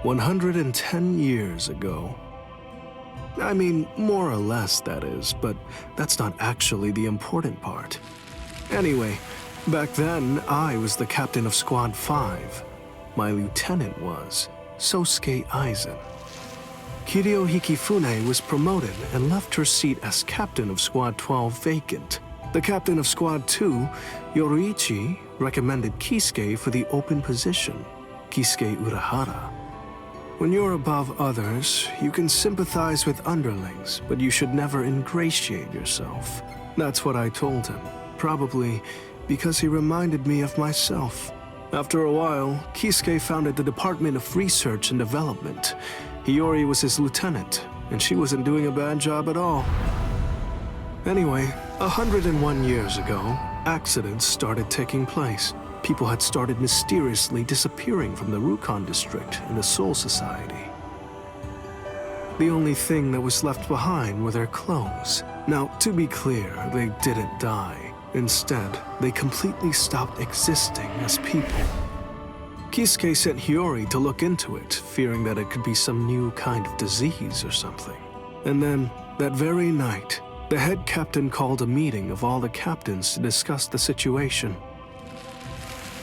110 years ago. I mean, more or less, that is, but that's not actually the important part. Anyway, back then, I was the captain of Squad 5. My lieutenant was Sosuke Aizen. Kiryo Hikifune was promoted and left her seat as captain of Squad 12 vacant. The captain of Squad 2, Yoruichi, recommended Kisuke for the open position, Kisuke Urahara. When you're above others, you can sympathize with underlings, but you should never ingratiate yourself. That's what I told him, probably because he reminded me of myself. After a while, Kisuke founded the Department of Research and Development. Hiyori was his lieutenant, and she wasn't doing a bad job at all. Anyway, 101 years ago, accidents started taking place. People had started mysteriously disappearing from the Rukon district and the Soul Society. The only thing that was left behind were their clothes. Now, to be clear, they didn't die. Instead, they completely stopped existing as people. Kisuke sent Hiyori to look into it, fearing that it could be some new kind of disease or something. And then, that very night, the head captain called a meeting of all the captains to discuss the situation.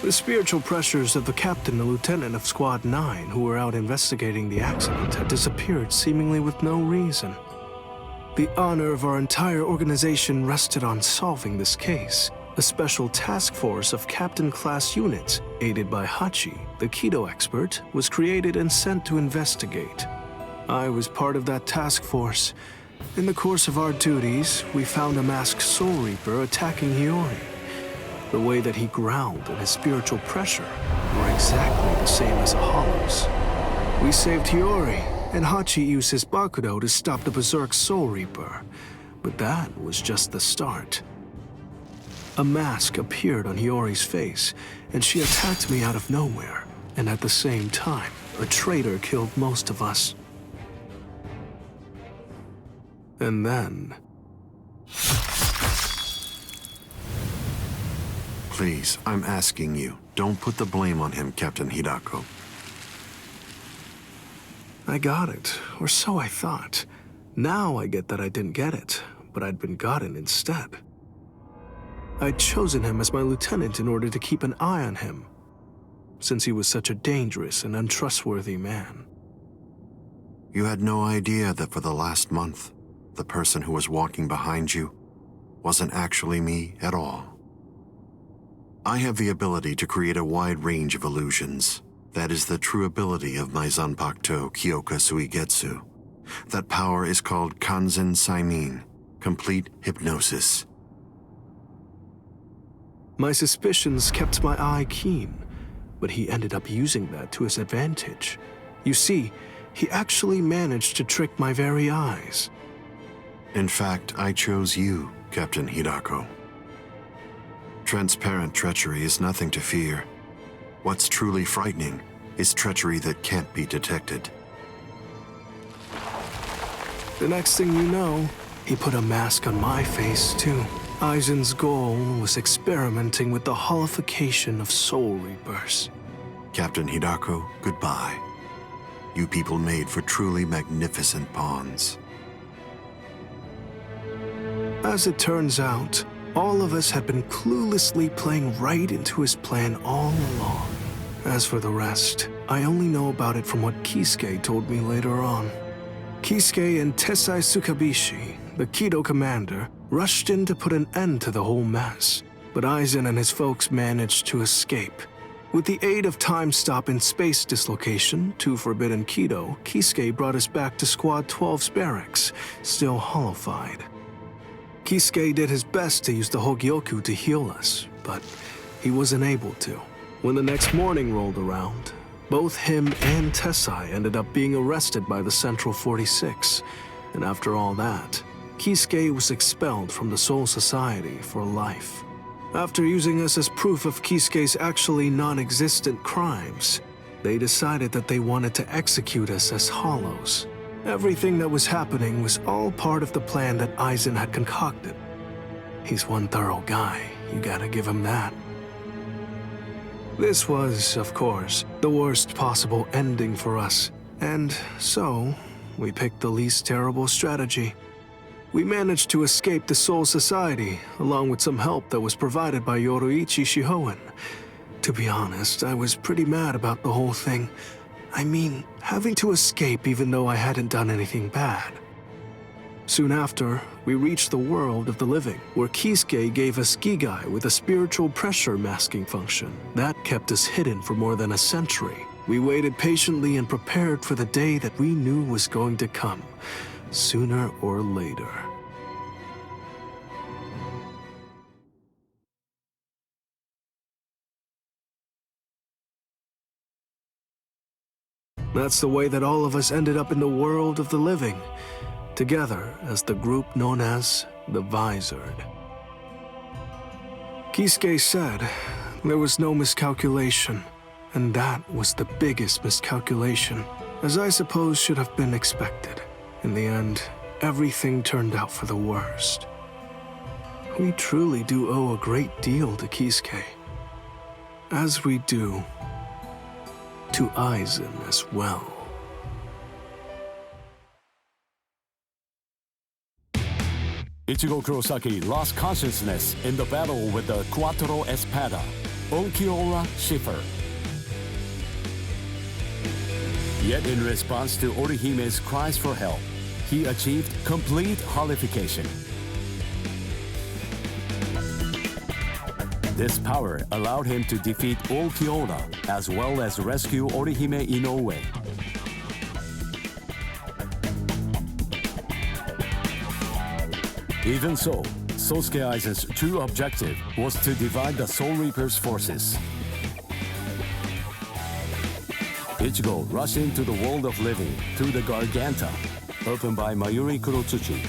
The spiritual pressures of the captain and lieutenant of Squad 9 who were out investigating the accident had disappeared seemingly with no reason. The honor of our entire organization rested on solving this case. A special task force of captain-class units, aided by Hachi, the Kido expert, was created and sent to investigate. I was part of that task force. In the course of our duties, we found a masked Soul Reaper attacking Hiyori. The way that he growled and his spiritual pressure were exactly the same as a Hollow's. We saved Hiyori, and Hachi used his Bakudo to stop the Berserk Soul Reaper. But that was just the start. A mask appeared on Hiyori's face, and she attacked me out of nowhere. And at the same time, a traitor killed most of us. And then... Please, I'm asking you, don't put the blame on him, Captain Hirako. I got it, or so I thought. Now I get that I didn't get it, but I'd been gotten instead. I'd chosen him as my lieutenant in order to keep an eye on him, since he was such a dangerous and untrustworthy man. You had no idea that for the last month, the person who was walking behind you wasn't actually me at all. I have the ability to create a wide range of illusions. That is the true ability of my Zanpakuto Kyoka Suigetsu. That power is called Kanzen Saimin, complete hypnosis. My suspicions kept my eye keen, but he ended up using that to his advantage. You see, he actually managed to trick my very eyes. In fact, I chose you, Captain Hirako. Transparent treachery is nothing to fear. What's truly frightening is treachery that can't be detected. The next thing you know, he put a mask on my face, too. Aizen's goal was experimenting with the holification of Soul Reapers. Captain Hirako, goodbye. You people made for truly magnificent pawns. As it turns out, all of us had been cluelessly playing right into his plan all along. As for the rest, I only know about it from what Kisuke told me later on. Kisuke and Tessai Tsukabishi, the Kido commander, rushed in to put an end to the whole mess, but Aizen and his folks managed to escape. With the aid of time stop and space dislocation, 2 Forbidden Kido, Kisuke brought us back to Squad 12's barracks, still hollowified. Kisuke did his best to use the Hogyuko to heal us, but he wasn't able to. When the next morning rolled around, both him and Tessai ended up being arrested by the Central 46, and after all that, Kisuke was expelled from the Soul Society for life. After using us as proof of Kisuke's actually non-existent crimes, they decided that they wanted to execute us as Hollows. Everything that was happening was all part of the plan that Aizen had concocted. He's one thorough guy, you gotta give him that. This was, of course, the worst possible ending for us, and so we picked the least terrible strategy. We managed to escape the Soul Society, along with some help that was provided by Yoruichi Shihoen. To be honest, I was pretty mad about the whole thing. I mean, having to escape even though I hadn't done anything bad. Soon after, we reached the world of the living, where Kisuke gave us Gigai with a spiritual pressure masking function. That kept us hidden for more than a century. We waited patiently and prepared for the day that we knew was going to come, sooner or later. That's the way that all of us ended up in the world of the living, together as the group known as the Visored. Kisuke said there was no miscalculation, and that was the biggest miscalculation, as I suppose should have been expected. In the end, everything turned out for the worst. We truly do owe a great deal to Kisuke, as we do to Aizen as well. Ichigo Kurosaki lost consciousness in the battle with the Quattro Espada, Onkiora Schiffer. Yet in response to Orihime's cries for help, he achieved complete holification. This power allowed him to defeat Onkiora as well as rescue Orihime Inoue. Even so, Sosuke Aizen's true objective was to divide the Soul Reaper's forces. Ichigo rushed into the world of living through the Garganta, opened by Mayuri Kurotsuchi.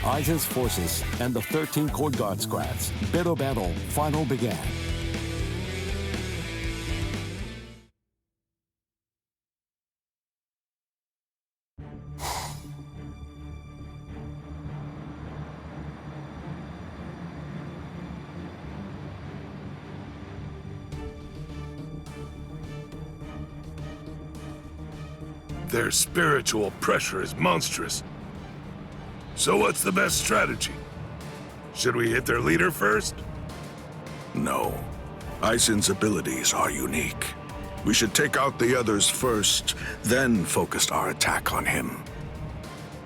Aizen's forces and the 13 Court Guard squads' bitter battle final began. Their spiritual pressure is monstrous. So what's the best strategy? Should we hit their leader first? No. Aizen's abilities are unique. We should take out the others first, then focus our attack on him.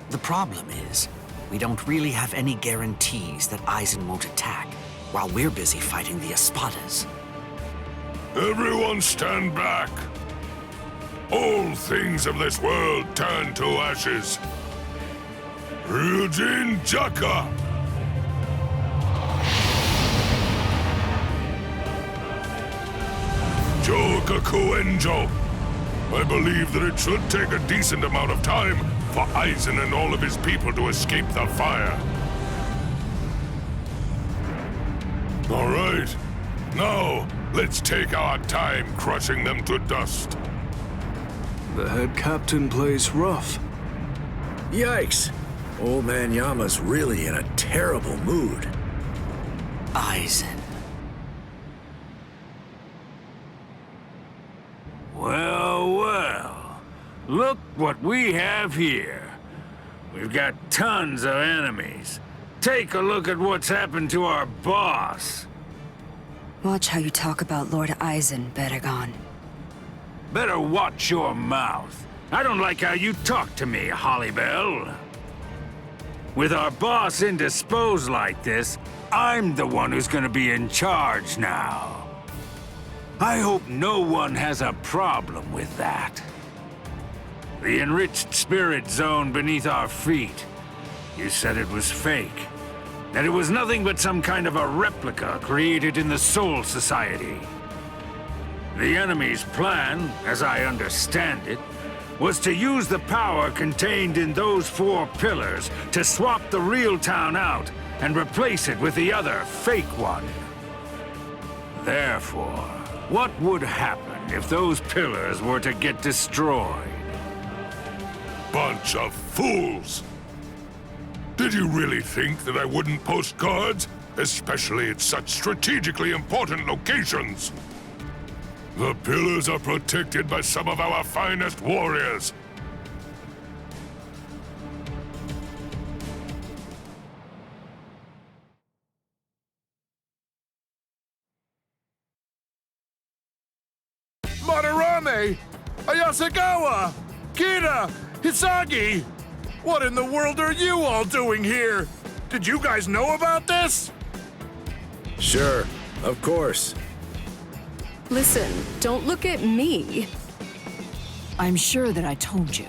The problem is, we don't really have any guarantees that Aizen won't attack, while we're busy fighting the Espadas. Everyone stand back! All things of this world turn to ashes. Ryujin Jaka! Jogaku Enjo! I believe that it should take a decent amount of time for Aizen and all of his people to escape the fire. All right, now let's take our time crushing them to dust. The head captain plays rough. Yikes! Old man Yama's really in a terrible mood. Aizen. Well, well. Look what we have here. We've got tons of enemies. Take a look at what's happened to our boss. Watch how you talk about Lord Aizen, Beregon. Better watch your mouth. I don't like how you talk to me, Halibel. With our boss indisposed like this, I'm the one who's gonna be in charge now. I hope no one has a problem with that. The enriched spirit zone beneath our feet. You said it was fake. That it was nothing but some kind of a replica created in the Soul Society. The enemy's plan, as I understand it, was to use the power contained in those 4 pillars to swap the real town out and replace it with the other, fake one. Therefore, what would happen if those pillars were to get destroyed? Bunch of fools! Did you really think that I wouldn't post cards? Especially at such strategically important locations? The pillars are protected by some of our finest warriors. Madarame! Ayasagawa! Kira! Hisagi! What in the world are you all doing here? Did you guys know about this? Sure, of course. Listen, don't look at me. I'm sure that I told you.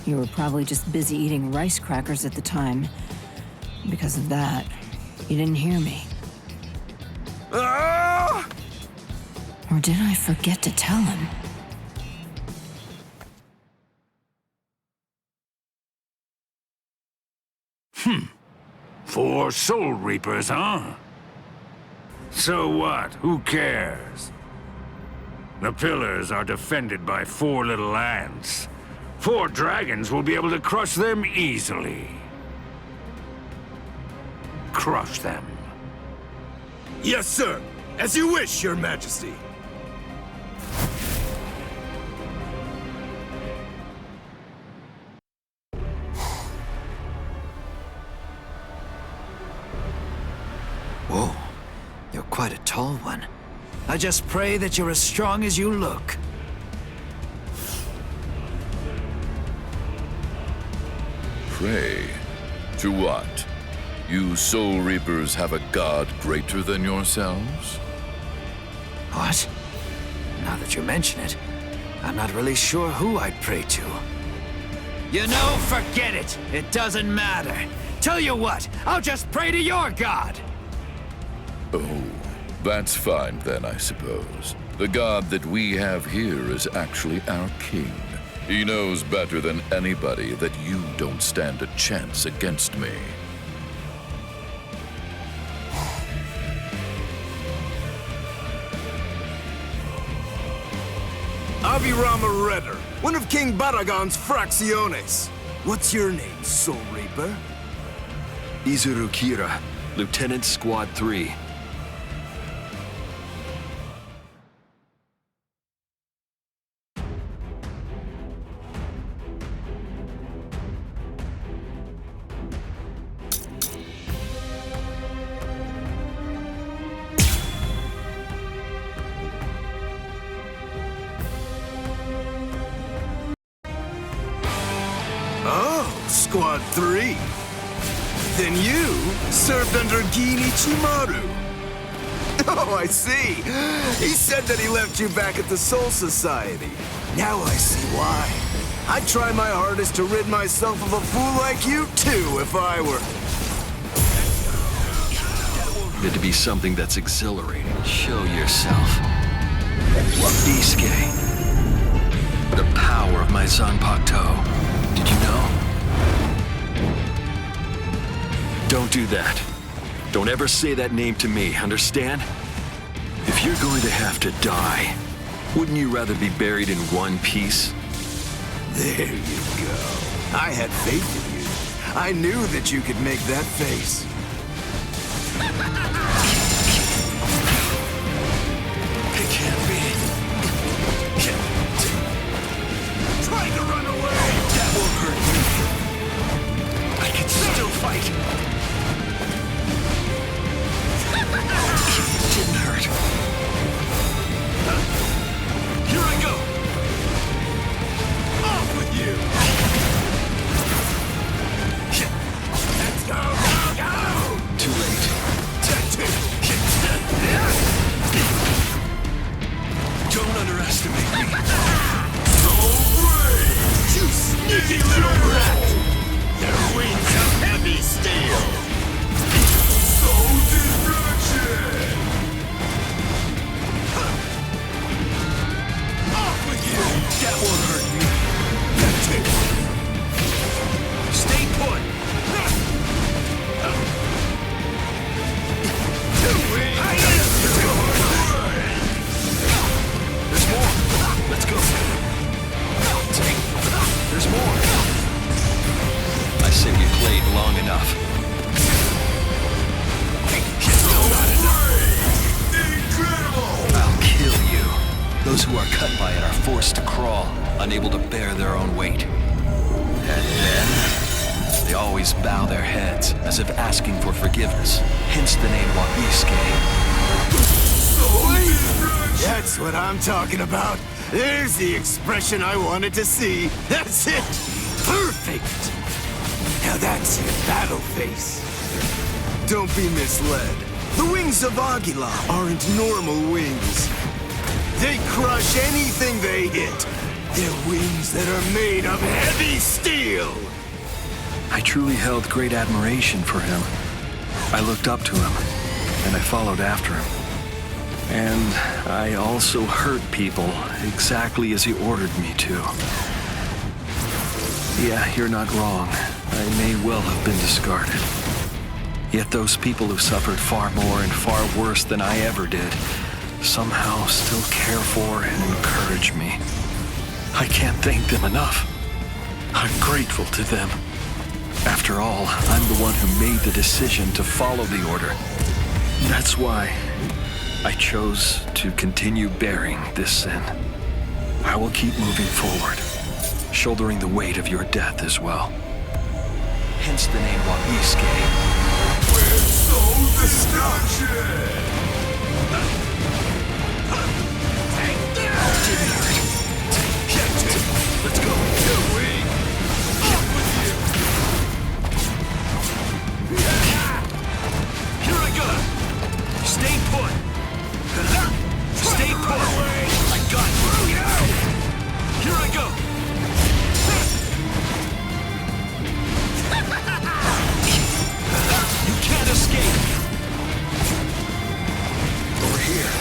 You were probably just busy eating rice crackers at the time. Because of that, you didn't hear me. Ah! Or did I forget to tell him? Four Soul Reapers, huh? So what? Who cares? The pillars are defended by 4 little ants. 4 dragons will be able to crush them easily. Crush them. Yes, sir. As you wish, Your Majesty. Whoa, you're quite a tall one. I just pray that you're as strong as you look. Pray? To what? You Soul Reapers have a god greater than yourselves? What? Now that you mention it, I'm not really sure who I'd pray to. You know, forget it. It doesn't matter. Tell you what, I'll just pray to your god. Oh, that's fine then, I suppose. The god that we have here is actually our king. He knows better than anybody that you don't stand a chance against me. Abirama Redder, one of King Baragon's Fracciones. What's your name, Soul Reaper? Izuru Kira, Lieutenant Squad 3. Squad 3. Then you served under Gin Ichimaru. Oh, I see. He said that he left you back at the Soul Society. Now I see why. I'd try my hardest to rid myself of a fool like you too, if I were. Meant to be something that's exhilarating. Show yourself. Isuke. The power of my Zanpakuto. Did you know? Don't do that. Don't ever say that name to me, understand? If you're going to have to die, wouldn't you rather be buried in one piece? There you go. I had faith in you. I knew that you could make that face. It can't be. Trying to run away! That won't hurt me. I can still fight. Didn't hurt. Here I go! Off with you! Let's go, go, go! Too late. Tattoo! Those who are cut by it are forced to crawl, unable to bear their own weight. And then, they always bow their heads, as if asking for forgiveness, hence the name Wabisuke. That's what I'm talking about. There's the expression I wanted to see. That's it! Perfect! Now that's your battle face. Don't be misled. The wings of Aguila aren't normal wings. They crush anything they hit. They're wings that are made of heavy steel. I truly held great admiration for him. I looked up to him, and I followed after him. And I also hurt people exactly as he ordered me to. Yeah, you're not wrong. I may well have been discarded. Yet those people who suffered far more and far worse than I ever did somehow still care for and encourage me. I can't thank them enough. I'm grateful to them. After all, I'm the one who made the decision to follow the order. That's why I chose to continue bearing this sin. I will keep moving forward, shouldering the weight of your death as well. Hence the name Wabisuke. With soul destruction! Let's go. Here I go. Stay put. Stay put. I got you. Here I go. You can't escape. Over here.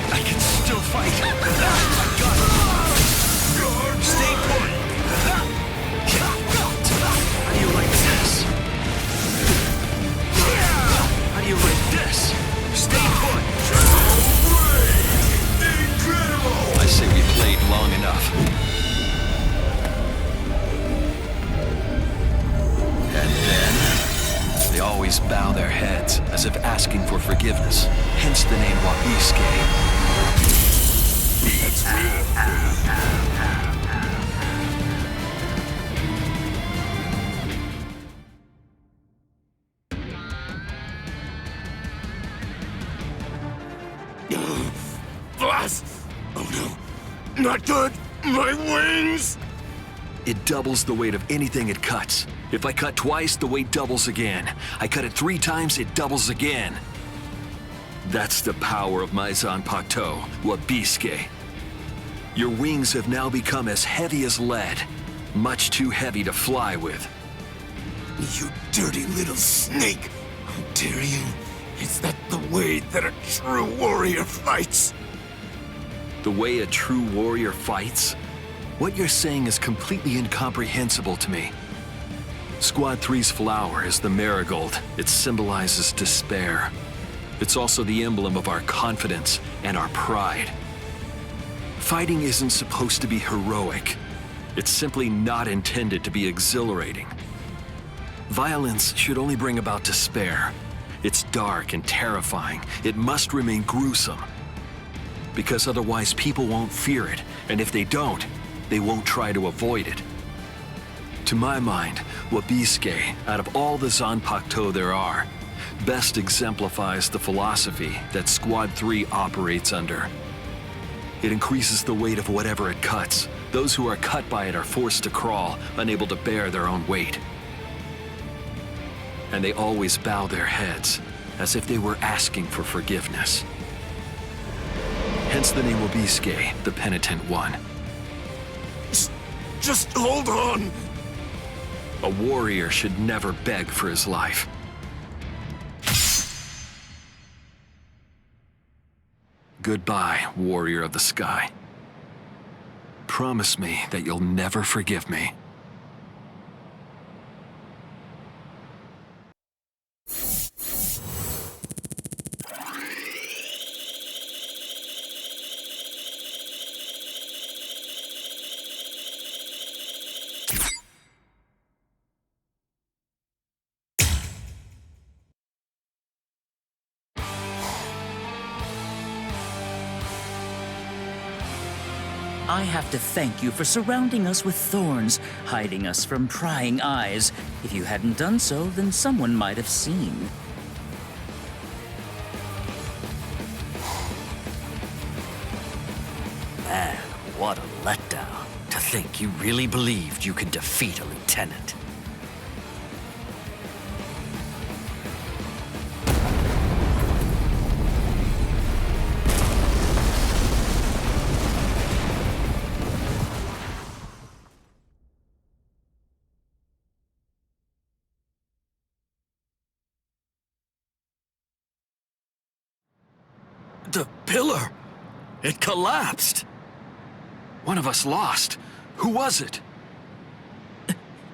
I can still fight. I got it. Stay put. How do you like this? How do you like this? Stay put. Incredible. I say we played long enough. And then they always bow their heads as if asking for forgiveness. Hence the name Wabisuke. That's real. Boss! Oh no. Not good! My wings! It doubles the weight of anything it cuts. If I cut twice, the weight doubles again. I cut it 3 times, it doubles again. That's the power of my Zanpakuto, Wabisuke. Your wings have now become as heavy as lead, much too heavy to fly with. You dirty little snake! How dare you? Is that the way that a true warrior fights? The way a true warrior fights? What you're saying is completely incomprehensible to me. Squad 3's flower is the marigold. It symbolizes despair. It's also the emblem of our confidence and our pride. Fighting isn't supposed to be heroic. It's simply not intended to be exhilarating. Violence should only bring about despair. It's dark and terrifying. It must remain gruesome. Because otherwise people won't fear it, and if they don't, they won't try to avoid it. To my mind, Wabisuke, out of all the Zanpakuto there are, best exemplifies the philosophy that Squad 3 operates under. It increases the weight of whatever it cuts. Those who are cut by it are forced to crawl, unable to bear their own weight. And they always bow their heads, as if they were asking for forgiveness. Hence the name Wabisuke, the penitent one. Just hold on! A warrior should never beg for his life. Goodbye, warrior of the sky. Promise me that you'll never forgive me. I have to thank you for surrounding us with thorns, hiding us from prying eyes. If you hadn't done so, then someone might have seen. Man, what a letdown. To think you really believed you could defeat a lieutenant. The pillar! It collapsed! One of us lost. Who was it?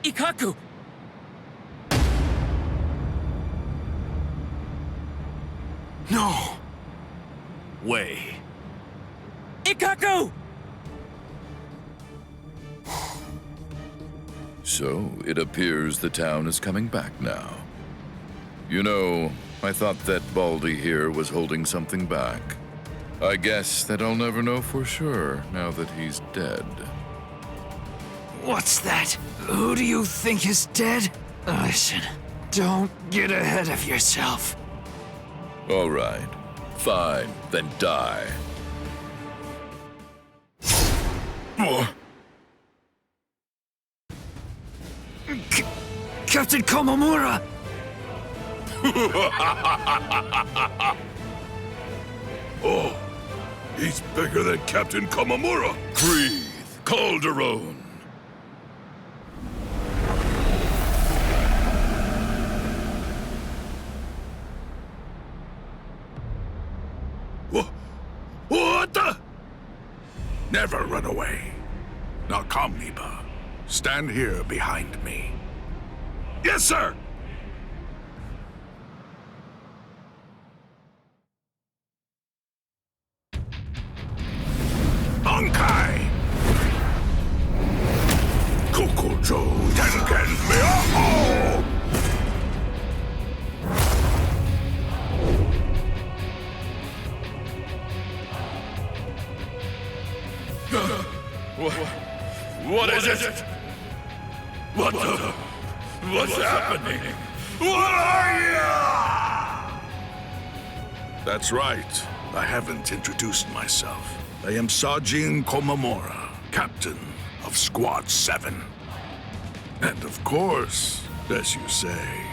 Ikaku! No! Way. Ikaku! So, it appears the town is coming back now. You know, I thought that Baldy here was holding something back. I guess that I'll never know for sure now that he's dead. What's that? Who do you think is dead? Listen, don't get ahead of yourself. All right. Fine, then die. Captain Komamura! Oh, he's bigger than Captain Komamura. Breathe, Calderon. What the? Never run away. Now come, Niba. Stand here behind me. Yes, sir! Dangai! Kokujo Tengen Miyako! What is it? What's happening? What are you? That's right. I haven't introduced myself. I am Sajin Komamura, captain of Squad 7. And of course, as you say,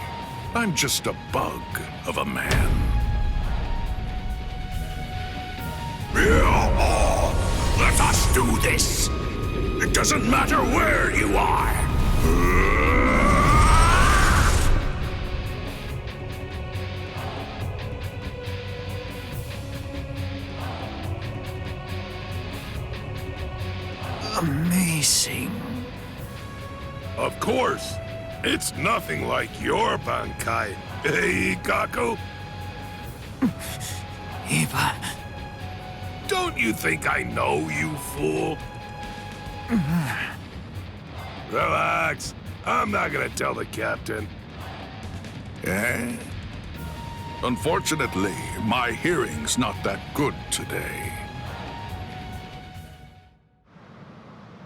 I'm just a bug of a man. Let us do this! It doesn't matter where you are! Amazing. Of course. It's nothing like your Bankai, eh, Ikaku? Iba. Don't you think I know, you fool? Relax. I'm not gonna tell the captain. Eh? Unfortunately, my hearing's not that good today.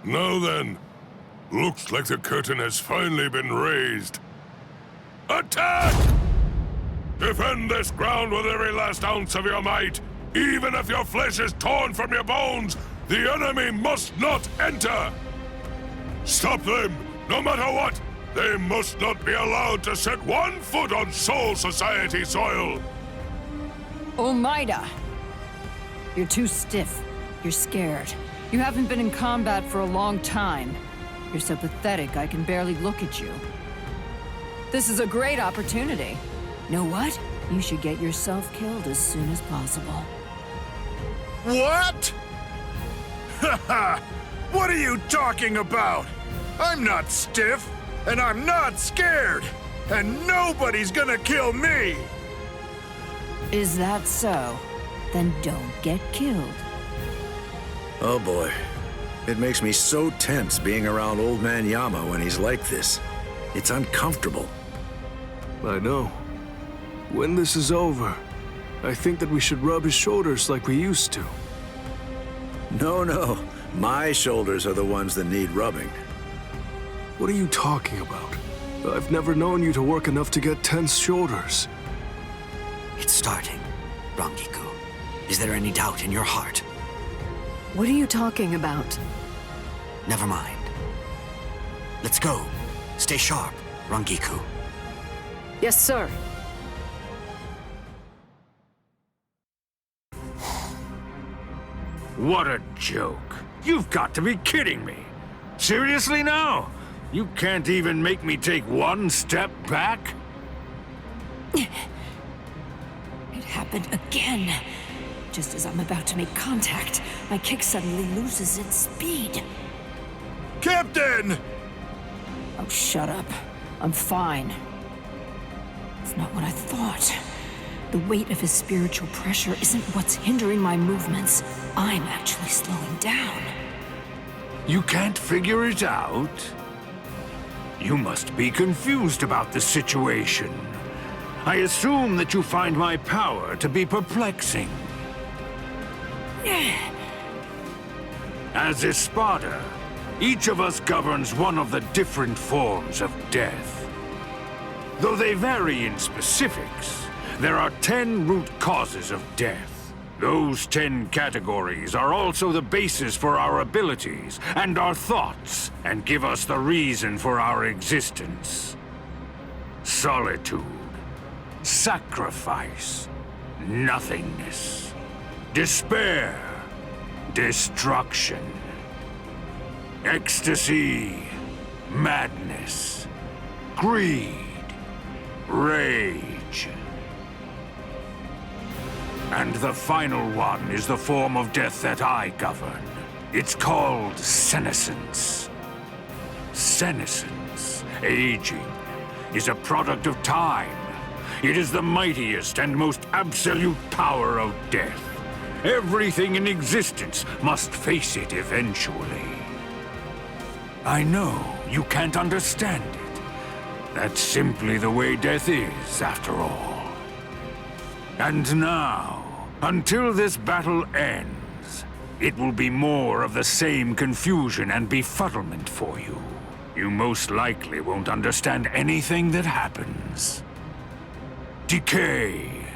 Now then, looks like the curtain has finally been raised. Attack! Defend this ground with every last ounce of your might. Even if your flesh is torn from your bones, the enemy must not enter! Stop them, no matter what! They must not be allowed to set one foot on Soul Society soil! Omaida! You're too stiff. You're scared. You haven't been in combat for a long time. You're so pathetic I can barely look at you. This is a great opportunity. Know what? You should get yourself killed as soon as possible. What? Haha! What are you talking about? I'm not stiff, and I'm not scared, and nobody's gonna kill me! Is that so? Then don't get killed. Oh boy. It makes me so tense being around Old Man Yama when he's like this. It's uncomfortable. I know. When this is over, I think that we should rub his shoulders like we used to. No. My shoulders are the ones that need rubbing. What are you talking about? I've never known you to work enough to get tense shoulders. It's starting, Rangiku. Is there any doubt in your heart? What are you talking about? Never mind. Let's go. Stay sharp, Rangiku. Yes, sir. What a joke. You've got to be kidding me. Seriously now? You can't even make me take one step back? It happened again. Just as I'm about to make contact, my kick suddenly loses its speed. Captain! Oh, shut up. I'm fine. It's not what I thought. The weight of his spiritual pressure isn't what's hindering my movements. I'm actually slowing down. You can't figure it out? You must be confused about the situation. I assume that you find my power to be perplexing. As Espada, each of us governs one of the different forms of death. Though they vary in specifics, there are 10 root causes of death. Those 10 categories are also the basis for our abilities and our thoughts, and give us the reason for our existence. Solitude, sacrifice, nothingness, despair, destruction, ecstasy, madness, greed, rage. And the final one is the form of death that I govern. It's called senescence. Senescence, aging, is a product of time. It is the mightiest and most absolute power of death. Everything in existence must face it eventually. I know you can't understand it. That's simply the way death is, after all. And now, until this battle ends, it will be more of the same confusion and befuddlement for you. You most likely won't understand anything that happens. Decay.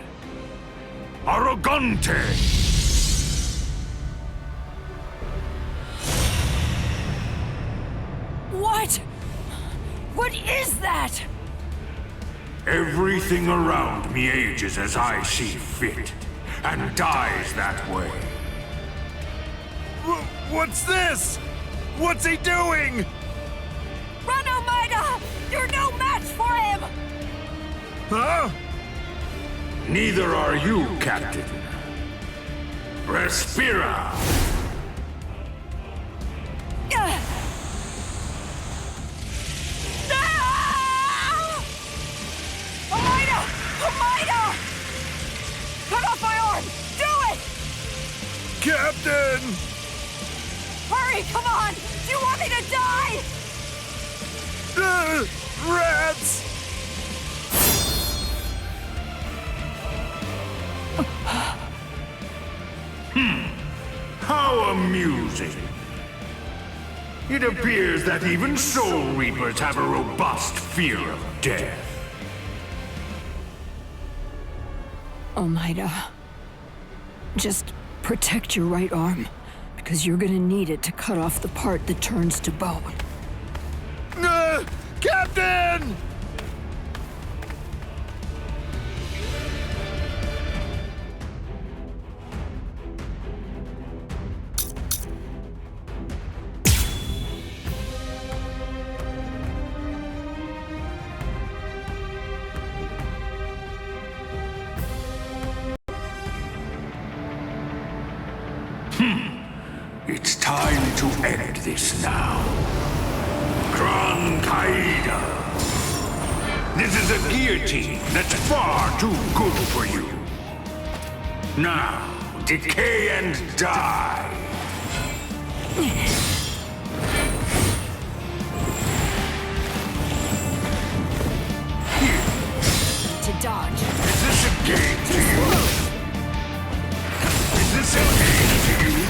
Arrogante! What? What is that? Everything around me ages as I see fit, and dies that way. What's this? What's he doing? Run, Omaida! You're no match for him! Huh? Neither are you, Captain. Respira! Omaida! Omaida! Cut off my arm! Do it! Captain! Hurry, come on! Do you want me to die? Rats! How amusing. It appears that even Soul Reapers have a robust fear of death. Omaida, just protect your right arm, because you're gonna need it to cut off the part that turns to bone. Captain! It's time to end this now. Gran Kaida. This is a guillotine that's far too good for you. Now, decay and die. To dodge. Is this a game to you? Is this a game to you?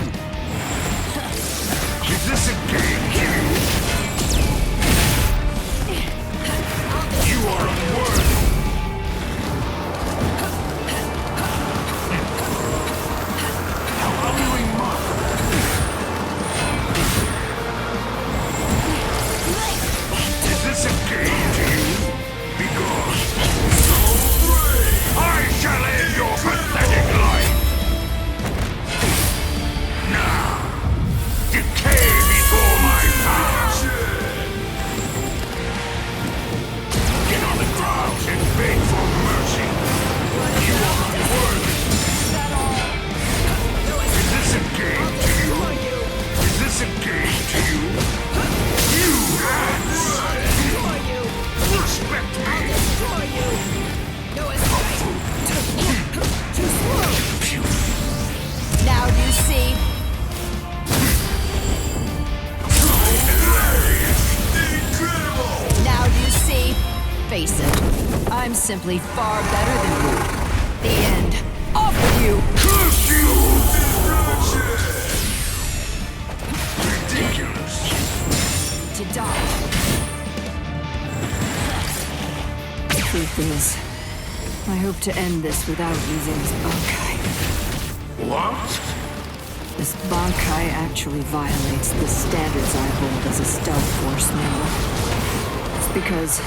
simply far better than you. The end. Off with you! Curse you! Ridiculous. To die. The truth is, I hope to end this without using this Bankai. What? This Bankai actually violates the standards I hold as a stealth force member. It's because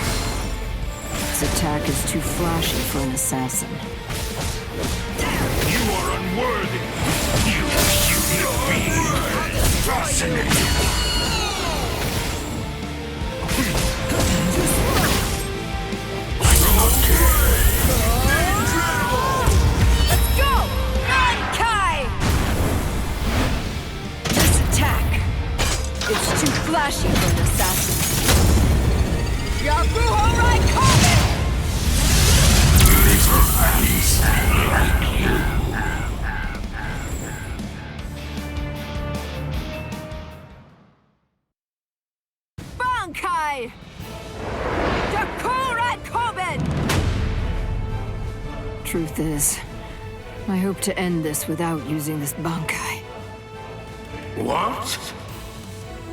its attack is too flashy for an assassin. You are unworthy! You human being! Fascinating! Let's go! Bankai! This attack, it's too flashy for an assassin. Yakuhorai Kame! Little ants like you. Bankai! Yakuhorai Kame! Truth is, I hope to end this without using this Bankai. What?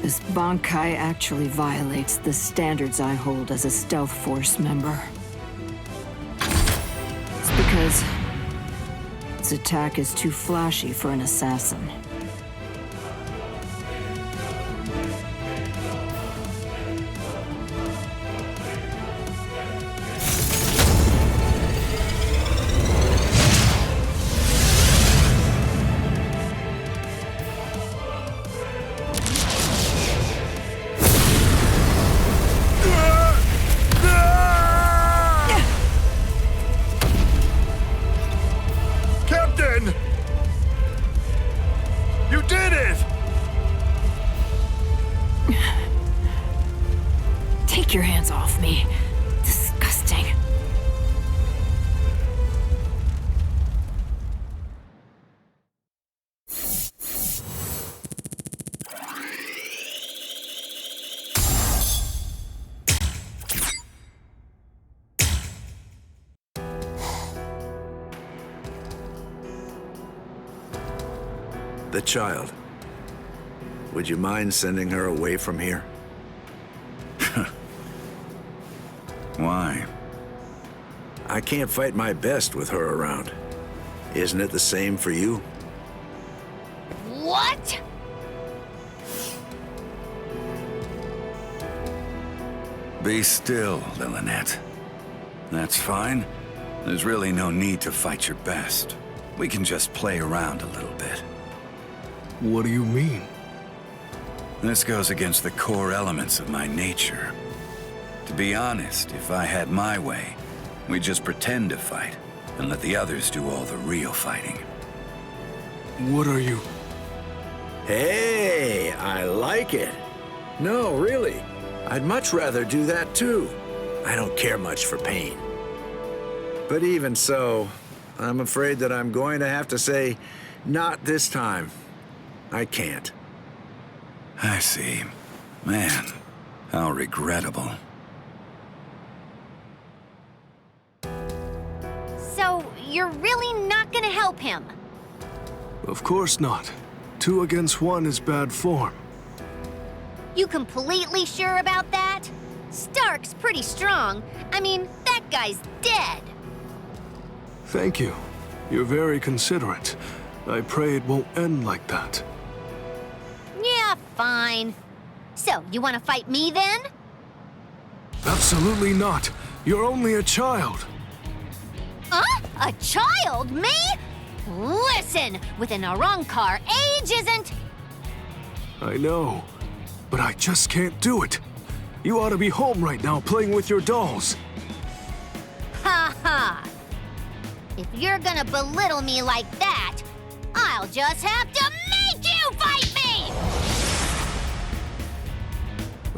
This Bankai actually violates the standards I hold as a stealth force member. It's because its attack is too flashy for an assassin. Take your hands off me. Disgusting. The child. Would you mind sending her away from here? Why? I can't fight my best with her around. Isn't it the same for you? What? Be still, Lillinette. That's fine. There's really no need to fight your best. We can just play around a little bit. What do you mean? This goes against the core elements of my nature. To be honest, if I had my way, we'd just pretend to fight and let the others do all the real fighting. What are you? Hey, I like it. No, really. I'd much rather do that too. I don't care much for pain. But even so, I'm afraid that I'm going to have to say, not this time. I can't. I see. Man, how regrettable. So, you're really not gonna help him? Of course not. 2 against 1 is bad form. You completely sure about that? Stark's pretty strong. I mean, that guy's dead. Thank you. You're very considerate. I pray it won't end like that. Yeah, fine. So, you wanna fight me then? Absolutely not. You're only a child. Huh? A child? Me? Listen, with an Arrancar, age isn't... I know, but I just can't do it. You ought to be home right now playing with your dolls. Ha ha! If you're gonna belittle me like that, I'll just have to make you fight me!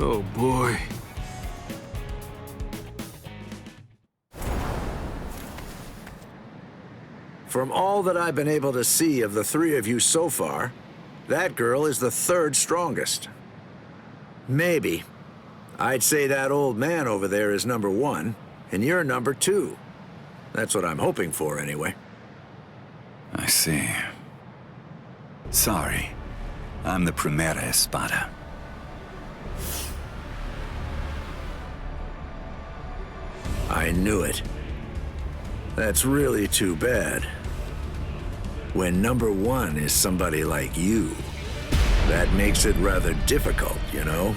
Oh boy. From all that I've been able to see of the 3 of you so far, that girl is the 3rd strongest. Maybe. I'd say that old man over there is number 1, and you're number 2. That's what I'm hoping for, anyway. I see. Sorry. I'm the Primera Espada. I knew it. That's really too bad. When number 1 is somebody like you, that makes it rather difficult, you know?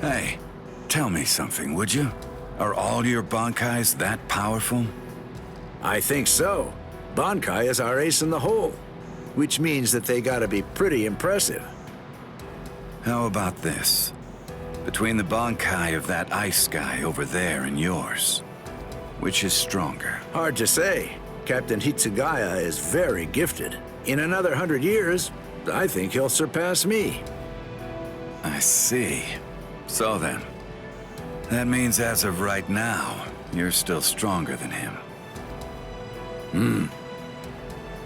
Hey, tell me something, would you? Are all your Bankais that powerful? I think so. Bankai is our ace in the hole, which means that they gotta be pretty impressive. How about this? Between the Bankai of that ice guy over there and yours, which is stronger? Hard to say. Captain Hitsugaya is very gifted. In another 100 years, I think he'll surpass me. I see. So then, that means as of right now, you're still stronger than him.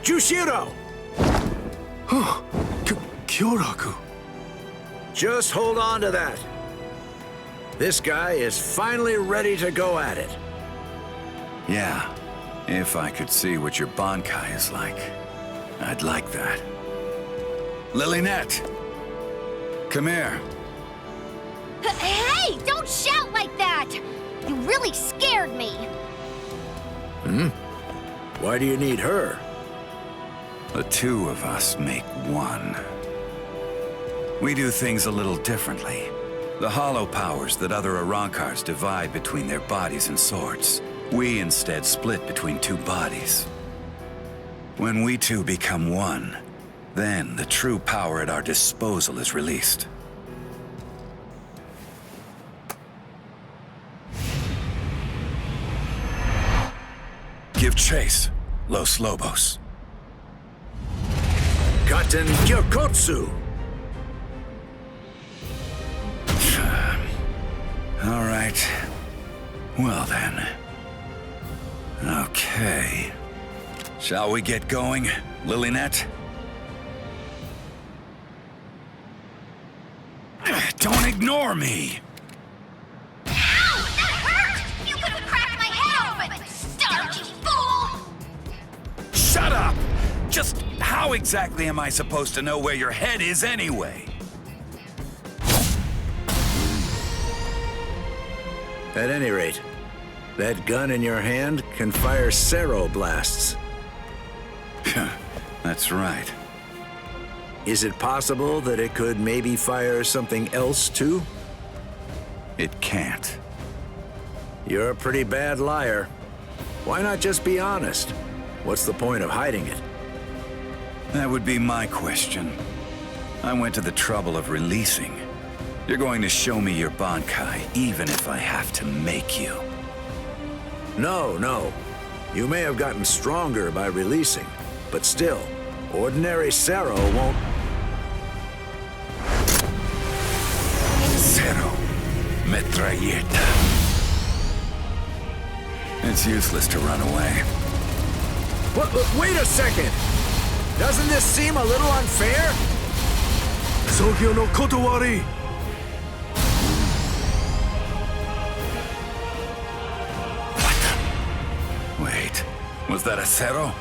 Jushiro! Kyoraku. Just hold on to that. This guy is finally ready to go at it. Yeah, if I could see what your Bankai is like, I'd like that. Lilynette! Come here. Hey, don't shout like that! You really scared me. Why do you need her? The two of us make one. We do things a little differently. The hollow powers that other Arrancars divide between their bodies and swords, we instead split between two bodies. When we two become one, then the true power at our disposal is released. Give chase, Los Lobos. Katen Gyokotsu! All right. Well then. Okay. Shall we get going, Lilynette? Don't ignore me! Ow! That hurt! You could have cracked my head open! Starved, you fool! Shut up! Just how exactly am I supposed to know where your head is anyway? At any rate, that gun in your hand can fire Cero blasts. That's right. Is it possible that it could maybe fire something else too? It can't. You're a pretty bad liar. Why not just be honest? What's the point of hiding it? That would be my question. I went to the trouble of releasing. You're going to show me your Bankai, even if I have to make you. No. You may have gotten stronger by releasing, but still, ordinary Cero won't... Cero. Metralleta. It's useless to run away. Wait a second! Doesn't this seem a little unfair? Sogyo no Kotowari! Wait, was that a Cero?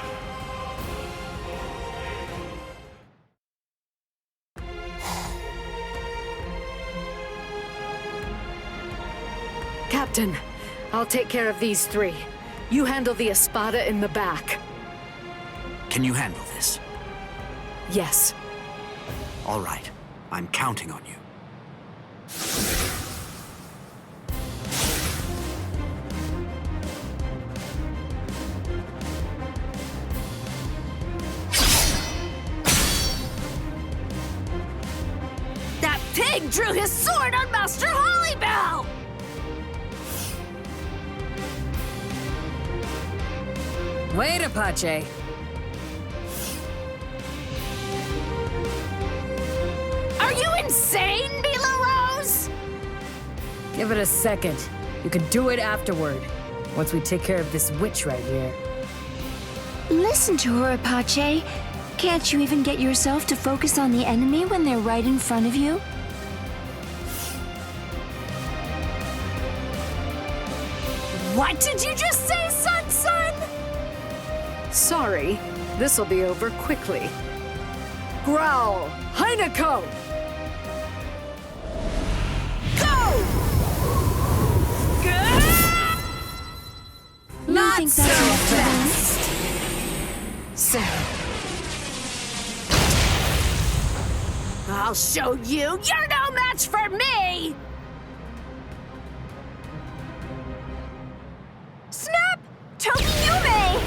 Captain, I'll take care of these three. You handle the Espada in the back. Can you handle this? Yes. All right. I'm counting on you. That pig drew his sword on Master Halibel! Wait, Apache. Are you insane, Mila Rose? Give it a second. You can do it afterward, once we take care of this witch right here. Listen to her, Apache. Can't you even get yourself to focus on the enemy when they're right in front of you? What did you just say, son? Sorry, this'll be over quickly. Growl, Hinako! Go! Not so fast! So... I'll show you! You're no match for me! Snap! Tokiyume!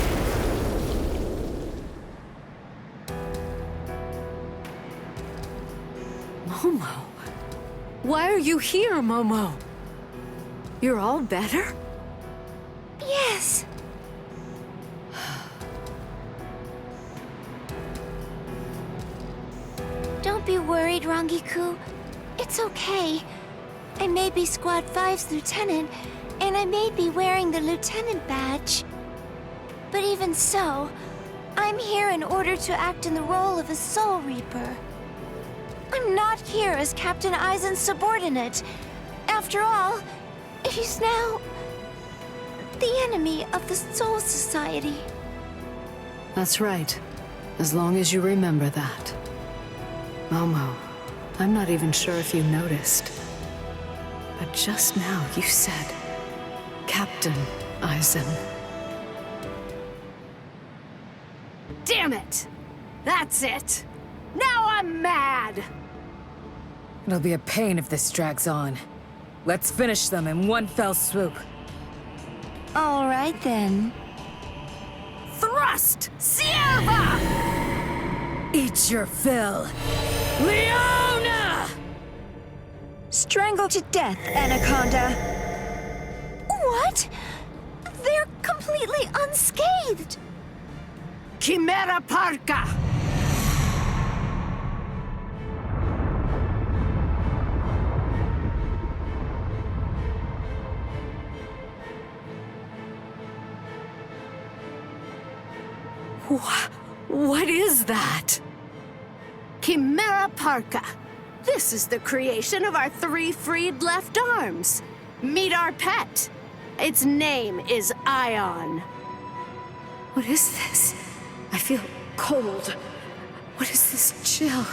Momo? Why are you here, Momo? You're all better? Yes. Don't be worried, Rangiku. It's okay. I may be Squad 5's lieutenant, and I may be wearing the lieutenant badge. But even so, I'm here in order to act in the role of a Soul Reaper. I'm not here as Captain Aizen's subordinate. After all, he's now the enemy of the Soul Society. That's right. As long as you remember that. Momo, I'm not even sure if you noticed. But just now you said, Captain Aizen. Damn it! That's it! Now I'm mad! It'll be a pain if this drags on. Let's finish them in one fell swoop. All right, then. Thrust! Sierva! Eat your fill. Leona! Strangle to death, Anaconda. What? They're completely unscathed. Chimera Parka! What is that? Chimera Parka. This is the creation of our 3 freed left arms. Meet our pet. Its name is Ion. What is this? I feel cold. What is this chill?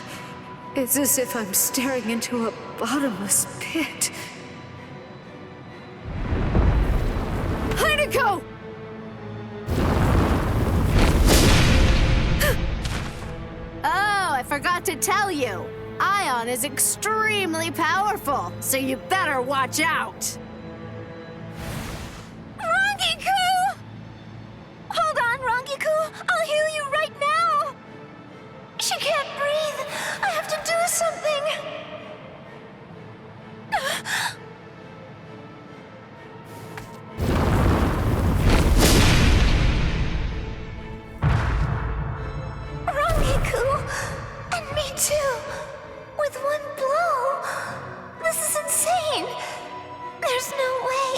It's as if I'm staring into a bottomless pit. Hinako! Oh, I forgot to tell you. Ion is extremely powerful, so you better watch out. Rangiku! Hold on, Rangiku. I'll heal you right now. She can't breathe. I have to do something. Rangiku! And me too! With one blow! This is insane! There's no way!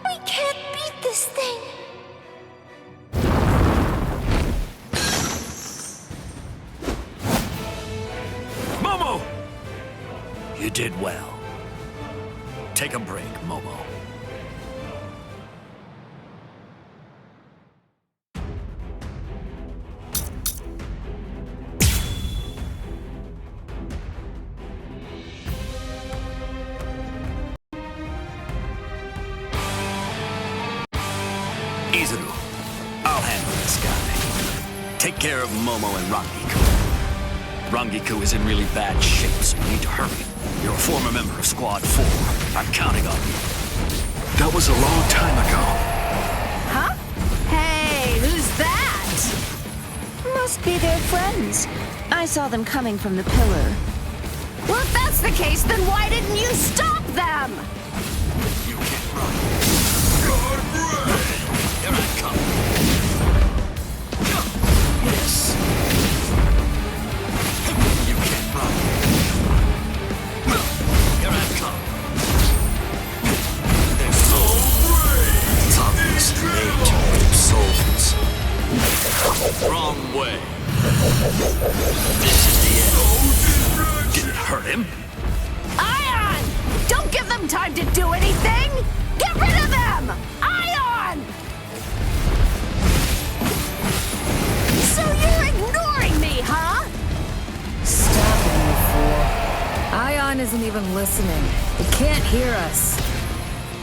We can't beat this thing! Momo! You did well. Take a break, Momo. Izuru, I'll handle this guy. Take care of Momo and Rangiku. Rangiku is in really bad shape, so you need to hurry. You're a former member of Squad 4. I'm counting on you. That was a long time ago. Huh? Hey, who's that? Must be their friends. I saw them coming from the pillar. Well, if that's the case, then why didn't you stop them? You can't run. Here I come. Yes. You can't run. Here I come. There's it's obvious they took souls. Wrong way. This is the end. Didn't hurt him. Ion! Don't give them time to do anything! Get rid of them! Ion! isn't even listening. It can't hear us.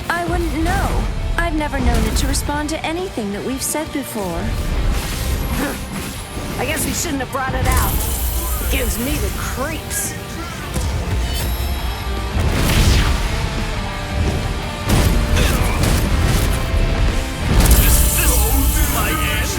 I wouldn't know. I've never known it to respond to anything that we've said before. I guess we shouldn't have brought it out. It gives me the creeps. My end?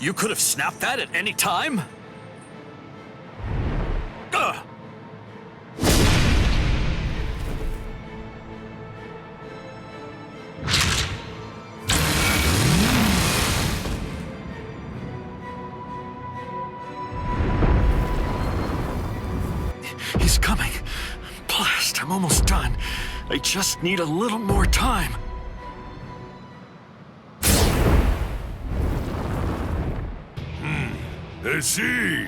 You could have snapped that at any time? Ugh. He's coming. Blast, I'm almost done. I just need a little more time. I see.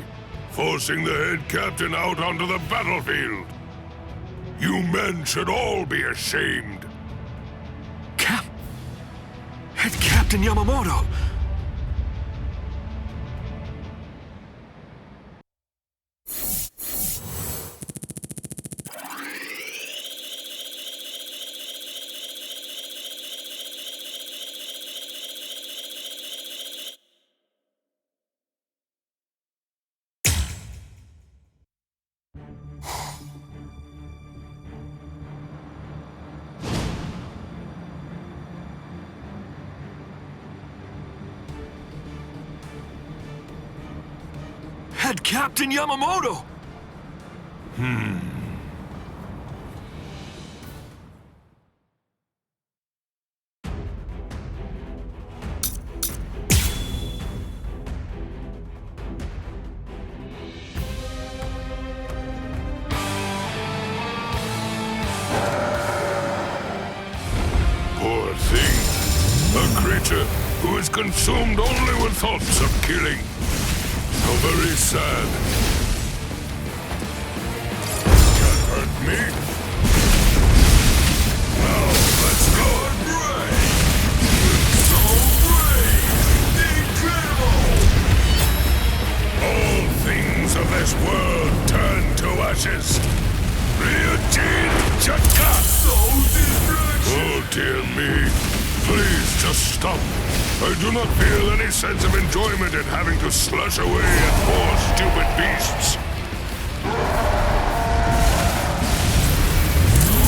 Forcing the head captain out onto the battlefield. You men should all be ashamed. Head Captain Yamamoto! Head Captain Yamamoto! Poor thing. A creature who is consumed only with thoughts of killing. So very sad. Can't hurt me. Now, let's go. So brave! Incredible! All things of this world turn to ashes. Ryujin Chaka! Oh, dear me. Please, just stop. I do not feel any sense of enjoyment in having to slash away at poor stupid beasts.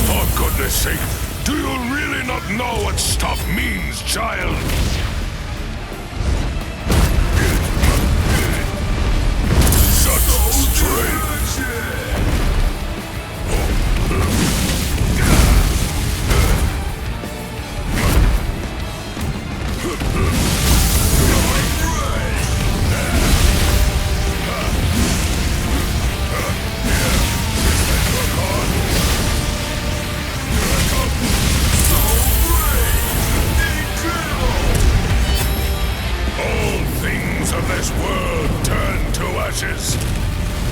For goodness sake, do you really not know what stop means, child? Such strength! Of this world turn to ashes.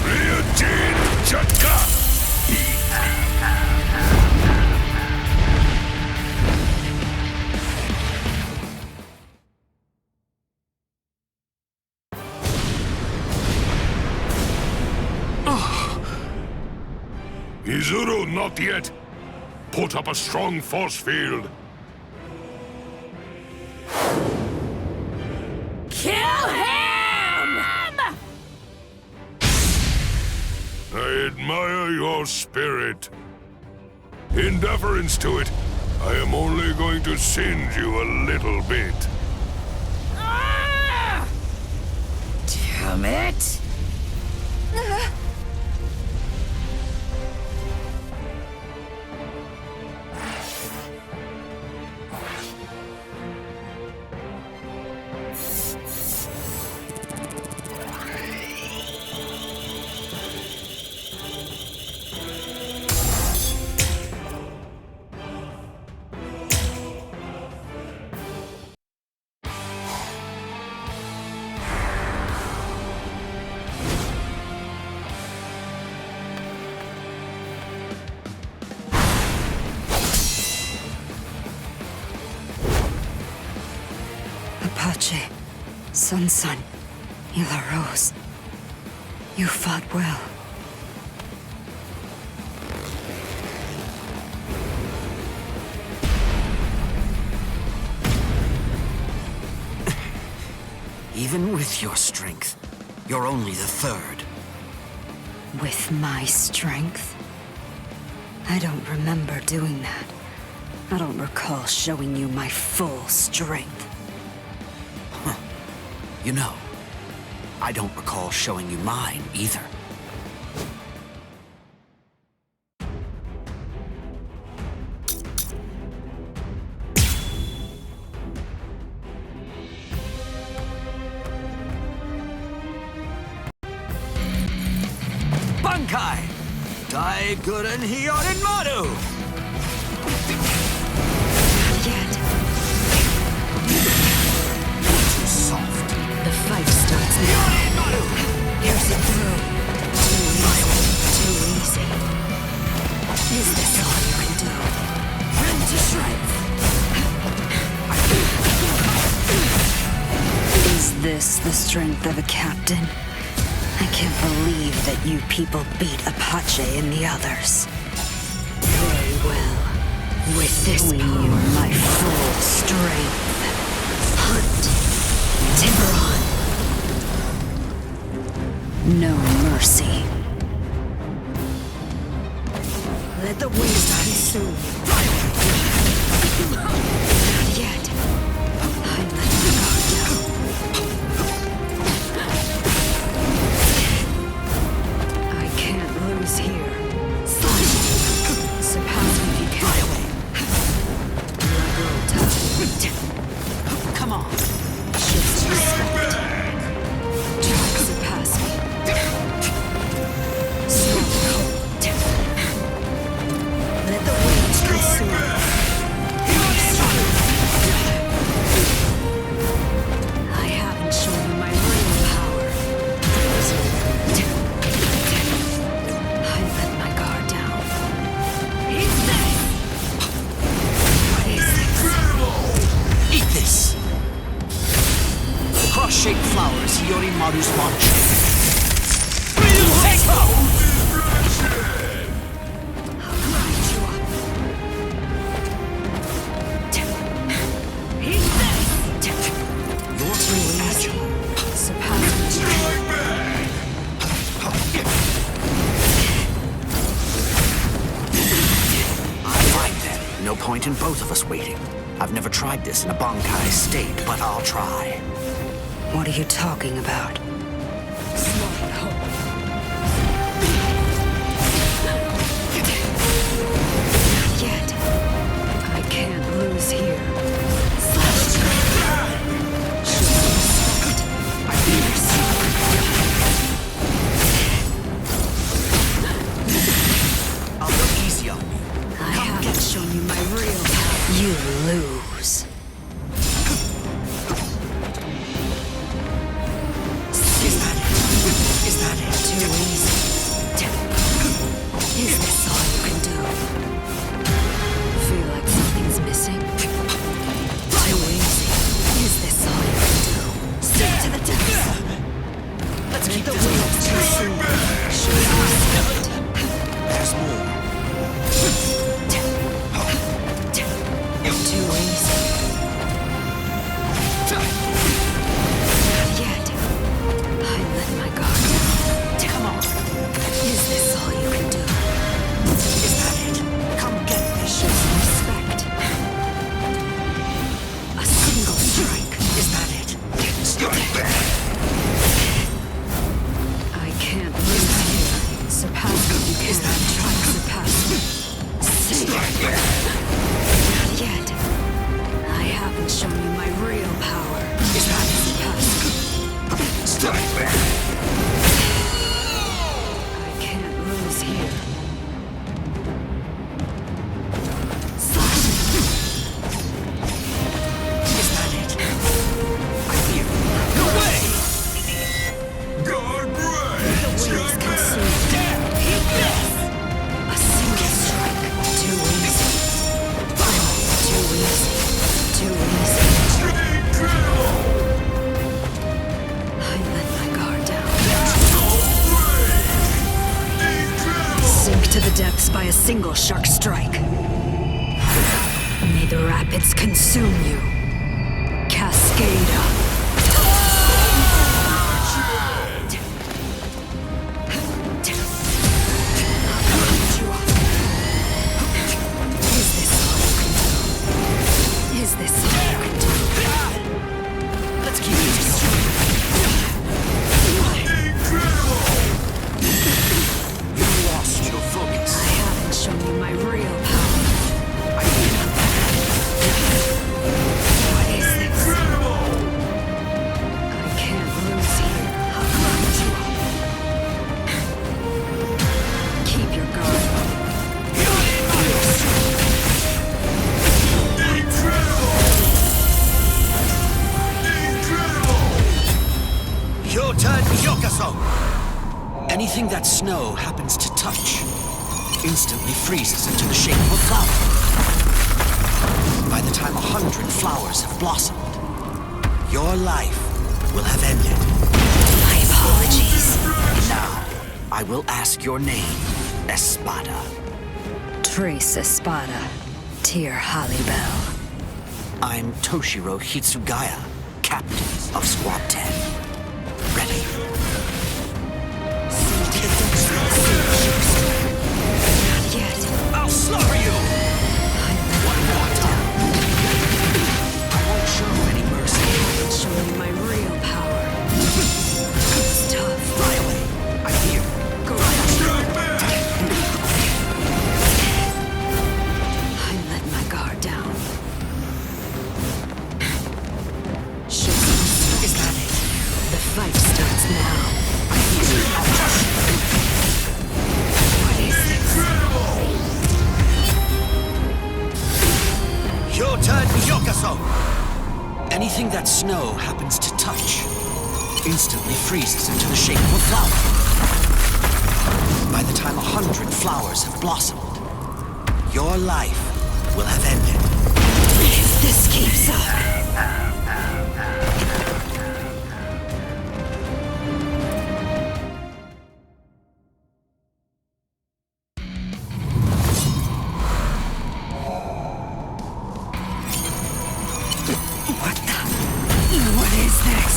Ryujin Chaka! Izuru, not yet. Put up a strong force field. Kill him! I admire your spirit. In deference to it, I am only going to singe you a little bit. Damn it! Apache, Sun, Ila Rose. You fought well. Even with your strength, you're only the third. With my strength? I don't remember doing that. I don't recall showing you my full strength. You know, I don't recall showing you mine either. Bankai! Daiguren Hyorin Maru! Yet. Too soft. The fight starts now. Here's it through. Too easy. Is this all you can do? Rend to shreds. Is this the strength of a captain? I can't believe that you people beat Apache and the others. Very well. With this power, my full strength. Hunt. Tiburon. No mercy. Let the waves consume. Not yet. I let the guard down. I can't lose here. Surpass me if you can. Let go time. Come on. Shift to respect. Try to surpass me. Let the waves consume. I haven't shown you my real power. I let my guard down. What is this? Eat this! Cross-shaped flowers, Hiyorimaru's launch. Take off! No point in both of us waiting. I've never tried this in a Bankai state, but I'll try. What are you talking about? Not yet. I can't lose here. I'll go easy on you. I haven't shown you my real power. You lose. Is that it? Too easy. Is this all you can do? Feel like something's missing? Too easy. Is this all you can do? Stick to the depths. Let's keep the wheels too soon. There's more. Too easy. Not yet. I let my guard down. Come on. Is this all you can do? Is that it? Come get this. Show some respect. A single strike. Is that it? Strike back. I can't lose here. Surpass me. Is that try to surpass me? Strike back. Not yet. I haven't shown you my real power. Is that surpass me? Strike back. I can't lose here. Slash. Is that it? I hear. No way! Guard break! The wings consume. Hit this! A single strike. Too easy. Too easy. Too easy. I let my guard down. Sink to the depths by a single shark strike. May the rapids consume you. Cascada. Is this all you can do? Let's keep this going. You lost your focus. I haven't shown you my real power. What is this? I can't lose here. I'll grind you up. Keep your guard up. Yotan Yokaso! Anything that snow happens to touch instantly freezes into the shape of a flower. By the time 100 flowers have blossomed, your life will have ended. My apologies. Now, I will ask your name, Espada. Trace Espada. Tear Halibel. I'm Toshiro Hitsugaya, Captain of Squad 10. Ready? Not yet. I'll slaughter you! One more time. I won't show any mercy. I haven't shown you my real power. It's tough. Fly away. I'm here. Go ahead. I let my guard down. Show some. Is that it? The fight starts now. What is this? Yotan Yokaso! Anything that snow happens to touch instantly freezes into the shape of a flower. By the time 100 flowers have blossomed, your life will have ended. If this keeps up... What is this?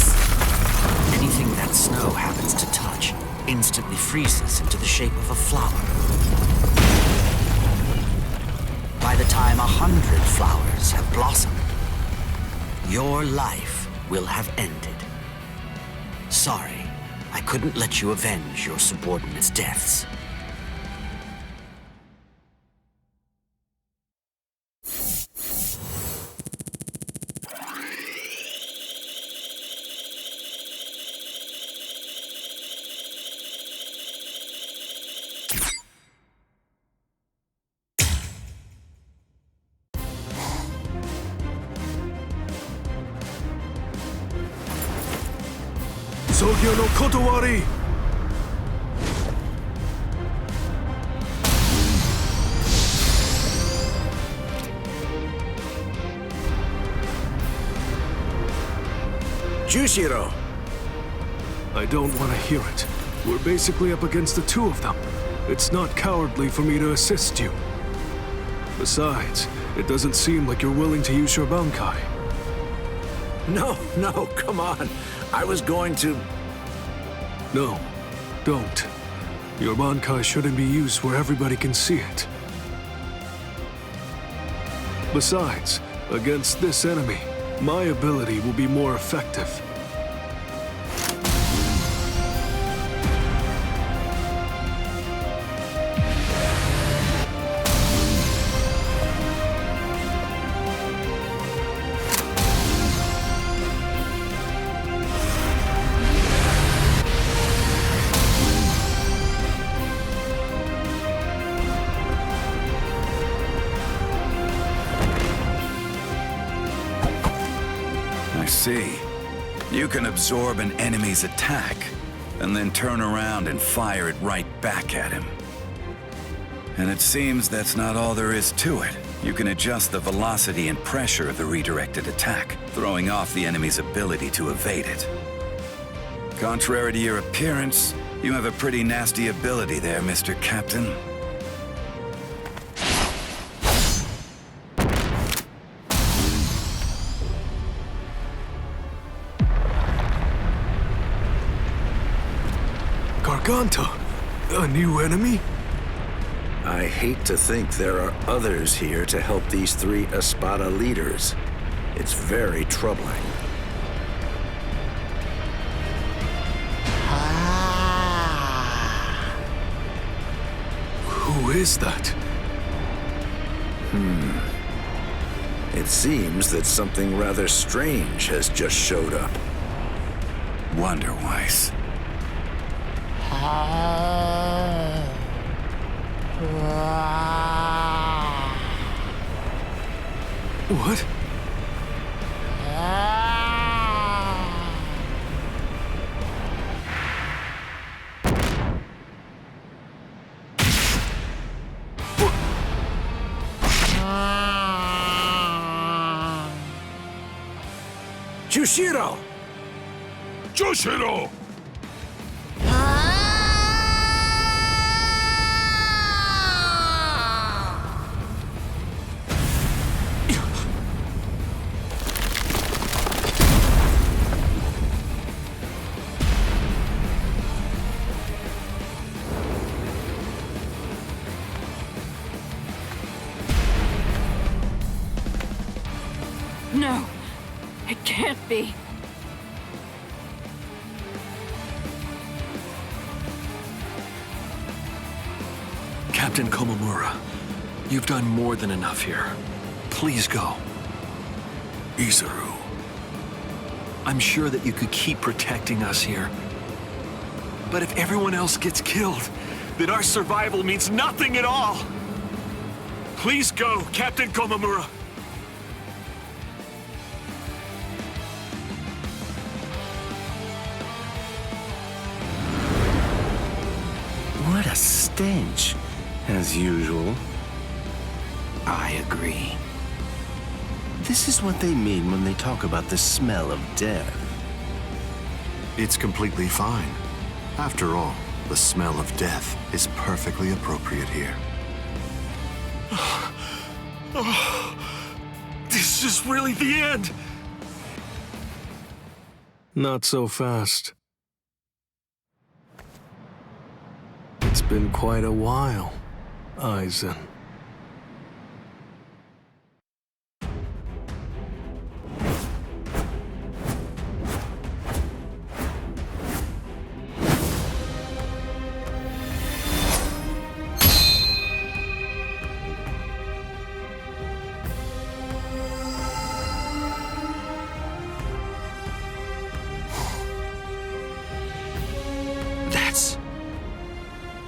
Anything that snow happens to touch instantly freezes into the shape of a flower. By the time 100 flowers have blossomed, your life will have ended. Sorry, I couldn't let you avenge your subordinates' deaths. Sogyo no Kotowari! Jushiro! I don't want to hear it. We're basically up against the two of them. It's not cowardly for me to assist you. Besides, it doesn't seem like you're willing to use your Bankai. No, come on. I was going to... No, don't. Your Bankai shouldn't be used where everybody can see it. Besides, against this enemy, my ability will be more effective. I see. You can absorb an enemy's attack, and then turn around and fire it right back at him. And it seems that's not all there is to it. You can adjust the velocity and pressure of the redirected attack, throwing off the enemy's ability to evade it. Contrary to your appearance, you have a pretty nasty ability there, Mr. Captain. Garganta? A new enemy? I hate to think there are others here to help these 3 Espada leaders. It's very troubling. Who is that? It seems that something rather strange has just showed up. Wonderweiss. What? Toshiro! Toshiro! No, it can't be. Captain Komamura, you've done more than enough here. Please go. Izuru. I'm sure that you could keep protecting us here. But if everyone else gets killed, then our survival means nothing at all. Please go, Captain Komamura. What a stench, as usual. I agree. This is what they mean when they talk about the smell of death. It's completely fine. After all, the smell of death is perfectly appropriate here. This is really the end. Not so fast. It's been quite a while, Aizen.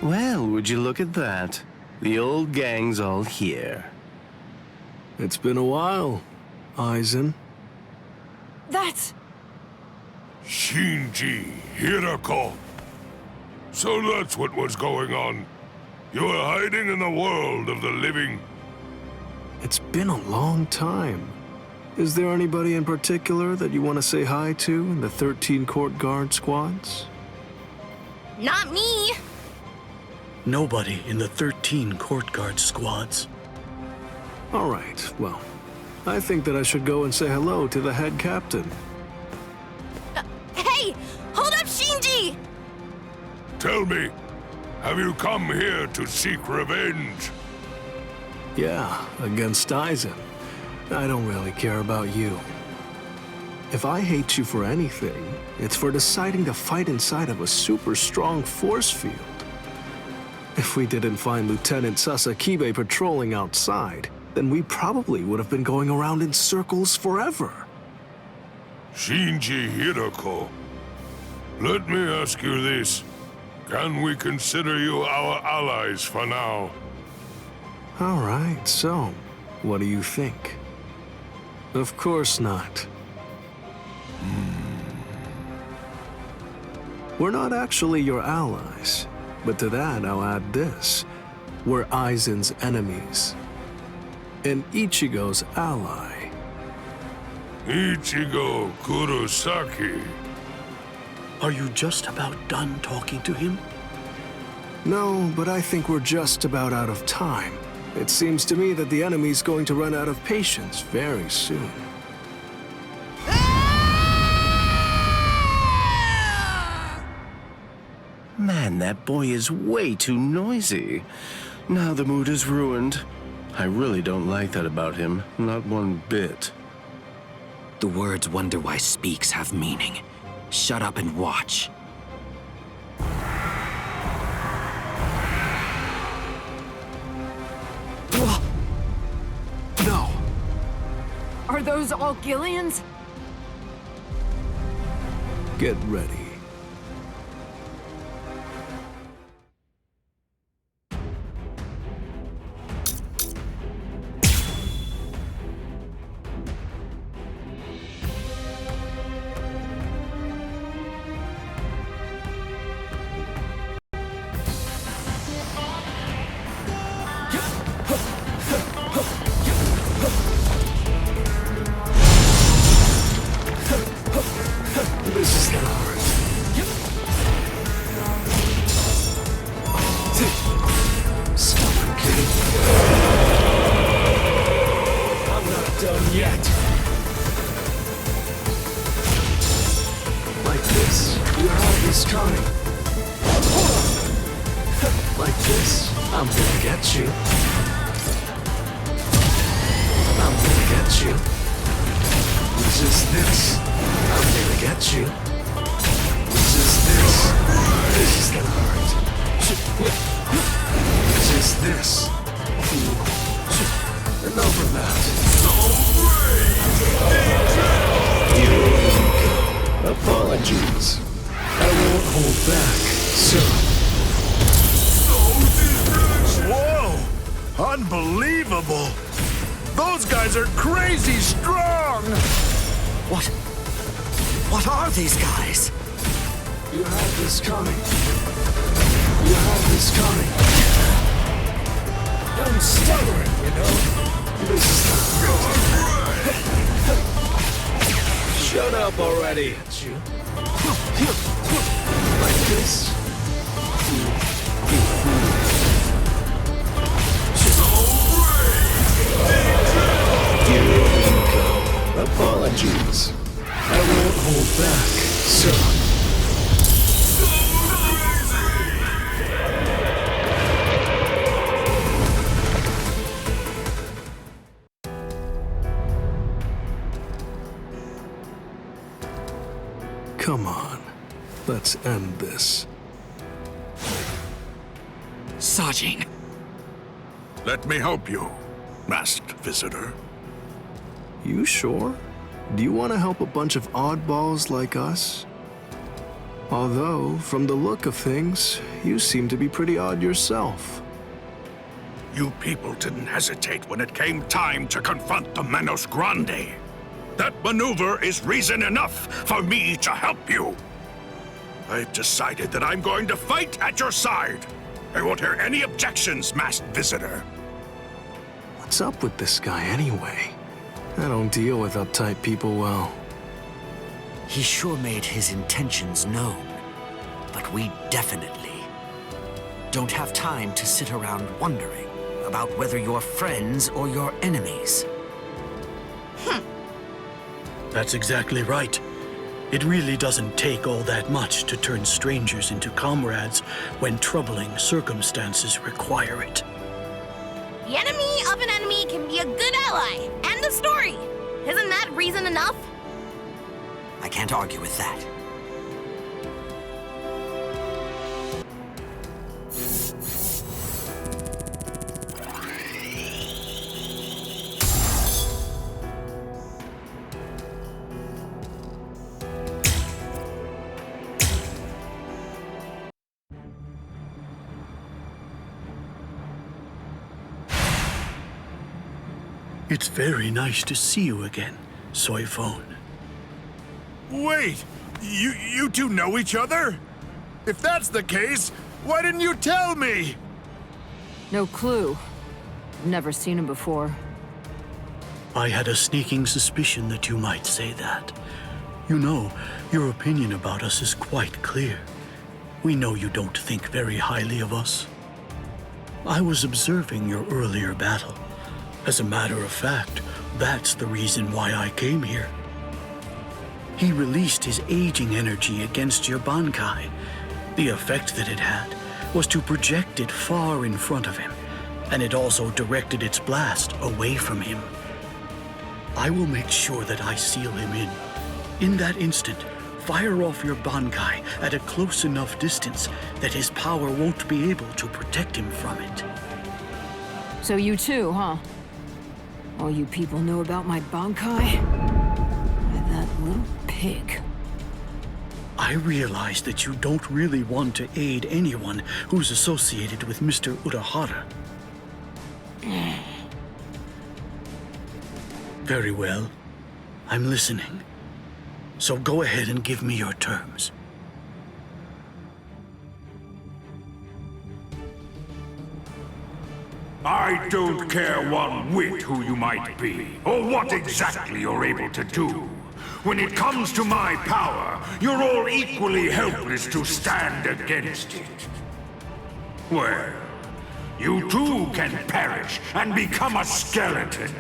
Well, would you look at that? The old gang's all here. It's been a while, Aizen. That's... Shinji, Hirako. So that's what was going on. You were hiding in the world of the living. It's been a long time. Is there anybody in particular that you want to say hi to in the 13 Court Guard squads? Not me! Nobody in the 13 Court Guard squads. All right, well, I think that I should go and say hello to the head captain. Hey! Hold up, Shinji! Tell me, have you come here to seek revenge? Yeah, against Aizen. I don't really care about you. If I hate you for anything, it's for deciding to fight inside of a super strong force field. If we didn't find Lieutenant Sasakibe patrolling outside, then we probably would have been going around in circles forever. Shinji Hirako, let me ask you this. Can we consider you our allies for now? All right, so, what do you think? Of course not. We're not actually your allies, but to that I'll add this. We're Aizen's enemies. And Ichigo's ally. Ichigo Kurosaki. Are you just about done talking to him? No, but I think we're just about out of time. It seems to me that the enemy's going to run out of patience very soon. Man, that boy is way too noisy. Now the mood is ruined. I really don't like that about him, not one bit. The words "wonder why speaks" have meaning. Shut up and watch. No. Are those all Gillians? Get ready. Apologies. I won't hold back, sir. Whoa! Unbelievable! Those guys are crazy strong! What are these guys? You had this coming. You had this coming. I'm stubborn, you know? This is not good. Shut up already. Like this. Apologies. I won't hold back, sir. Come on, let's end this. Sajin. Let me help you, masked visitor. You sure? Do you want to help a bunch of oddballs like us? Although, from the look of things, you seem to be pretty odd yourself. You people didn't hesitate when it came time to confront the Manos Grande. That maneuver is reason enough for me to help you. I've decided that I'm going to fight at your side. I won't hear any objections, masked visitor. What's up with this guy anyway? I don't deal with uptight people well. He sure made his intentions known, but we definitely don't have time to sit around wondering. about whether you're friends or your enemies. That's exactly right. It really doesn't take all that much to turn strangers into comrades when troubling circumstances require it. The enemy of an enemy can be a good ally. End of story. Isn't that reason enough? I can't argue with that. It's very nice to see you again, Soi Fon. Wait! You two know each other? If that's the case, why didn't you tell me? No clue. Never seen him before. I had a sneaking suspicion that you might say that. You know, your opinion about us is quite clear. We know you don't think very highly of us. I was observing your earlier battle. As a matter of fact, that's the reason why I came here. He released his aging energy against your Bankai. The effect that it had was to project it far in front of him, and it also directed its blast away from him. I will make sure that I seal him in. In that instant, fire off your Bankai at a close enough distance that his power won't be able to protect him from it. So you too, huh? All you people know about my Bankai? That little pig. I realize that you don't really want to aid anyone who's associated with Mr. Urahara. Very well. I'm listening. So go ahead and give me your terms. I don't care one whit who you might be, or what exactly you're able to do. When it comes to my power, you're all equally helpless to stand against it. Well, you too can perish and become a skeleton.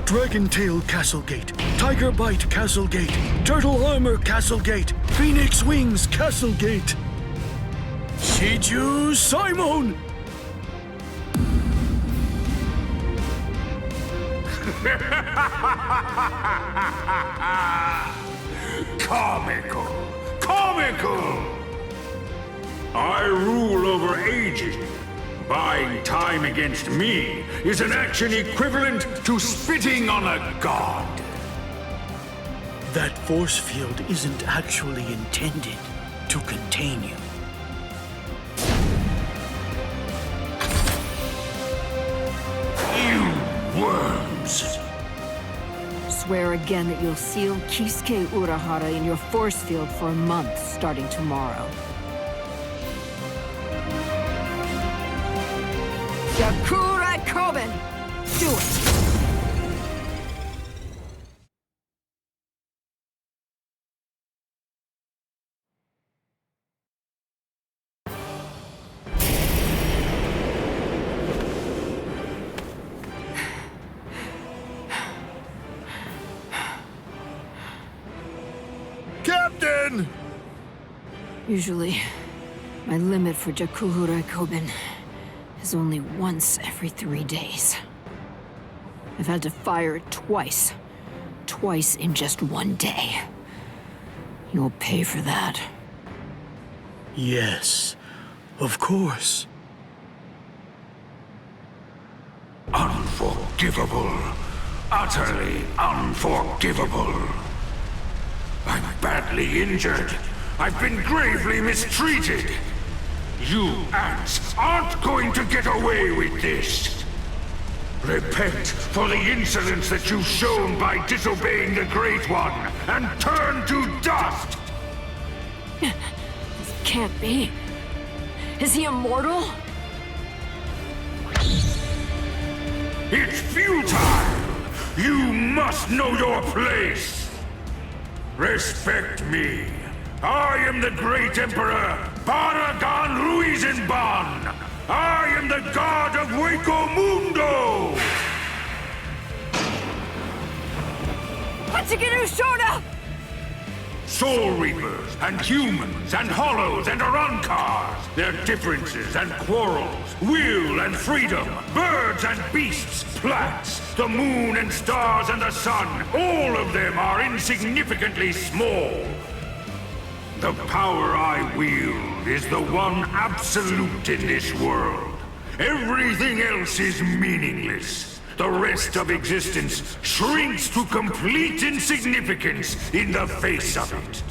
Dragon Tail Castle Gate, Tiger Bite Castle Gate, Turtle Armor Castle Gate, Phoenix Wings Castle Gate. Shiju Simon! Comical! Comical! I rule over aging. Buying time against me is an action equivalent to spitting on a god. That force field isn't actually intended to contain you. You worms! Swear again that you'll seal Kisuke Urahara in your force field for a month starting tomorrow. Karakura Town! Do it! Captain! Usually, my limit for Jakkuhura Koben is only once every 3 days. I've had to fire it twice. Twice in just 1 day. You'll pay for that. Yes, of course. Unforgivable. Utterly unforgivable. I'm badly injured. I've been gravely mistreated. You ants aren't going to get away with this. Repent for the insolence that you've shown by disobeying the Great One, and turn to dust! This can't be. Is he immortal? It's futile! You must know your place! Respect me. I am the great Emperor, Baragan Ruizenban! I am the god of Hueco Mundo! Hachigiru Shorta! Soul Reapers, and humans, and hollows, and Arankars, their differences and quarrels, will and freedom, birds and beasts, plants, the moon and stars and the sun, all of them are insignificantly small. The power I wield is the one absolute in this world. Everything else is meaningless. The rest of existence shrinks to complete insignificance in the face of it.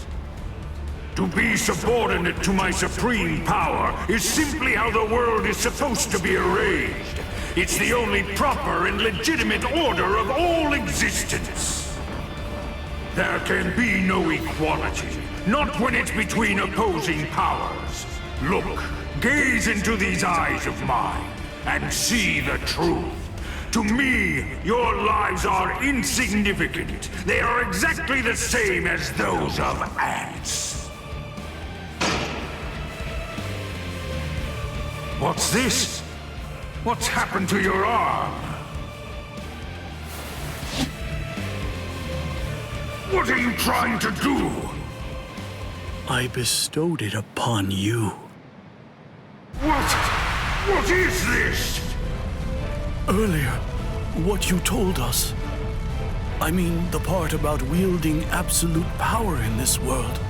To be subordinate to my supreme power is simply how the world is supposed to be arranged. It's the only proper and legitimate order of all existence. There can be no equality, not when it's between opposing powers. Look, gaze into these eyes of mine, and see the truth. To me, your lives are insignificant. They are exactly the same as those of ants. What's this? What's happened to your arm? What are you trying to do? I bestowed it upon you. What is this? Earlier, what you told us. I mean, the part about wielding absolute power in this world.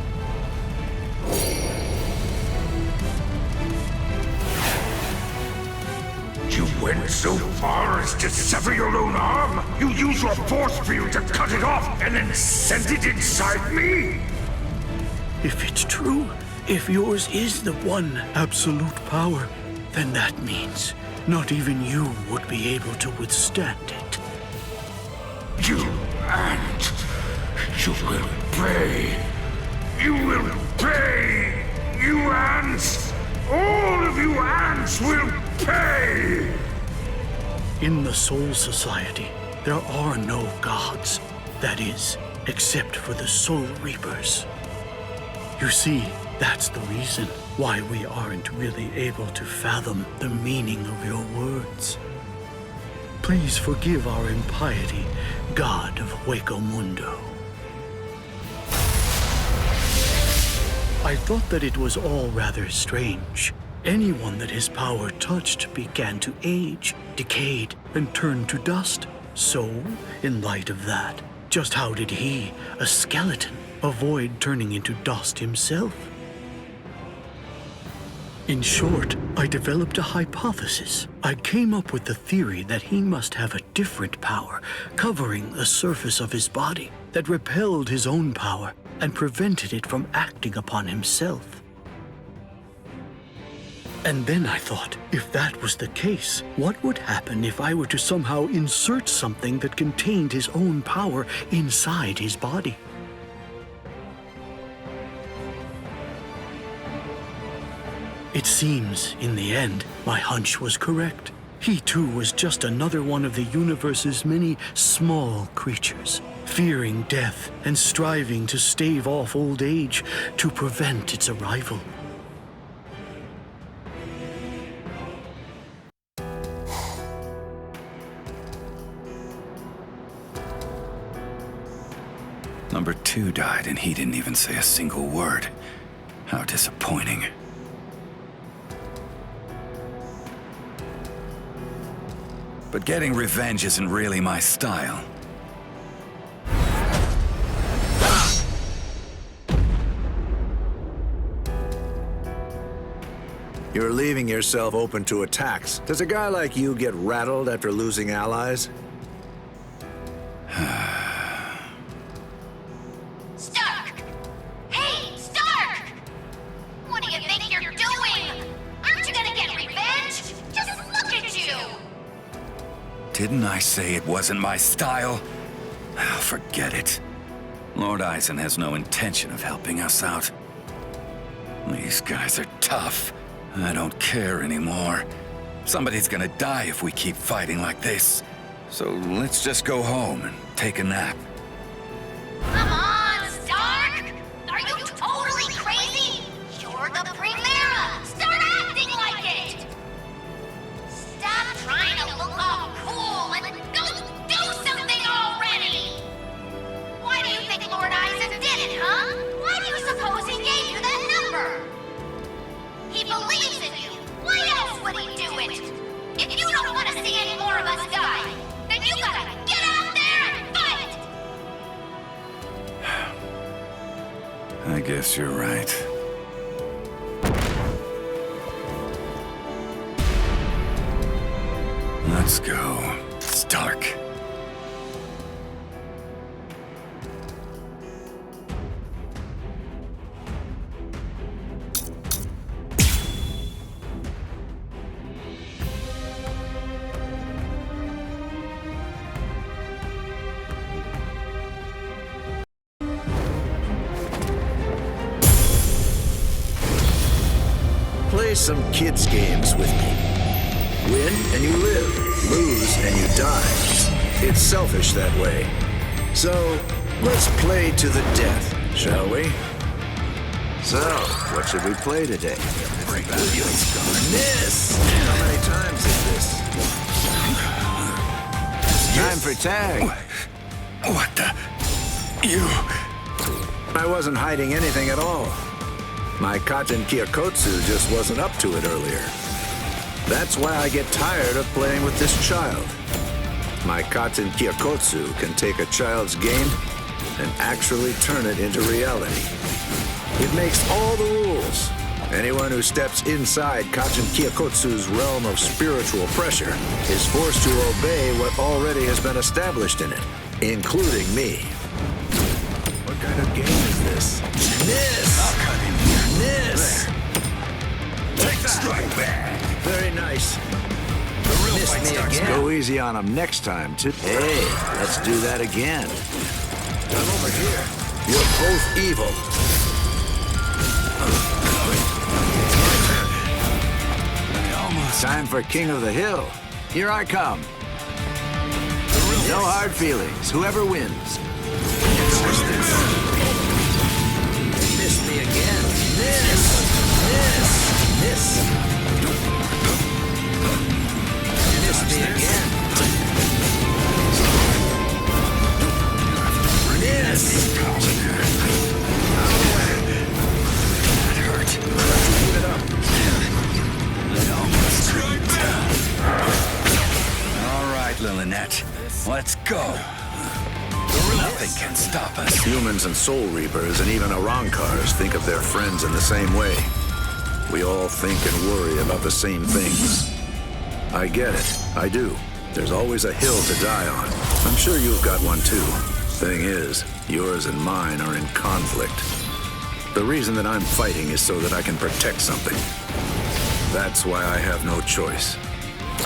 You went so far as to sever your own arm? You used your force field to cut it off and then sent it inside me? If it's true, if yours is the one absolute power, then that means not even you would be able to withstand it. You ant! You will pay! You will pay! You ants! All of you ants will pay! In the Soul Society, there are no gods. That is, except for the Soul Reapers. You see, that's the reason why we aren't really able to fathom the meaning of your words. Please forgive our impiety, God of Hueco Mundo. I thought that it was all rather strange. Anyone that his power touched began to age, decayed, and turn to dust. So, in light of that, just how did he, a skeleton, avoid turning into dust himself? In short, I developed a hypothesis. I came up with the theory that he must have a different power covering the surface of his body that repelled his own power and prevented it from acting upon himself. And then I thought, if that was the case, what would happen if I were to somehow insert something that contained his own power inside his body? It seems, in the end, my hunch was correct. He too was just another one of the universe's many small creatures, fearing death and striving to stave off old age to prevent its arrival. Number 2 died and he didn't even say a single word. How disappointing. But getting revenge isn't really my style. You're leaving yourself open to attacks. Does a guy like you get rattled after losing allies? Stark! Hey, Stark! What do you think you're doing? Aren't you gonna get revenge? Just look at you! Didn't I say it wasn't my style? Oh, forget it. Lord Aizen has no intention of helping us out. These guys are tough. I don't care anymore. Somebody's gonna die if we keep fighting like this. So let's just go home and take a nap. Come on, Stark! Are you totally crazy? You're the Primera! Start acting like it! Stop trying to look all cool and go do something already! Why do you think Lord Aizen did it, huh? Why do you suppose he gave you that number? He believes in you. Why else would he do it? If you don't want to see any more of us die, then you gotta get out there and fight! I guess you're right. Let's go. It's dark. Play some kids' games with me. Win and you live, lose and you die. It's selfish that way. So, let's play to the death, shall we? So, what should we play today? Miss! How many times is this? Time for tag. What the? You... I wasn't hiding anything at all. My Katen Kyokotsu just wasn't up to it earlier. That's why I get tired of playing with this child. My Katen Kyokotsu can take a child's game and actually turn it into reality. It makes all the rules. Anyone who steps inside Katen Kyokotsu's realm of spiritual pressure is forced to obey what already has been established in it, including me. What kind of game is this? Miss! I'll cut in here. Miss! Take that! Strike back! Very nice. The real fight starts now. Go easy on him next time, too. Hey, let's do that again. I'm over here. You're both evil. Time for King of the Hill. Here I come. No hard feelings. Whoever wins. Miss me again. Miss! Miss! Miss! Miss me again. Miss! That hurt. Keep it up. All right, Lillinette. Let's go. Nothing can stop us. Humans and Soul Reapers and even Arankars think of their friends in the same way. We all think and worry about the same things. I get it. I do. There's always a hill to die on. I'm sure you've got one too. Thing is, yours and mine are in conflict. The reason that I'm fighting is so that I can protect something. That's why I have no choice.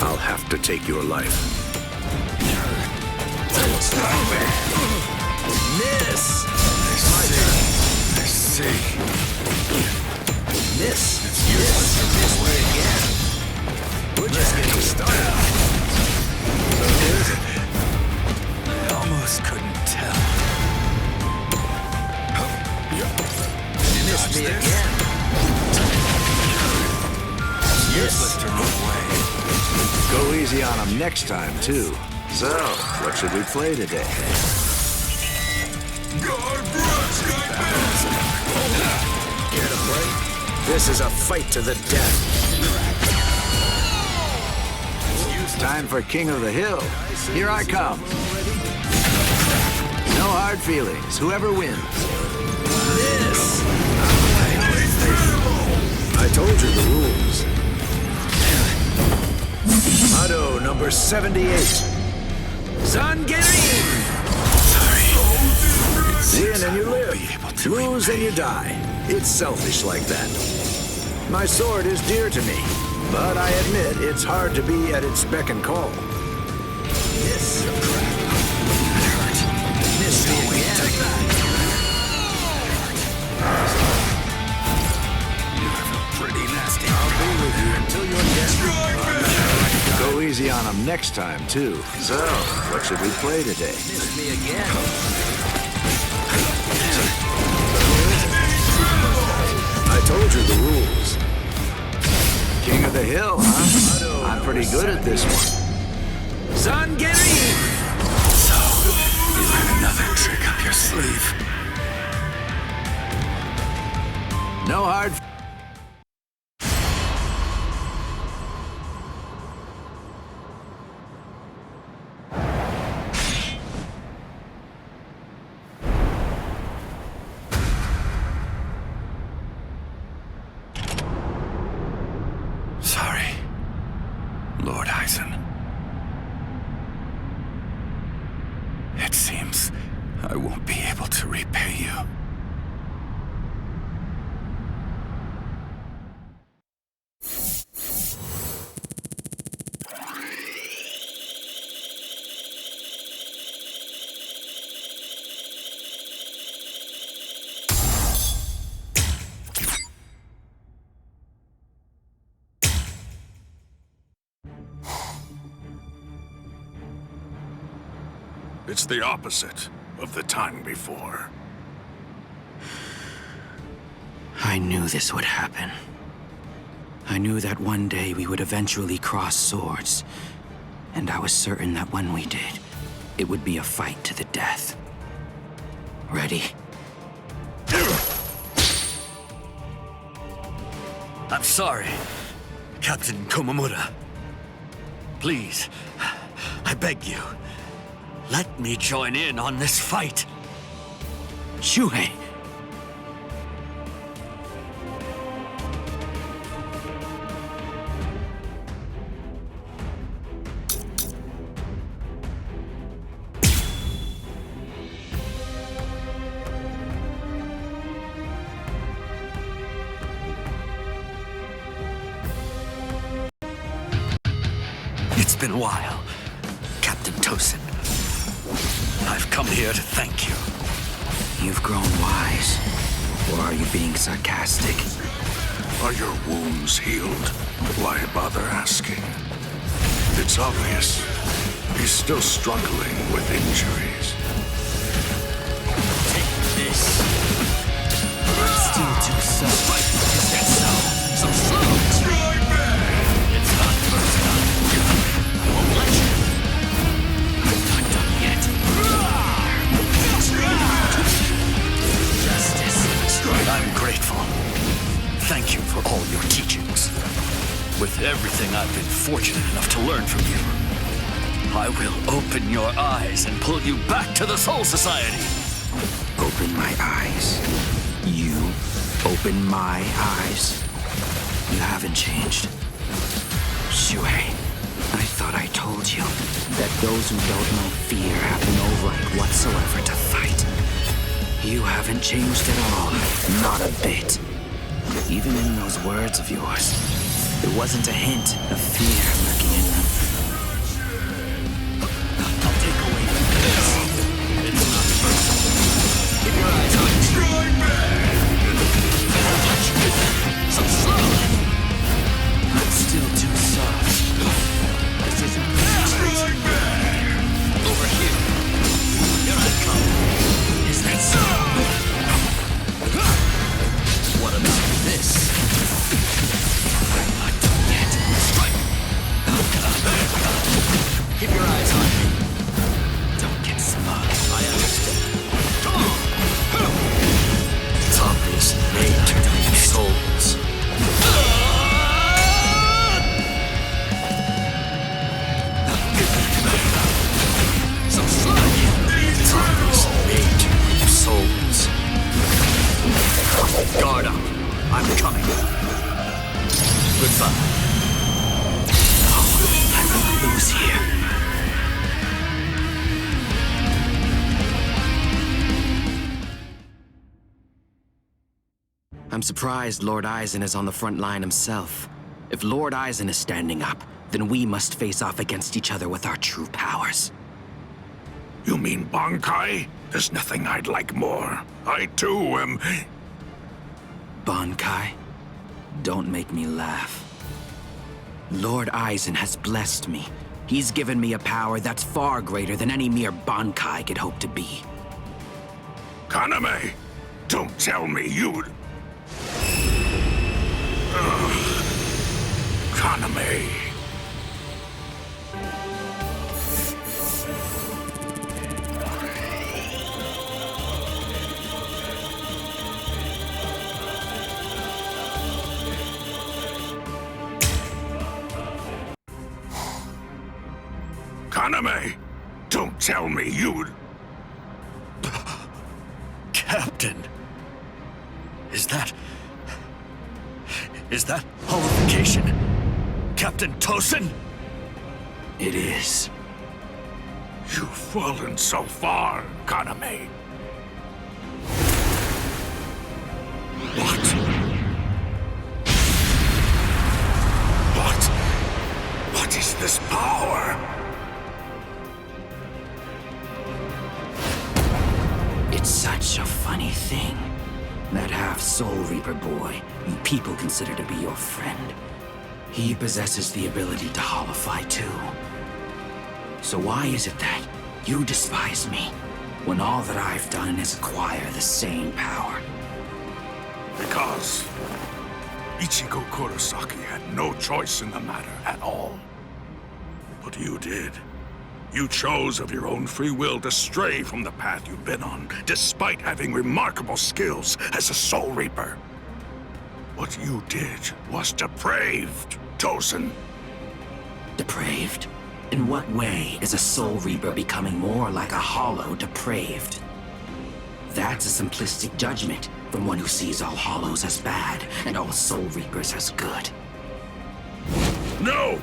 I'll have to take your life. Miss! I see. Miss! Miss me again. We're just getting started. So is it? I almost couldn't tell. Miss me again. Useless to run away. Go easy on him next time, too. So, what should we play today? Care to play? This is a fight to the death. Time for King of the Hill. Here I come. No hard feelings. Whoever wins. This! I told you the rules. Motto number 78. Zangetsu! Win and you live. Lose and you die. It's selfish like that. My sword is dear to me, but I admit it's hard to be at its beck and call. Miss. Miss me again. Take that. You have a pretty nasty. I'll be with you until you're dead. Go easy easy on him next time, too. So, what should we play today? Missed me again. I told you the rules. King of the Hill, huh? I'm pretty good at this one. Zangetsu! So, you have another trick up your sleeve. No hard... Sorry, Lord Aizen. It seems I won't be able to repay you. It's the opposite of the time before. I knew this would happen. I knew that one day we would eventually cross swords. And I was certain that when we did, it would be a fight to the death. Ready? I'm sorry, Captain Komamura. Please, I beg you, let me join in on this fight. Shuhei! It's been a while, Captain Tosen. I've come here to thank you. You've grown wise. Or are you being sarcastic? Are your wounds healed? Why bother asking? It's obvious. He's still struggling with injuries. Take this. Still too soft. Is that so? So slow. It's not first time. I won't let you. I'm not done yet. Justice. I'm grateful. Thank you for all your teachings. With everything I've been fortunate enough to learn from you, I will open your eyes and pull you back to the Soul Society. Open my eyes. You open my eyes. You haven't changed. Shuhei, I thought I told you that those who don't know fear have no right whatsoever to fight. You haven't changed at all. Not a bit. Even in those words of yours, there wasn't a hint of fear lurking in them. I'll take away this. It's not personal. Keep your eyes on me. So slow. I'm still too soft. This isn't over here. Here I come. Is that so? What about this? I'm not done yet. Strike! Keep your eyes on me. Don't get smug. I understand. It's obvious nature souls. So slow. It's obvious nature souls. Guard up. I'm coming. Goodbye. No, I won't lose here. I'm surprised Lord Aizen is on the front line himself. If Lord Aizen is standing up, then we must face off against each other with our true powers. You mean Bankai? There's nothing I'd like more. I too am... Bankai? Don't make me laugh. Lord Aizen has blessed me He's given me a power that's far greater than any mere Bankai could hope to be. Kaname, don't tell me you'd... Kaname. Kaname, don't tell me you'd... Captain. Is that holification? Captain Tosen? It is. You've fallen so far, Kaname. What is this power? It's such a funny thing. That half-Soul Reaper boy you people consider to be your friend. He possesses the ability to holify too. So why is it that you despise me, when all that I've done is acquire the same power? Because Ichigo Kurosaki had no choice in the matter at all. But you did. You chose of your own free will to stray from the path you've been on, despite having remarkable skills as a Soul Reaper. What you did was depraved, Tosen. Depraved? In what way is a Soul Reaper becoming more like a hollow depraved? That's a simplistic judgment from one who sees all hollows as bad and all Soul Reapers as good. No!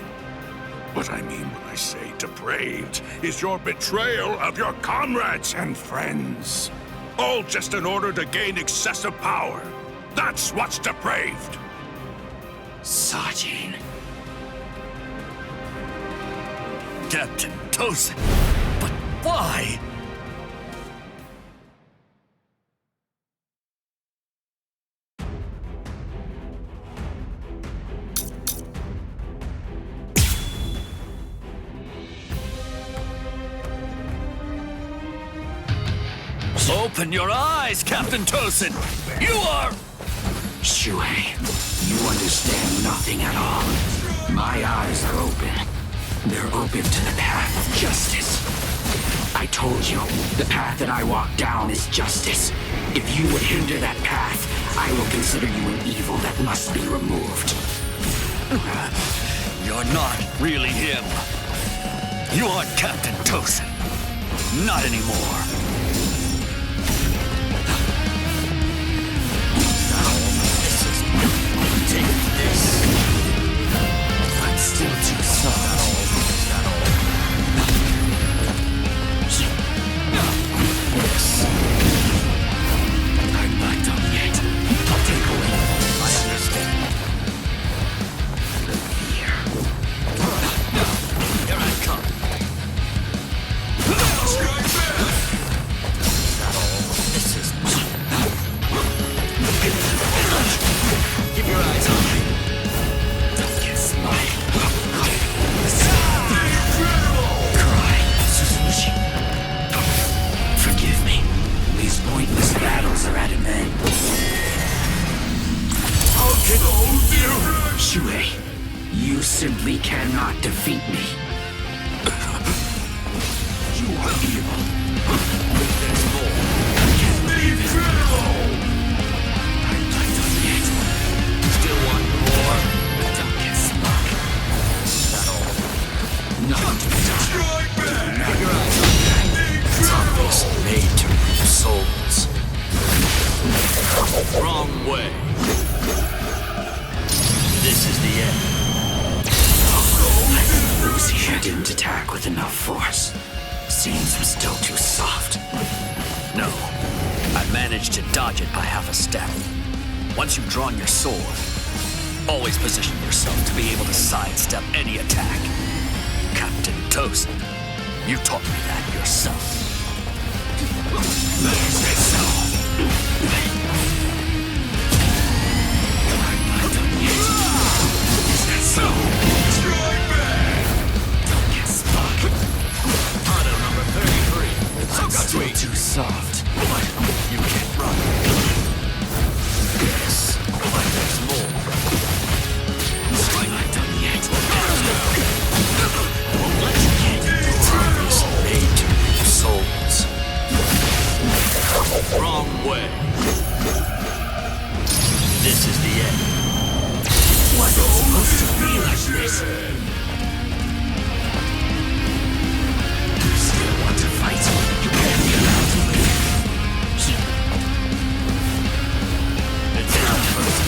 What I mean when I say depraved is your betrayal of your comrades and friends. All just in order to gain excessive power. That's what's depraved. Sajin. Captain Tosen. But why? Open your eyes, Captain Tosen! You are... Shuhei, you understand nothing at all. My eyes are open. They're open to the path of justice. I told you, the path that I walk down is justice. If you would hinder that path, I will consider you an evil that must be removed. You're not really him. You aren't Captain Tosen. Not anymore. Take this. I'm still too soft. Yes. I'm not done yet. I'll take away. I understand. Look here. Here I come. This is... Keep your eyes on me. Don't get smart. Cry, Suzushi. Forgive me. These pointless battles are at an end. How can all of you... Shuhei, you simply cannot defeat me. You are evil. There's more. I can't believe it. I'm not done yet. Still want more? Don't get smart. Not all. Nothing to be done. Keep your eyes on me. Zombies made to reap souls. Wrong way. This is the end. Lucy didn't attack with enough force. Seems I'm still too soft. No. I managed to dodge it by half a step. Once you've drawn your sword, always position yourself to be able to sidestep any attack. Captain Tosen, you taught me that yourself. Is that so? I'm not done yet. Is that so? Strike back! Don't get soft. You can't run. Yes, but there's more. I'm not done yet. Won't let you get. Promise made to reap souls. Wrong way. This is the end. Was it supposed to be like this? Do you still want to fight? You can't be allowed to leave. It's not first.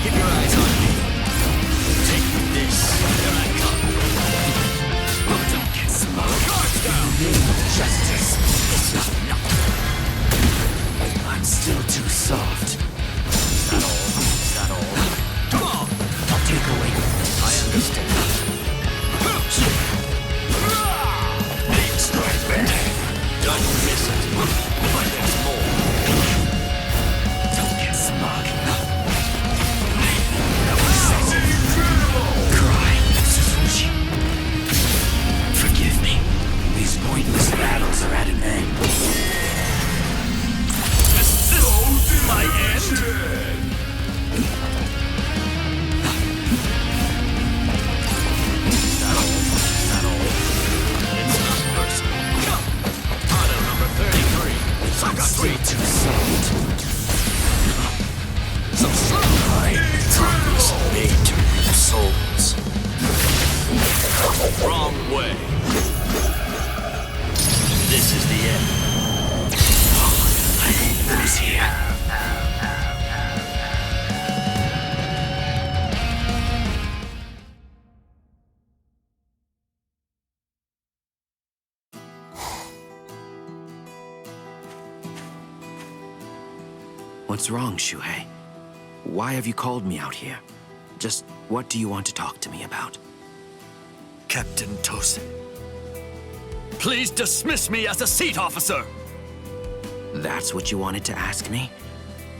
Keep your eyes on me. Take this. Here I come. Oh, don't get smoked. Guards down! Justice is not enough. I'm still too soft. Is that all? Is that all? Come on! I'll take away. I understand. Big strike back. Don't miss it. But there's more. Don't get smug. Cry, Suzuki. Forgive me. These pointless battles are at an end. Is this my end? Way too soft. So slow. My tongue is made to reap souls. Wrong way. This is the end. I hate this here. What's wrong, Shuhei? Why have you called me out here? Just what do you want to talk to me about? Captain Tosen. Please dismiss me as a seat officer! That's what you wanted to ask me?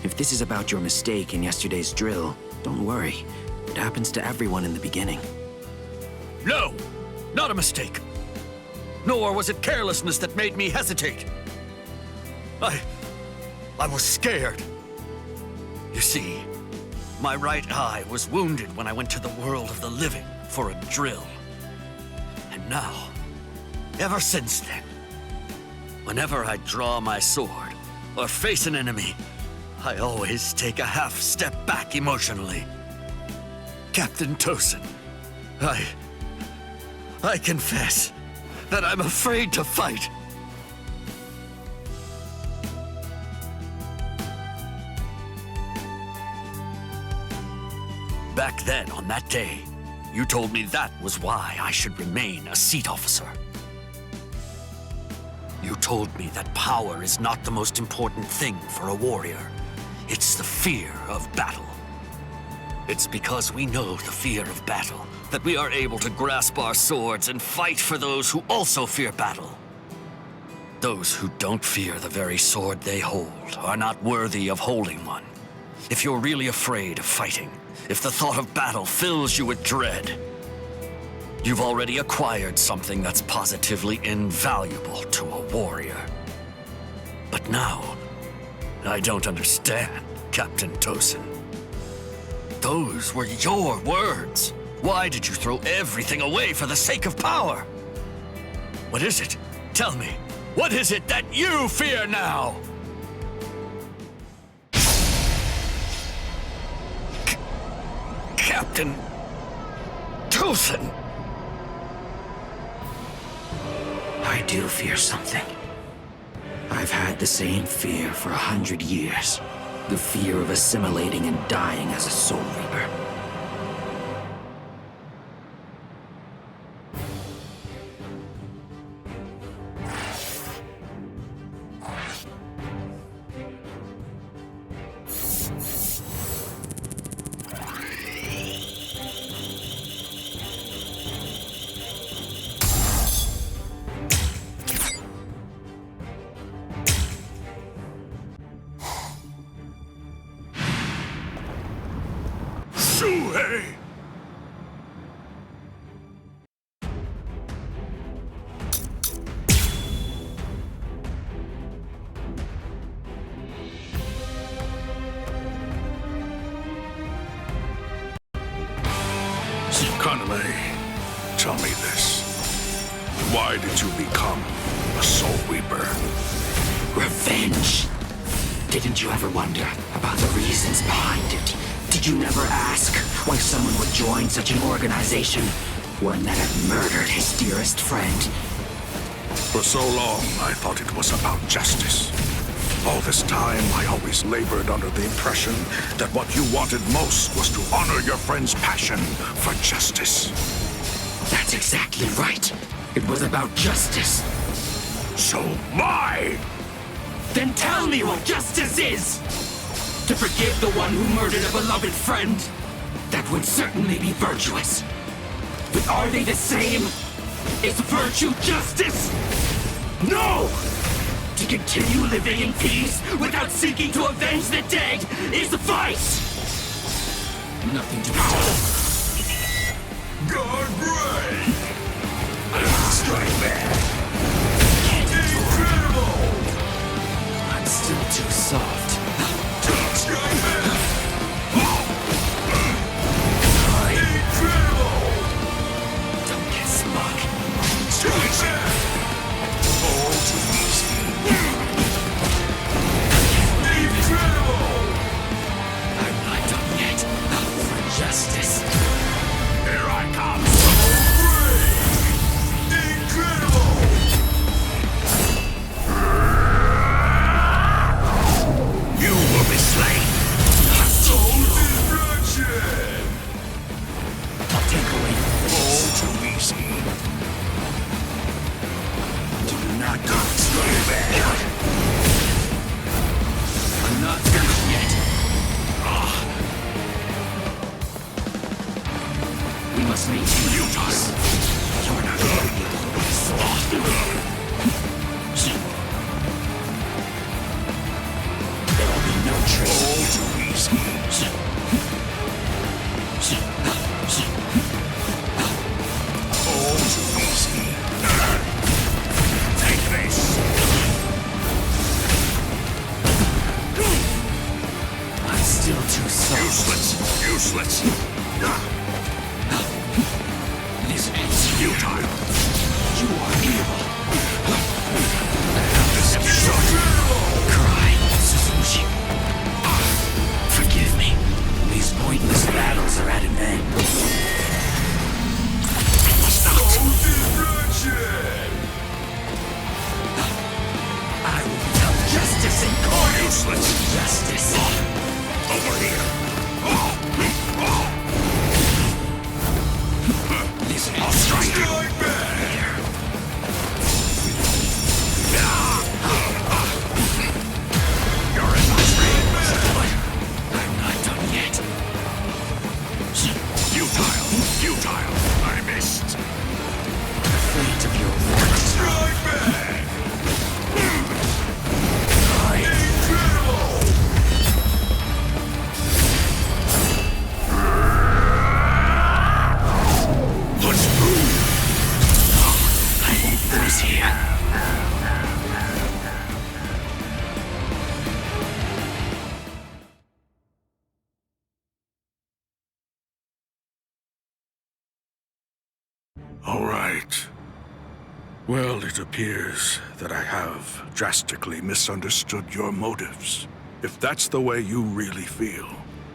If this is about your mistake in yesterday's drill, don't worry. It happens to everyone in the beginning. No! Not a mistake! Nor was it carelessness that made me hesitate. I was scared. You see, my right eye was wounded when I went to the world of the living for a drill. And now, ever since then, whenever I draw my sword or face an enemy, I always take a half step back emotionally. Captain Tosen, I confess that I'm afraid to fight. Back then, on that day, you told me that was why I should remain a seat officer. You told me that power is not the most important thing for a warrior. It's the fear of battle. It's because we know the fear of battle that we are able to grasp our swords and fight for those who also fear battle. Those who don't fear the very sword they hold are not worthy of holding one. If you're really afraid of fighting, if the thought of battle fills you with dread, you've already acquired something that's positively invaluable to a warrior. But now, I don't understand, Captain Tosen. Those were your words. Why did you throw everything away for the sake of power? What is it? Tell me, what is it that you fear now? Captain Tosen! I do fear something. I've had the same fear for 100 years. The fear of assimilating and dying as a Soul Reaper. this. Why did you become a Soul Reaper? Revenge. Didn't you ever wonder about the reasons behind it? Did you never ask why someone would join such an organization? One that had murdered his dearest friend? For so long, I thought it was about justice. All this time, I always labored under the impression that what you wanted most was to honor your friend's passion for justice. That's exactly right. It was about justice. So why? Then tell me what justice is! To forgive the one who murdered a beloved friend? That would certainly be virtuous. But are they the same? Is virtue justice? No! To continue living in peace without seeking to avenge the dead is vice! Nothing to be done. God brave! Strike back! Incredible! I'm still too soft. Strike back! Don't get smug. Strike back! All too easy. Incredible! I'm not done yet. For justice. Here I come! You will be slain! Destruction! I'll take away All too easy. Do not go. Strike back! I'm not finished yet. We must maintain your peace. You're not going to be able to There will be no trace. All too easy. All too easy. Take this. I'm still too soft. Useless. This is futile. You are evil. Cry, Suzuki. Forgive me. These pointless battles are at an end. I will become justice incarnate. Useless. Justice. Over here. Listen, I'll strike you. You're in my dreams. I'm not done yet. Futile. I missed. The fate of your words. Strike back. Let's move. I won't freeze here. All right. Well, it appears that I have drastically misunderstood your motives. If that's the way you really feel,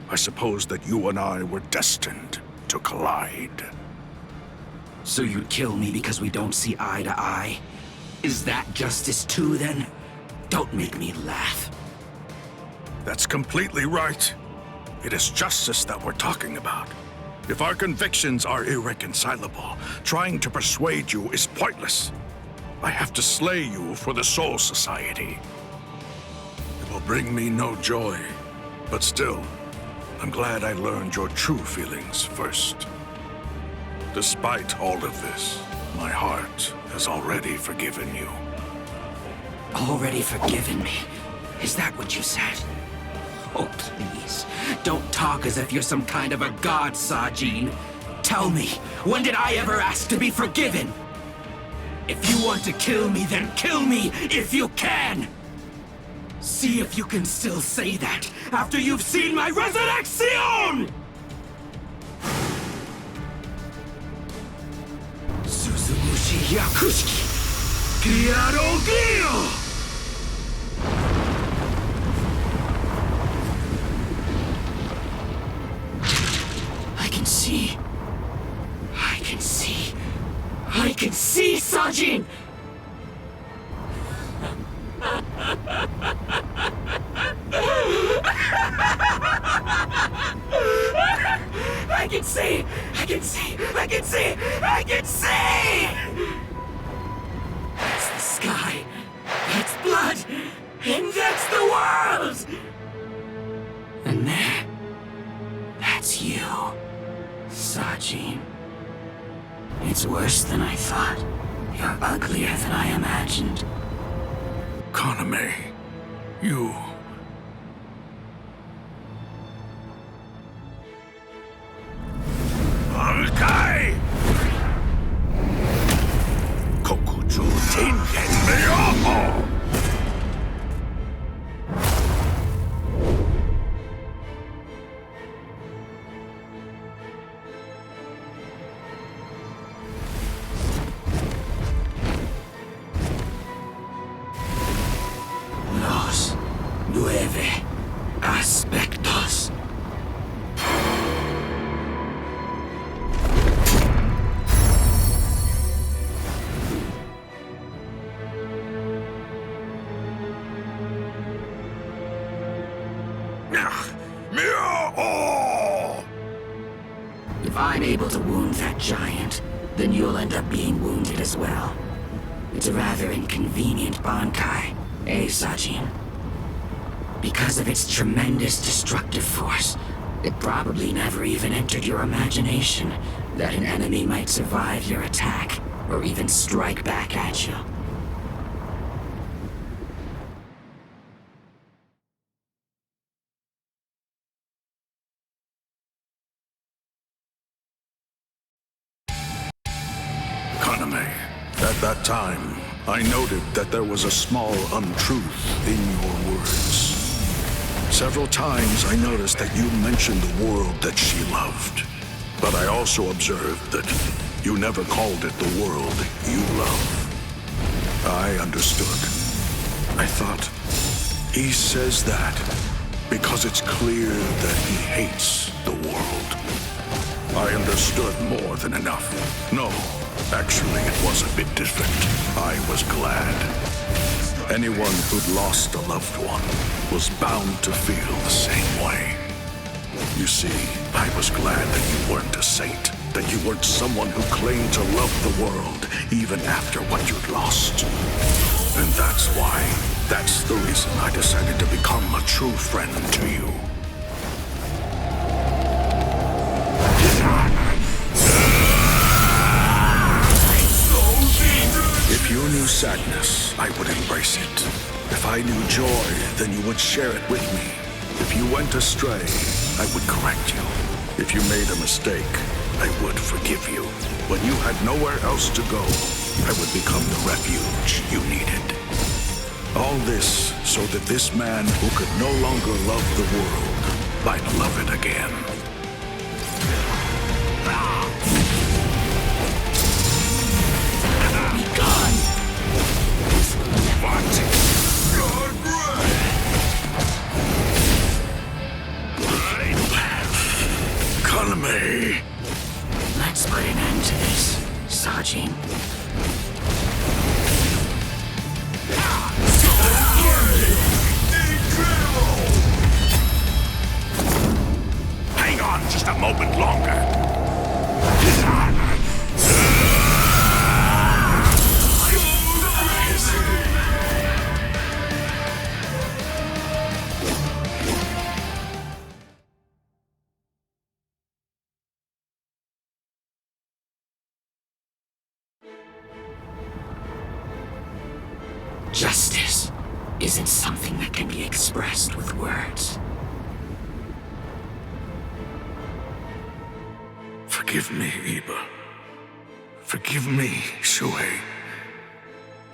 I suppose that you and I were destined to collide. So you'd kill me because we don't see eye to eye? Is that justice too, then? Don't make me laugh. That's completely right. It is justice that we're talking about. If our convictions are irreconcilable, trying to persuade you is pointless. I have to slay you for the Soul Society. It will bring me no joy, but still, I'm glad I learned your true feelings first. Despite all of this, my heart has already forgiven you. Already forgiven me? Is that what you said? Oh, please. Don't talk as if you're some kind of a god, Sajin. Tell me, when did I ever ask to be forgiven? If you want to kill me, then kill me if you can! See if you can still say that after you've seen my resurrection! Yakushiki! Pierogio! I can see. I can see. I can see, Sajin! I can see! I can see! I can see! I can see! That's the sky. That's blood. And that's the world! And there, that's you, Sajin. It's worse than I thought. You're uglier than I imagined. Kaname, you... Dangai! Kokuju Tingen Myoho! Los 9 aspectos. If I'm able to wound that giant, then you'll end up being wounded as well. It's a rather inconvenient Bankai, eh, Sajin? Because of its tremendous destructive force, it probably never even entered your imagination that an enemy might survive your attack, or even strike back at you. Kaname, at that time, I noted that there was a small untruth in your words. Several times I noticed that you mentioned the world that she loved. But I also observed that you never called it the world you love. I understood. I thought, he says that because it's clear that he hates the world. I understood more than enough. No, actually it was a bit different. I was glad. Anyone who'd lost a loved one was bound to feel the same way. You see, I was glad that you weren't a saint, that you weren't someone who claimed to love the world even after what you'd lost. And that's the reason I decided to become a true friend to you. If you knew sadness, I would embrace it. If I knew joy, then you would share it with me. If you went astray, I would correct you. If you made a mistake, I would forgive you. When you had nowhere else to go, I would become the refuge you needed. All this so that this man who could no longer love the world might love it again. Kaname! Let's put an end to this, Sajin. Hang on just a moment longer. Justice isn't something that can be expressed with words. Forgive me, Iba. Forgive me, Shuhei.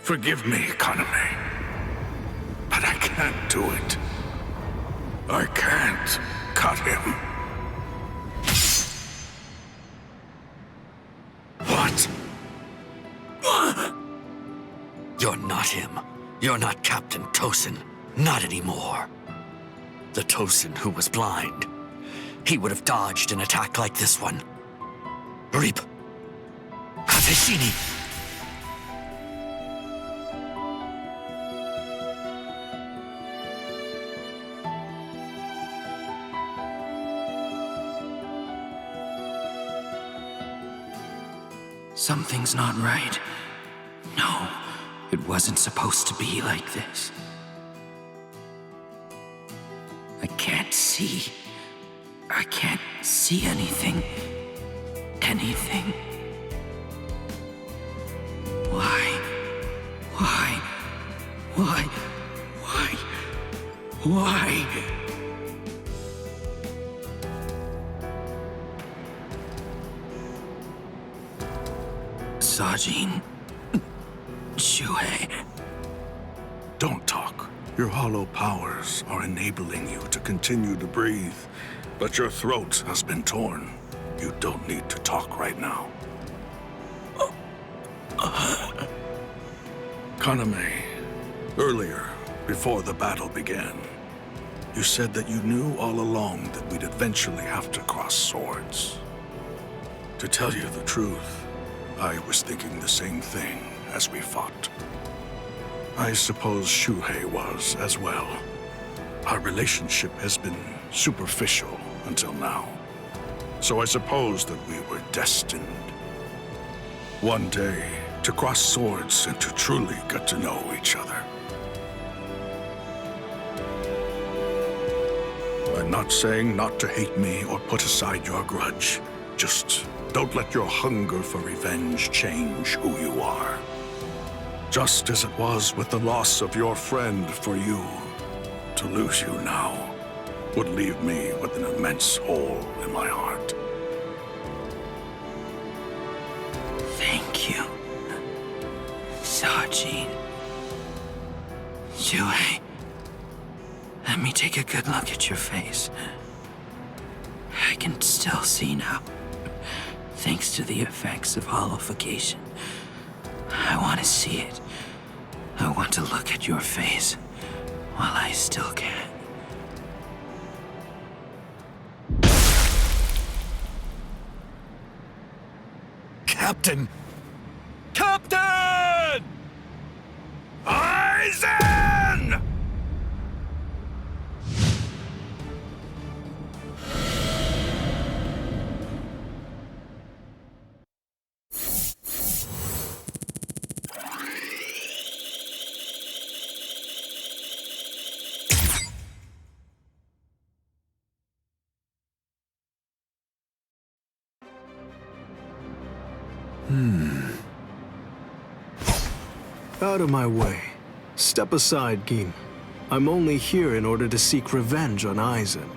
Forgive me, Kaname. But I can't do it. I can't cut him. What? You're not him. You're not Captain Tosen. Not anymore. The Tosen who was blind. He would have dodged an attack like this one. Reap. Kateshini! Something's not right. No, it wasn't supposed to be like this. I can't see. I can't see anything. Anything. Why? Why? Why? Why? Why? Sajin. Shuhei. Don't talk. Your hollow powers are enabling you to continue to breathe, but your throat has been torn. You don't need to talk right now. Kaname, earlier, before the battle began, you said that you knew all along that we'd eventually have to cross swords. To tell you the truth, I was thinking the same thing as we fought. I suppose Shuhei was as well. Our relationship has been superficial until now. So I suppose that we were destined. One day, to cross swords and to truly get to know each other. I'm not saying not to hate me or put aside your grudge. Just don't let your hunger for revenge change who you are. Just as it was with the loss of your friend for you, to lose you now would leave me with an immense hole in my heart. Thank you, Sajin. Shuhei, let me take a good look at your face. I can still see now, thanks to the effects of hollowification. I want to see it. I want to look at your face while I still can. Captain! Captain! Aizen! Out of my way. Step aside, Gin. I'm only here in order to seek revenge on Aizen.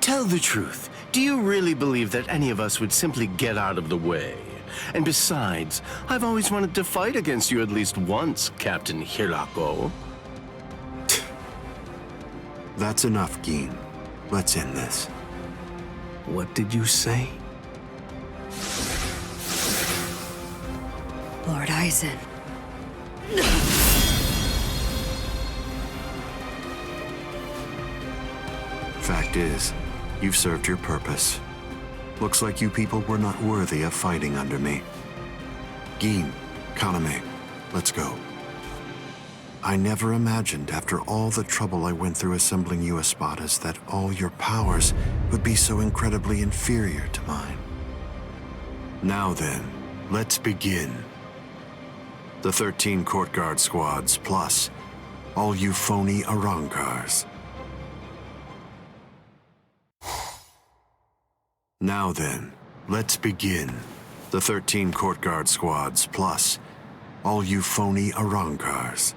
Tell the truth. Do you really believe that any of us would simply get out of the way? And besides, I've always wanted to fight against you at least once, Captain Hirako. That's enough, Gin. Let's end this. What did you say? Lord Aizen. Fact is, you've served your purpose. Looks like you people were not worthy of fighting under me. Gin, Kaname, let's go. I never imagined, after all the trouble I went through assembling you Espadas, that all your powers would be so incredibly inferior to mine. Now then, let's begin. The 13 court guard squads, plus all you phony Arrancars. Now then, let's begin. The 13 court guard squads, plus all you phony Arrancars.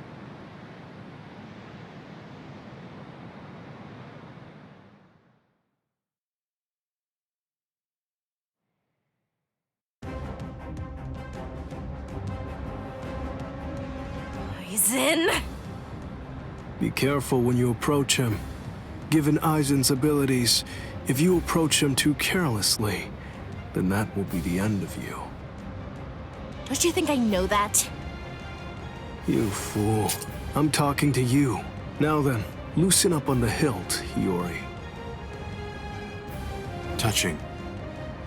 Aizen! Be careful when you approach him. Given Aizen's abilities, if you approach him too carelessly, then that will be the end of you. Don't you think I know that? You fool. I'm talking to you. Now then, loosen up on the hilt, Hiyori. Touching.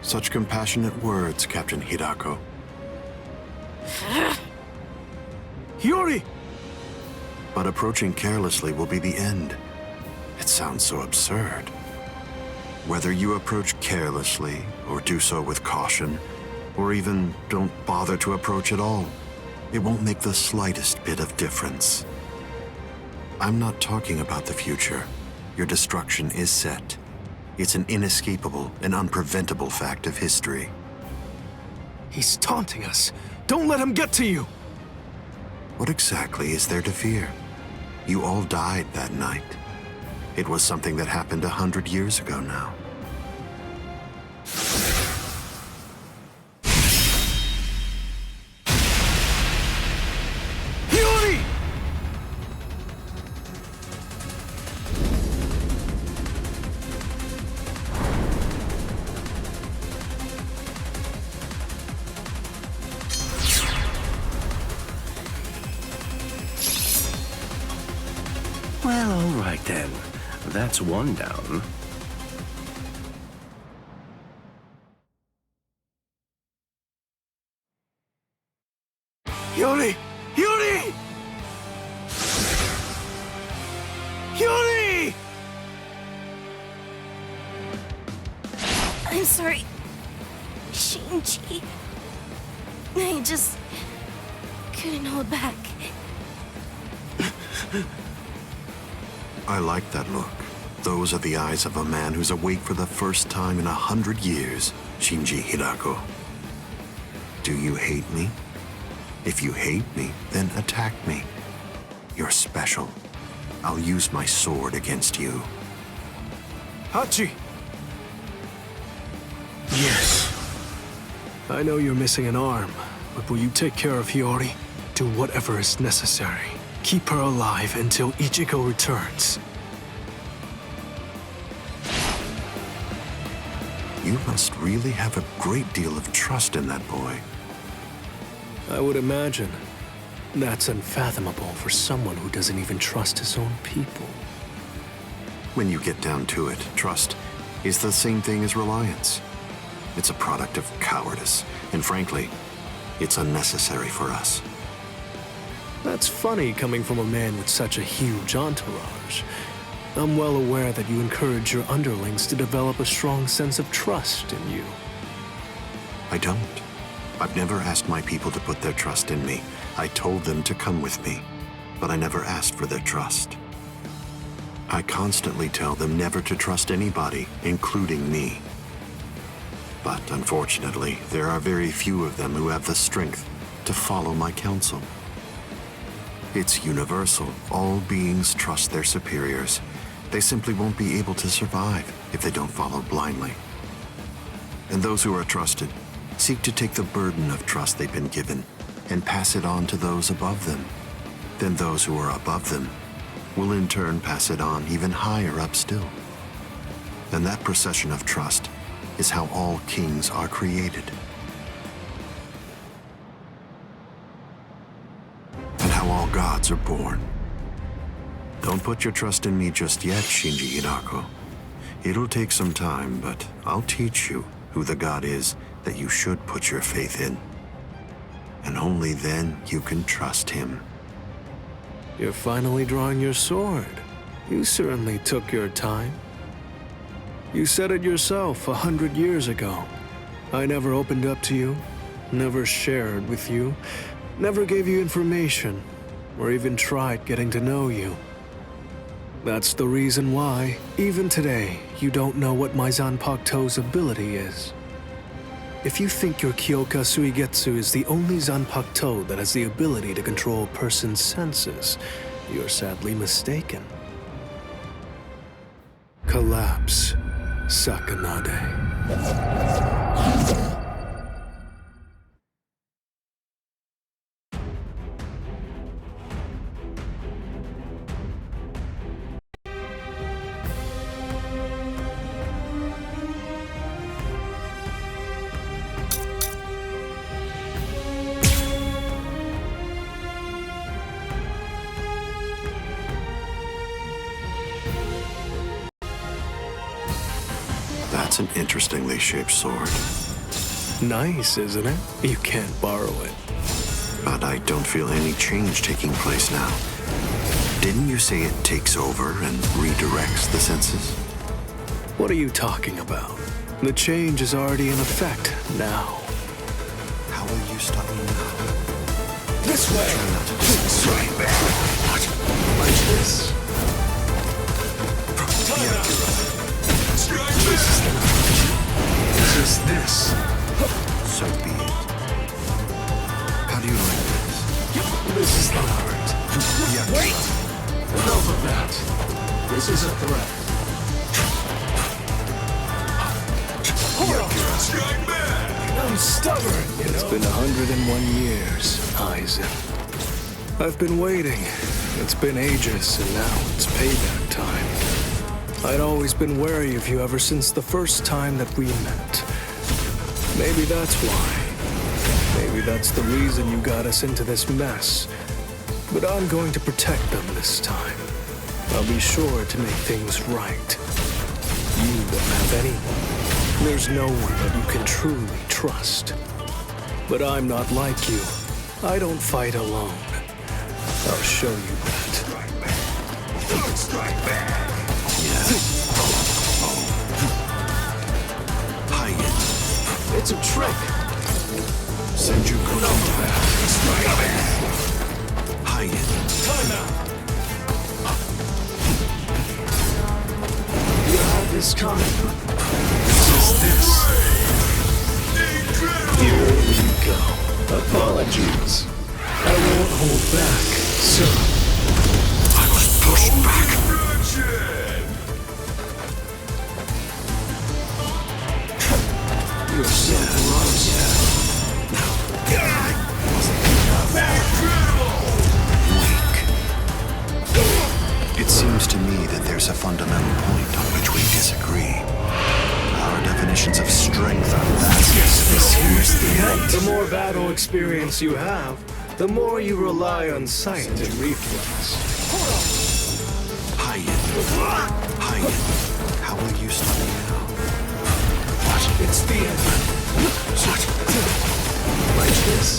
Such compassionate words, Captain Hirako. Hiyori! But approaching carelessly will be the end. It sounds so absurd. Whether you approach carelessly, or do so with caution, or even don't bother to approach at all, it won't make the slightest bit of difference. I'm not talking about the future. Your destruction is set. It's an inescapable and unpreventable fact of history. He's taunting us. Don't let him get to you! What exactly is there to fear? You all died that night. It was something that happened 100 years ago now. Hiyori! Well, all right then. That's one down. Hiyori! Hiyori! Hiyori! I'm sorry, Shinji. I just couldn't hold back. I like that look. Those are the eyes of a man who's awake for the first time in 100 years, Shinji Hirako. Do you hate me? If you hate me, then attack me. You're special. I'll use my sword against you. Hachi! Yes. I know you're missing an arm, but will you take care of Hiyori? Do whatever is necessary. Keep her alive until Ichigo returns. You must really have a great deal of trust in that boy. I would imagine. That's unfathomable for someone who doesn't even trust his own people. When you get down to it, trust is the same thing as reliance. It's a product of cowardice, and frankly, it's unnecessary for us. That's funny coming from a man with such a huge entourage. I'm well aware that you encourage your underlings to develop a strong sense of trust in you. I don't. I've never asked my people to put their trust in me. I told them to come with me, but I never asked for their trust. I constantly tell them never to trust anybody, including me. But unfortunately, there are very few of them who have the strength to follow my counsel. It's universal. All beings trust their superiors. They simply won't be able to survive if they don't follow blindly. And those who are trusted seek to take the burden of trust they've been given and pass it on to those above them. Then those who are above them will in turn pass it on even higher up still. And that procession of trust is how all kings are created. And how all gods are born. Don't put your trust in me just yet, Shinji Hirako. It'll take some time, but I'll teach you who the god is that you should put your faith in. And only then you can trust him. You're finally drawing your sword. You certainly took your time. You said it yourself 100 years ago. I never opened up to you, never shared with you, never gave you information, or even tried getting to know you. That's the reason why, even today, you don't know what my Zanpakuto's ability is. If you think your Kyoka Suigetsu is the only Zanpakuto that has the ability to control a person's senses, you're sadly mistaken. Collapse, Sakanade. That's an interestingly shaped sword. Nice, isn't it? You can't borrow it. But I don't feel any change taking place now. Didn't you say it takes over and redirects the senses? What are you talking about? The change is already in effect now. How will you stop me now? This way! Try not to strike back. What? Like this. This is this. So be it. How do you like this? This is the heart. Wait! Enough of that. This is a threat. I'm stubborn. It's been 101 years, Aizen. I've been waiting. It's been ages, and now it's payback time. I'd always been wary of you ever since the first time that we met. Maybe that's why. Maybe that's the reason you got us into this mess. But I'm going to protect them this time. I'll be sure to make things right. You don't have anyone. There's no one that you can truly trust. But I'm not like you. I don't fight alone. I'll show you that. Strike back. Yeah. Hide it. It's a trick. Send you go down. Hide it. Time out. You have this coming. This. Here we go. Apologies. I won't hold back, sir. I was pushed back. You're so close. Weak. It seems to me that there's a fundamental point on which we disagree. Our definitions of strength are vastly Here's the end. The more battle experience you have, the more you rely on sight and reflex. Hide it. Hide it. How will you stop me now? What? It's the end. What? Like this.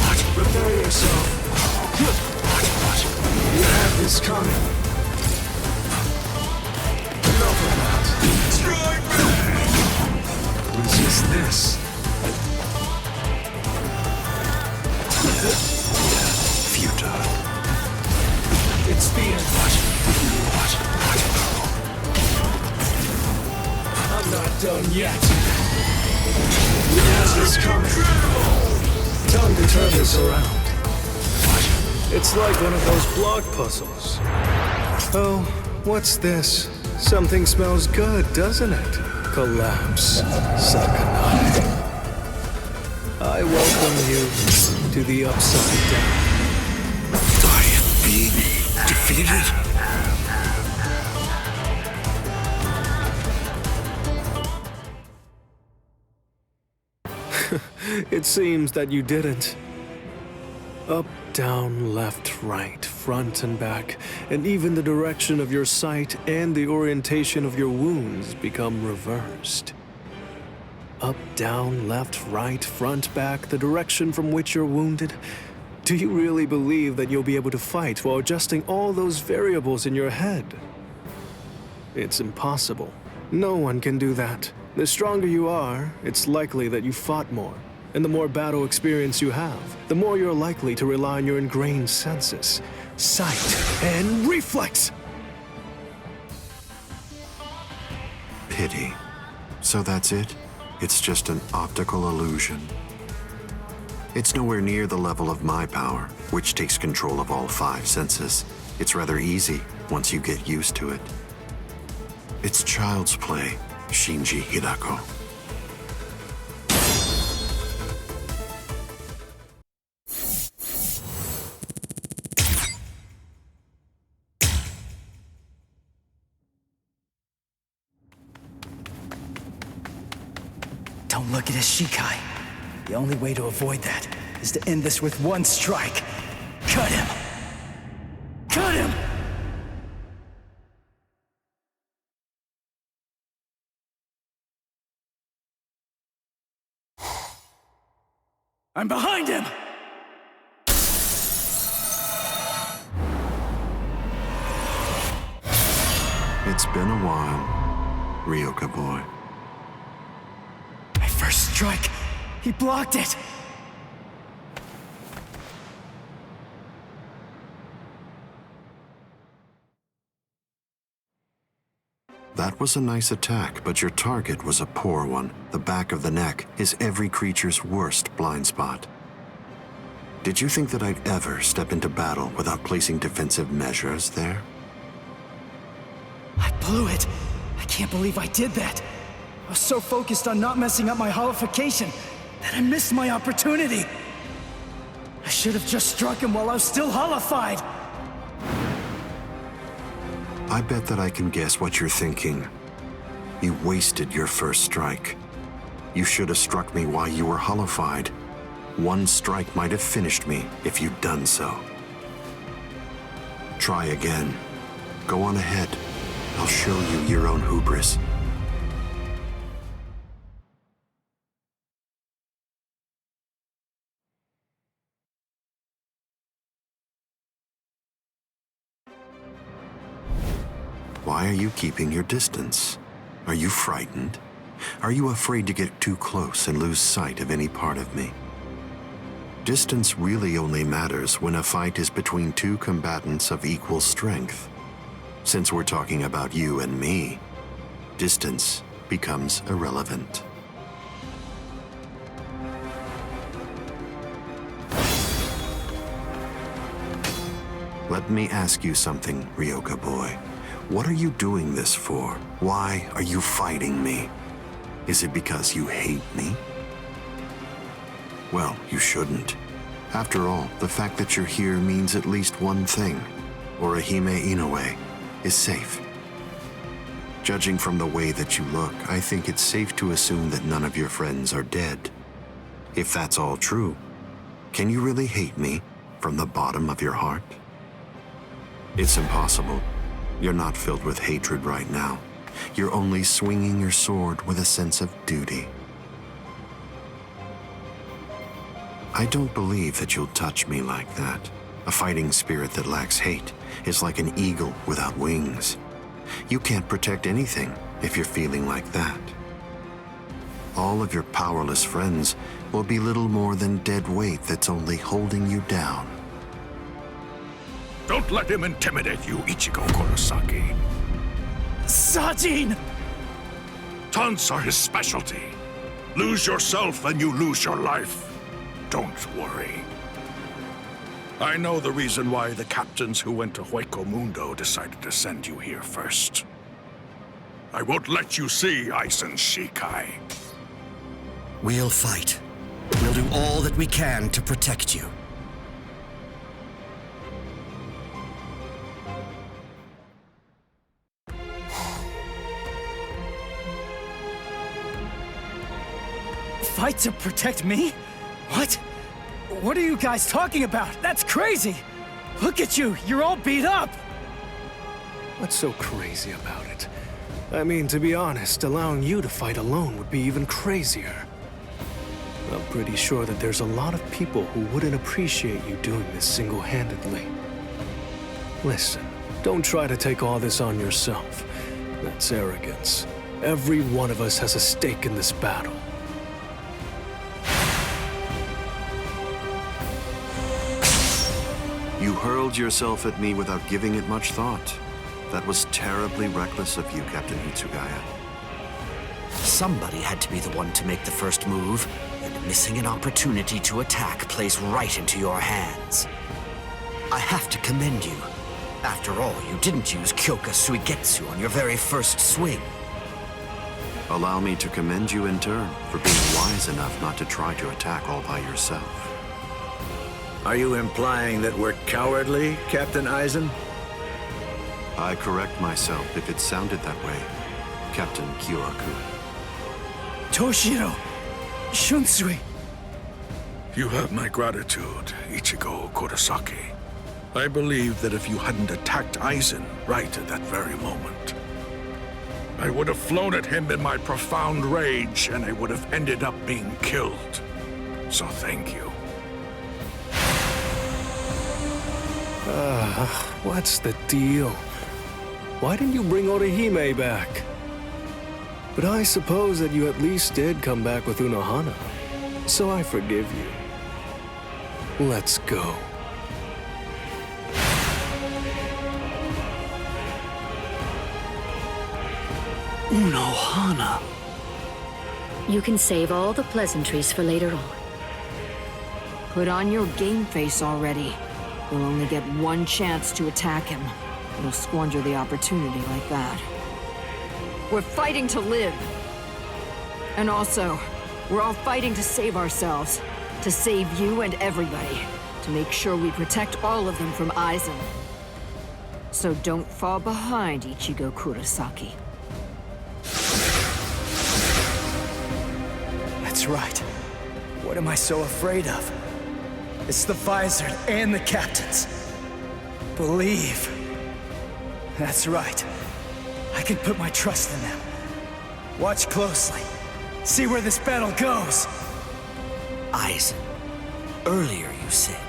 What? Prepare yourself. What? You have this coming. Enough of that. Resist this. Futile. It's the end. What? I'm not done yet. You have this coming. Time to turn this around. It's like one of those block puzzles. Oh, what's this? Something smells good, doesn't it? Collapse, Sakanai. I welcome you to the Upside Down. I am being defeated? It seems that you didn't. Up, down, left, right, front and back, and even the direction of your sight and the orientation of your wounds become reversed. Up, down, left, right, front, back, the direction from which you're wounded. Do you really believe that you'll be able to fight while adjusting all those variables in your head? It's impossible. No one can do that. The stronger you are, it's likely that you fought more. And the more battle experience you have, the more you're likely to rely on your ingrained senses, sight, and reflex! Pity. So that's it? It's just an optical illusion. It's nowhere near the level of my power, which takes control of all 5 senses. It's rather easy once you get used to it. It's child's play, Shinji Hirako. Don't look at his Shikai. The only way to avoid that is to end this with one strike. Cut him! Cut him! I'm behind him! It's been a while, Ryoka boy. My first strike! He blocked it! That was a nice attack, but your target was a poor one. The back of the neck is every creature's worst blind spot. Did you think that I'd ever step into battle without placing defensive measures there? I blew it! I can't believe I did that! I was so focused on not messing up my holification that I missed my opportunity! I should have just struck him while I was still holified! I bet that I can guess what you're thinking. You wasted your first strike. You should have struck me while you were holified. One strike might have finished me if you'd done so. Try again. Go on ahead. I'll show you your own hubris. Why are you keeping your distance? Are you frightened? Are you afraid to get too close and lose sight of any part of me? Distance really only matters when a fight is between two combatants of equal strength. Since we're talking about you and me, distance becomes irrelevant. Let me ask you something, Ryoka boy. What are you doing this for? Why are you fighting me? Is it because you hate me? Well, you shouldn't. After all, the fact that you're here means at least one thing. Orihime Inoue is safe. Judging from the way that you look, I think it's safe to assume that none of your friends are dead. If that's all true, can you really hate me from the bottom of your heart? It's impossible. You're not filled with hatred right now. You're only swinging your sword with a sense of duty. I don't believe that you'll touch me like that. A fighting spirit that lacks hate is like an eagle without wings. You can't protect anything if you're feeling like that. All of your powerless friends will be little more than dead weight that's only holding you down. Don't let him intimidate you, Ichigo Kurosaki. Sajin! Taunts are his specialty. Lose yourself and you lose your life. Don't worry. I know the reason why the captains who went to Hueco Mundo decided to send you here first. I won't let you see Aizen Shikai. We'll fight. We'll do all that we can to protect you. Fight to protect me? What? What are you guys talking about? That's crazy! Look at you, you're all beat up! What's so crazy about it? I mean, to be honest, allowing you to fight alone would be even crazier. I'm pretty sure that there's a lot of people who wouldn't appreciate you doing this single-handedly. Listen, don't try to take all this on yourself. That's arrogance. Every one of us has a stake in this battle. You hurled yourself at me without giving it much thought. That was terribly reckless of you, Captain Hitsugaya. Somebody had to be the one to make the first move, and missing an opportunity to attack plays right into your hands. I have to commend you. After all, you didn't use Kyoka Suigetsu on your very first swing. Allow me to commend you in turn for being wise enough not to try to attack all by yourself. Are you implying that we're cowardly, Captain Aizen? I correct myself if it sounded that way, Captain Kyoraku. Toshiro! Shunsui! You have my gratitude, Ichigo Kurosaki. I believe that if you hadn't attacked Aizen right at that very moment, I would have flown at him in my profound rage, and I would have ended up being killed. So thank you. What's the deal? Why didn't you bring Orihime back? But I suppose that you at least did come back with Unohana, so I forgive you. Let's go. Unohana. You can save all the pleasantries for later on. Put on your game face already. You'll only get one chance to attack him. You'll squander the opportunity like that. We're fighting to live. And also, we're all fighting to save ourselves. To save you and everybody. To make sure we protect all of them from Aizen. So don't fall behind, Ichigo Kurosaki. That's right. What am I so afraid of? It's the Visored and the captains. Believe. That's right. I can put my trust in them. Watch closely. See where this battle goes. Aizen, earlier you said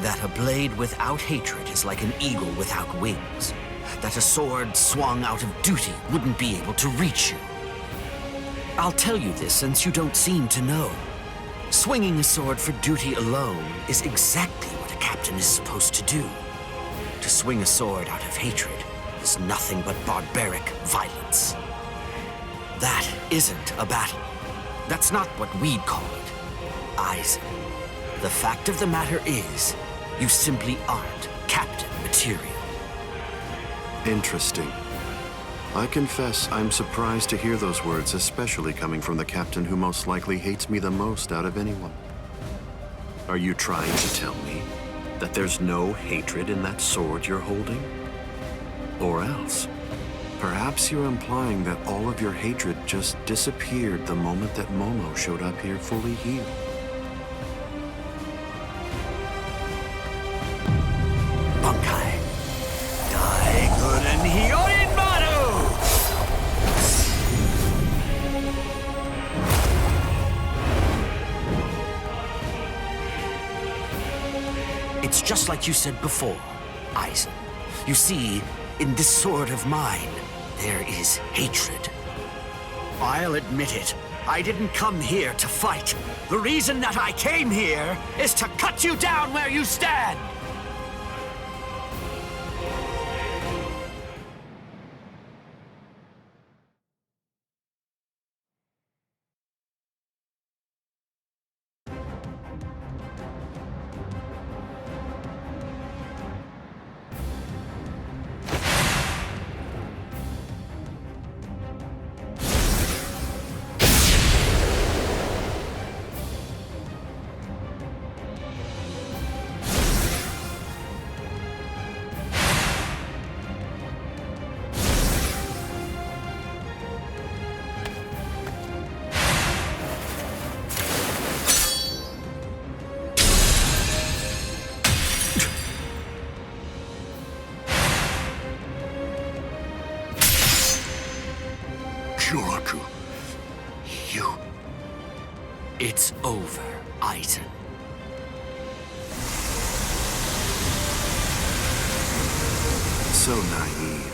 that a blade without hatred is like an eagle without wings. That a sword swung out of duty wouldn't be able to reach you. I'll tell you this since you don't seem to know. Swinging a sword for duty alone is exactly what a captain is supposed to do. To swing a sword out of hatred is nothing but barbaric violence. That isn't a battle. That's not what we'd call it. Aizen, the fact of the matter is, you simply aren't captain material. Interesting. I confess I'm surprised to hear those words, especially coming from the captain who most likely hates me the most out of anyone. Are you trying to tell me that there's no hatred in that sword you're holding? Or else, perhaps you're implying that all of your hatred just disappeared the moment that Momo showed up here fully healed. Bankai. Daiguren Hyorin Maru! It's just like you said before, Aizen. You see, in this sword of mine, there is hatred. I'll admit it. I didn't come here to fight. The reason that I came here is to cut you down where you stand! Kyoraku, you... It's over, Aizen. So naive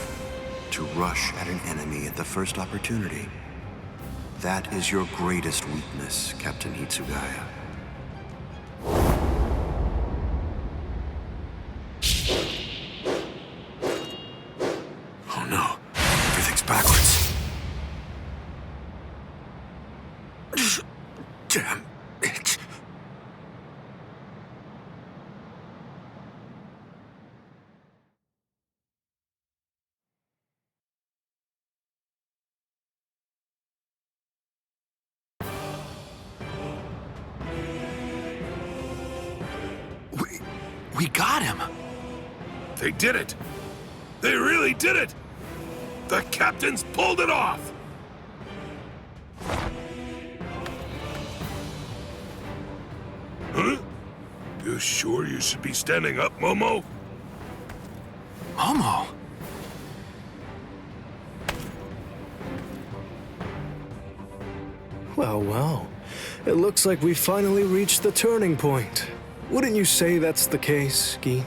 to rush at an enemy at the first opportunity. That is your greatest weakness, Captain Hitsugaya. Oh no, everything's backwards. Damn it. We got him! They did it! They really did it! The captains pulled it off! Huh? You sure you should be standing up, Momo? Momo? Well, well. It looks like we finally reached the turning point. Wouldn't you say that's the case, Gi?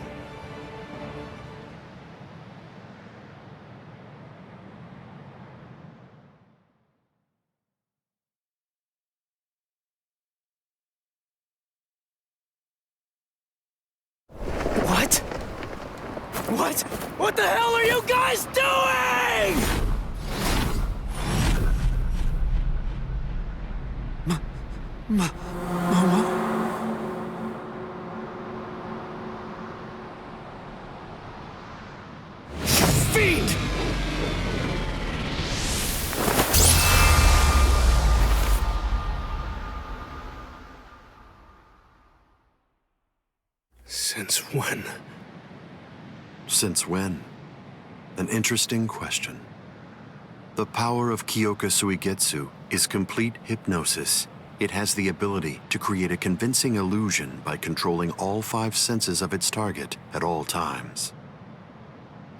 What? What the hell are you guys doing? Fiend! Since when? Since when? An interesting question. The power of Kyoka Suigetsu is complete hypnosis. It has the ability to create a convincing illusion by controlling all 5 senses of its target at all times.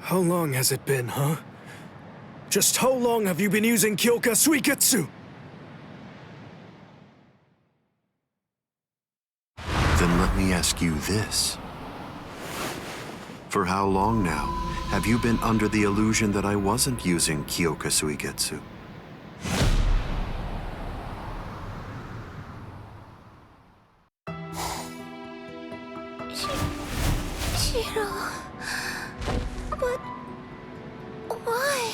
How long has it been, huh? Just how long have you been using Kyoka Suigetsu? Then let me ask you this. For how long now have you been under the illusion that I wasn't using Kyoka Suigetsu? Shiro... But... why?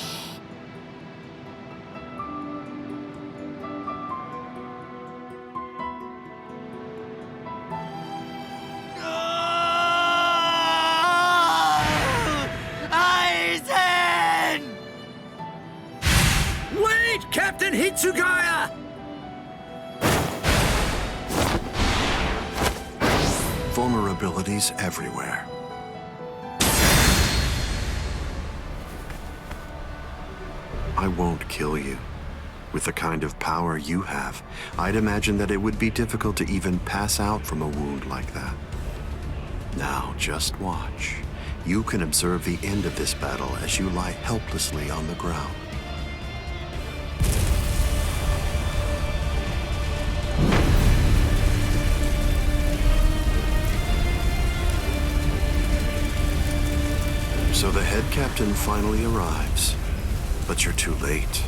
Aizen! Wait, Captain Hitsugaya! Vulnerabilities everywhere. I won't kill you. With the kind of power you have, I'd imagine that it would be difficult to even pass out from a wound like that. Now, just watch. You can observe the end of this battle as you lie helplessly on the ground. So the head captain finally arrives. But you're too late.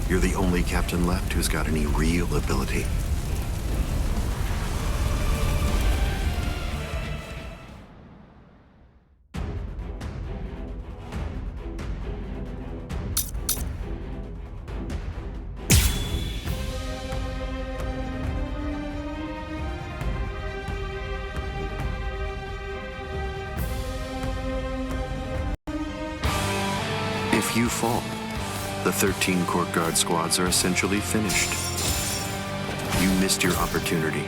You're the only captain left who's got any real ability. If you fall, the 13 court guard squads are essentially finished. You missed your opportunity.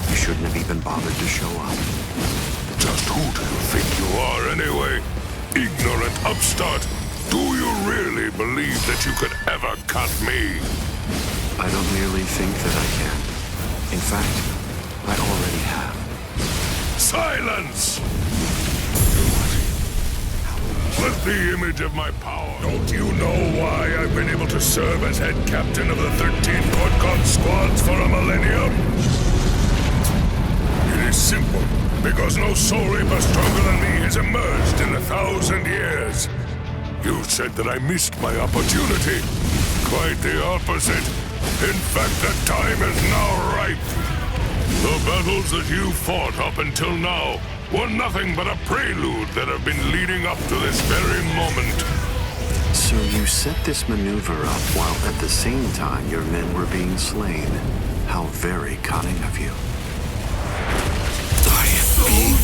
You shouldn't have even bothered to show up. Just who do you think you are anyway? Ignorant upstart! Do you really believe that you could ever cut me? I don't merely think that I can. In fact, I already have. Silence! With the image of my power, don't you know why I've been able to serve as head captain of the 13 court guard squads for a millennium? It is simple, because no soul reaper stronger than me has emerged in 1,000 years. You said that I missed my opportunity. Quite the opposite. In fact, the time is now ripe. The battles that you fought up until now were nothing but a prelude that have been leading up to this very moment. So you set this maneuver up while at the same time your men were being slain. How very cunning of you. I am being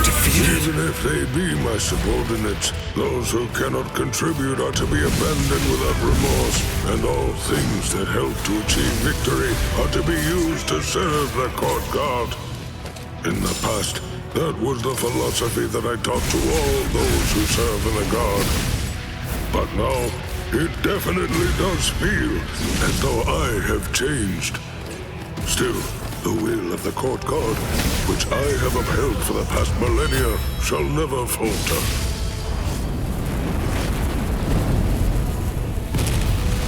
defeated. Even if they be my subordinates, those who cannot contribute are to be abandoned without remorse, and all things that help to achieve victory are to be used to serve the court guard. In the past, that was the philosophy that I taught to all those who serve in the guard. But now, it definitely does feel as though I have changed. Still, the will of the court guard, which I have upheld for the past millennia, shall never falter.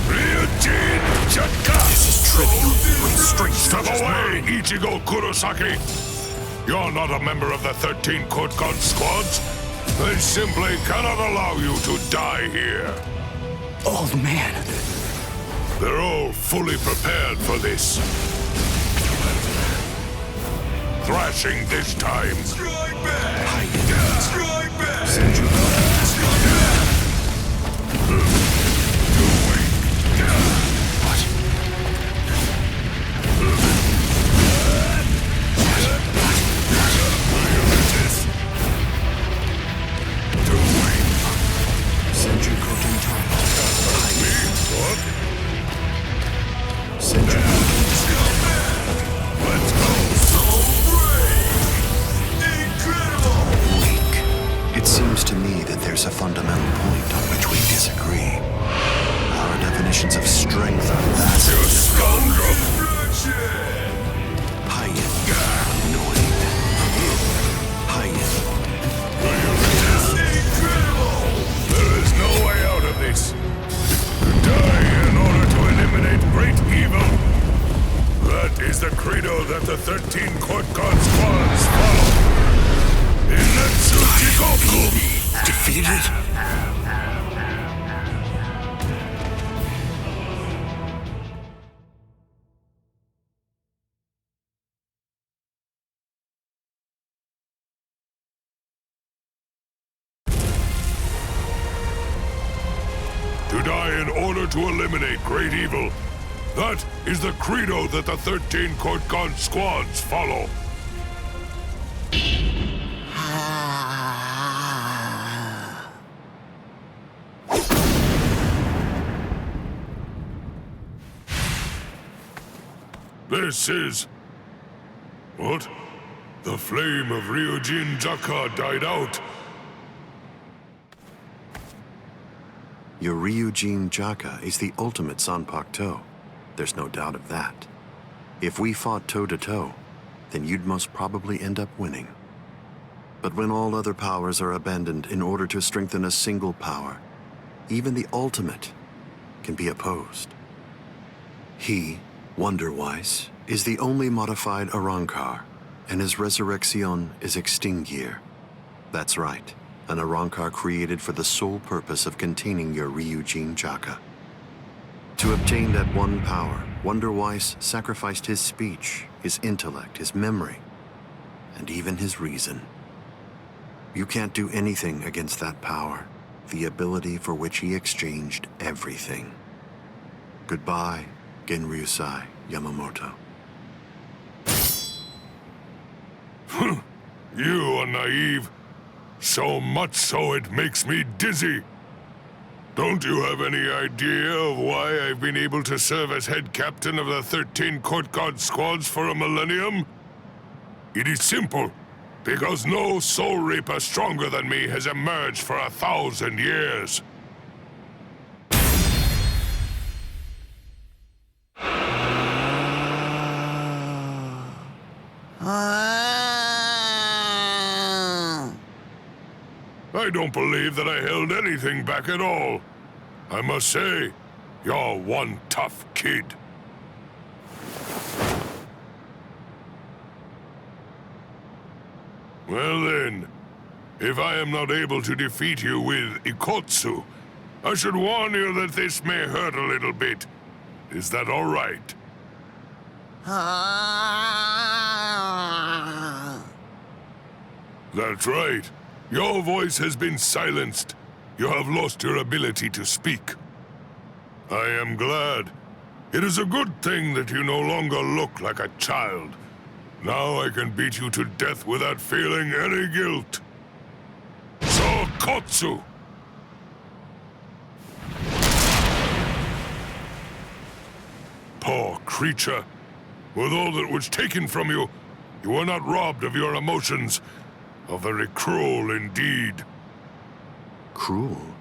Ryujin Chaka! This is trivial with strength. Step away, Ichigo Kurosaki! You're not a member of the 13 Court God squads. They simply cannot allow you to die here. Old man. They're all fully prepared for this. Thrashing this time. Strike back! Strike back! It seems to me that there's a fundamental point on which we disagree. Our definitions of strength are vastly You scoundrel! Annoying. There is no way out of this. To die in order to eliminate great evil. That is the credo that the 13 Court God squads follow. Defeated? To die in order to eliminate great evil. That is the credo that the 13 Court God squads follow. This is... What? The flame of Ryujin Jaka died out. Your Ryujin Jaka is the ultimate Sanpakuto. There's no doubt of that. If we fought toe-to-toe, then you'd most probably end up winning. But when all other powers are abandoned in order to strengthen a single power, even the ultimate can be opposed. He, Wonder-Wise, is the only modified Arrancar, and his resurrection is Extinguir. That's right, an Arrancar created for the sole purpose of containing your Ryujin Jaka. To obtain that one power, Wonder-Wise sacrificed his speech, his intellect, his memory, and even his reason. You can't do anything against that power, the ability for which he exchanged everything. Goodbye, Genryusai Yamamoto. You are naive. So much so it makes me dizzy. Don't you have any idea of why I've been able to serve as head captain of the 13 Court God squads for a millennium? It is simple. Because no soul reaper stronger than me has emerged for 1,000 years. I don't believe that I held anything back at all. I must say, you're one tough kid. Well then, if I am not able to defeat you with Ikotsu, I should warn you that this may hurt a little bit. Is that all right? That's right. Your voice has been silenced. You have lost your ability to speak. I am glad. It is a good thing that you no longer look like a child. Now I can beat you to death without feeling any guilt. Sokotsu! Poor creature. With all that was taken from you, you were not robbed of your emotions. How very cruel indeed. Cruel?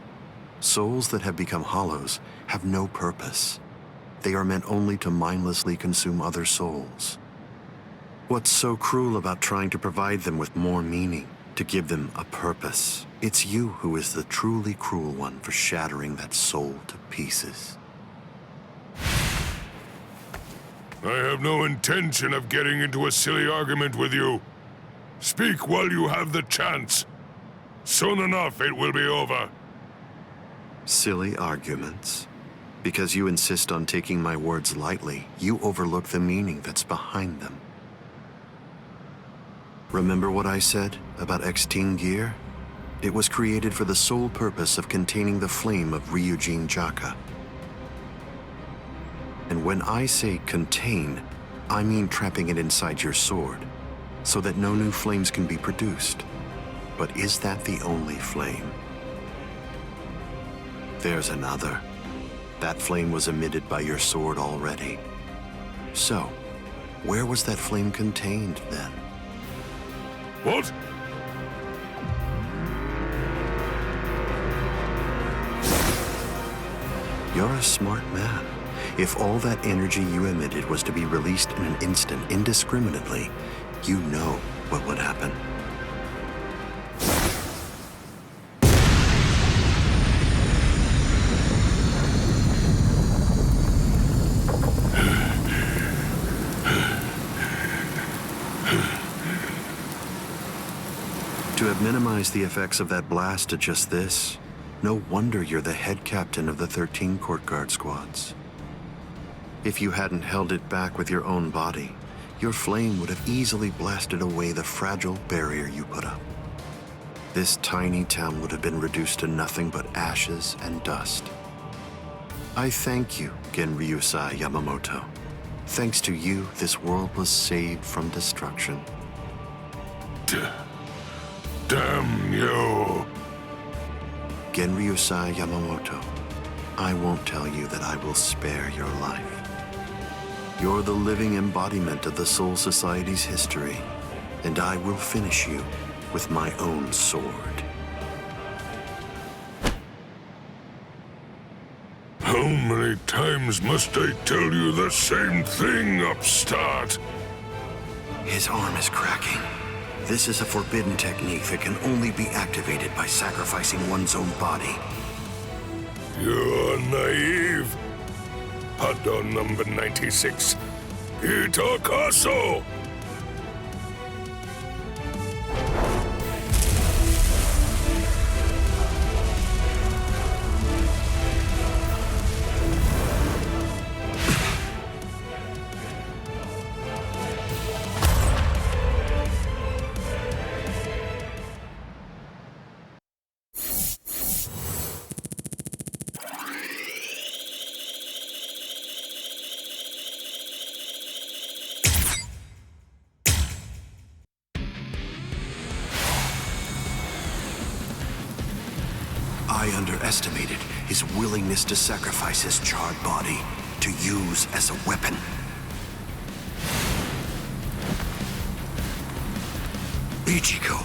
Souls that have become hollows have no purpose. They are meant only to mindlessly consume other souls. What's so cruel about trying to provide them with more meaning, to give them a purpose? It's you who is the truly cruel one for shattering that soul to pieces. I have no intention of getting into a silly argument with you. Speak while you have the chance. Soon enough, it will be over. Silly arguments? Because you insist on taking my words lightly, you overlook the meaning that's behind them. Remember what I said about X-Teen gear? It was created for the sole purpose of containing the flame of Ryujin Jaka. And when I say contain, I mean trapping it inside your sword, so that no new flames can be produced. But is that the only flame? There's another. That flame was emitted by your sword already. So, where was that flame contained then? What? You're a smart man. If all that energy you emitted was to be released in an instant indiscriminately, you know what would happen. To have minimized the effects of that blast to just this, no wonder you're the head captain of the 13 court guard squads. If you hadn't held it back with your own body, your flame would have easily blasted away the fragile barrier you put up. This tiny town would have been reduced to nothing but ashes and dust. I thank you, Genryusai Yamamoto. Thanks to you, this world was saved from destruction. Damn you! Genryusai Yamamoto, I won't tell you that I will spare your life. You're the living embodiment of the Soul Society's history, and I will finish you with my own sword. How many times must I tell you the same thing, upstart? His arm is cracking. This is a forbidden technique that can only be activated by sacrificing one's own body. You're naive. Pardon number 96. Itokaso! I underestimated his willingness to sacrifice his charred body to use as a weapon. Ichigo,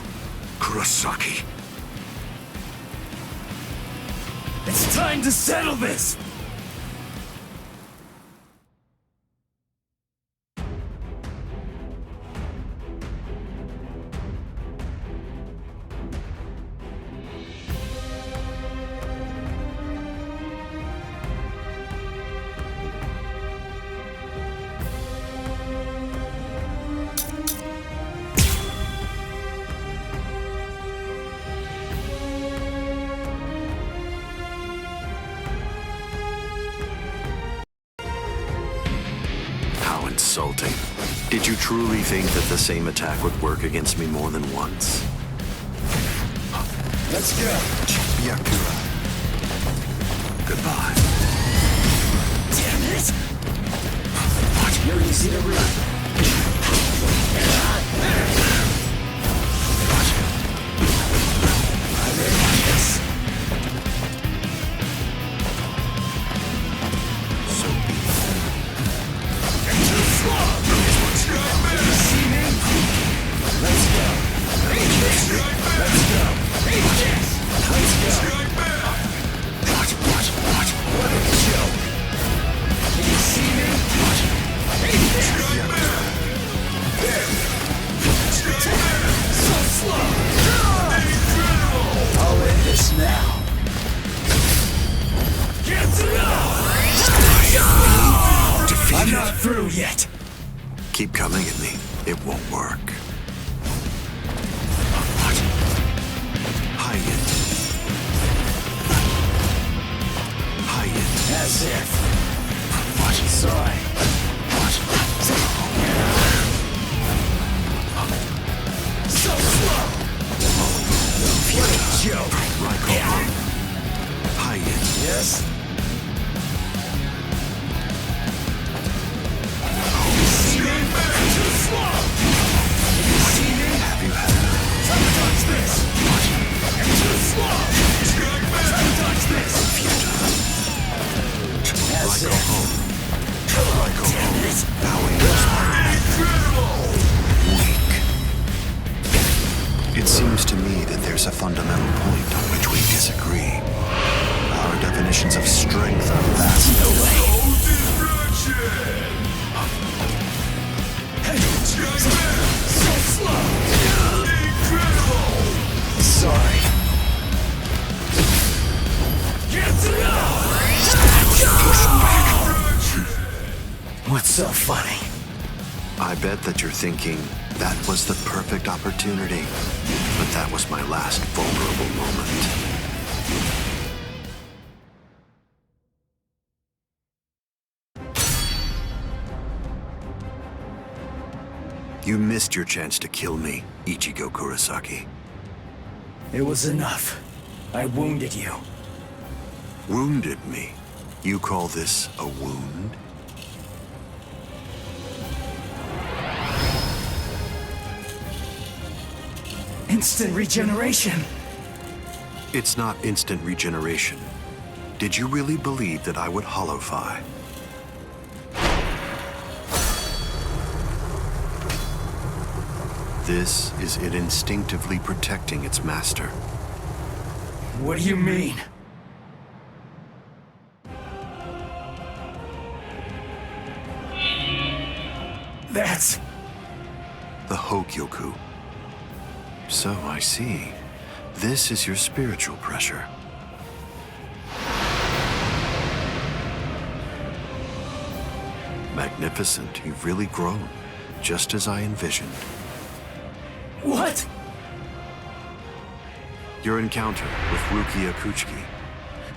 Kurosaki. It's time to settle this! Insulting. Did you truly think that the same attack would work against me more than once? Let's go! Yakura. Goodbye. Damn it! What? You're easy to read. I'm in this. through yet. Keep coming at me. It won't work. Hide it. Hide it. As if. What? Sorry. What? So slow! What a joke! Right. Hide it. Yes? Too slow! Have you had enough? Sabotage this! Too slow! Sabotage this! Like As a if. home. Like a Damn home. it! Bowing was weak. It seems to me that there's a fundamental point on which we disagree. Our definitions of strength are vastly No way! So slow! Sorry. What's so funny? I bet that you're thinking, that was the perfect opportunity. But that was my last vulnerable moment. You missed your chance to kill me, Ichigo Kurosaki. It was enough. I wounded you. Wounded me? You call this a wound? Instant regeneration. It's not instant regeneration. Did you really believe that I would holofy? This is it instinctively protecting its master. What do you mean? That's... The Hogyuko. So I see. This is your spiritual pressure. Magnificent. You've really grown, just as I envisioned. What? Your encounter with Rukia Kuchiki.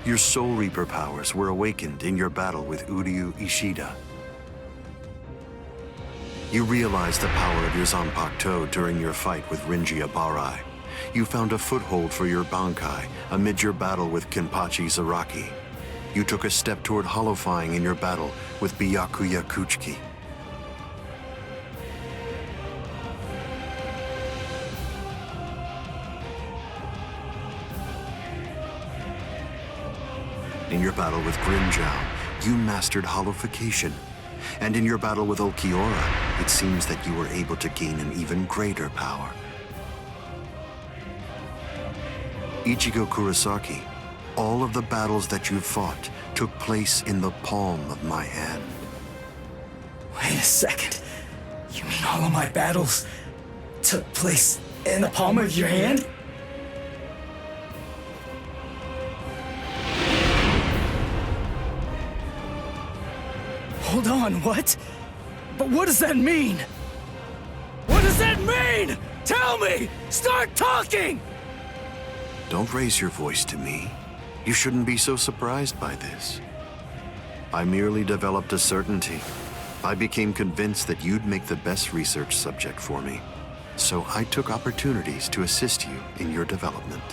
Your Soul Reaper powers were awakened in your battle with Uryu Ishida. You realized the power of your Zanpakuto during your fight with Rinji Abarai. You found a foothold for your Bankai amid your battle with Kenpachi Zaraki. You took a step toward holofying in your battle with Byakuya Kuchiki. In your battle with Grimjow, you mastered holofication. And in your battle with Ulquiorra, it seems that you were able to gain an even greater power. Ichigo Kurosaki, all of the battles that you fought took place in the palm of my hand. Wait a second. You mean all of my battles took place in the palm of your hand? Hold on, what? But what does that mean? What does that mean? Tell me! Start talking! Don't raise your voice to me. You shouldn't be so surprised by this. I merely developed a certainty. I became convinced that you'd make the best research subject for me. So I took opportunities to assist you in your development.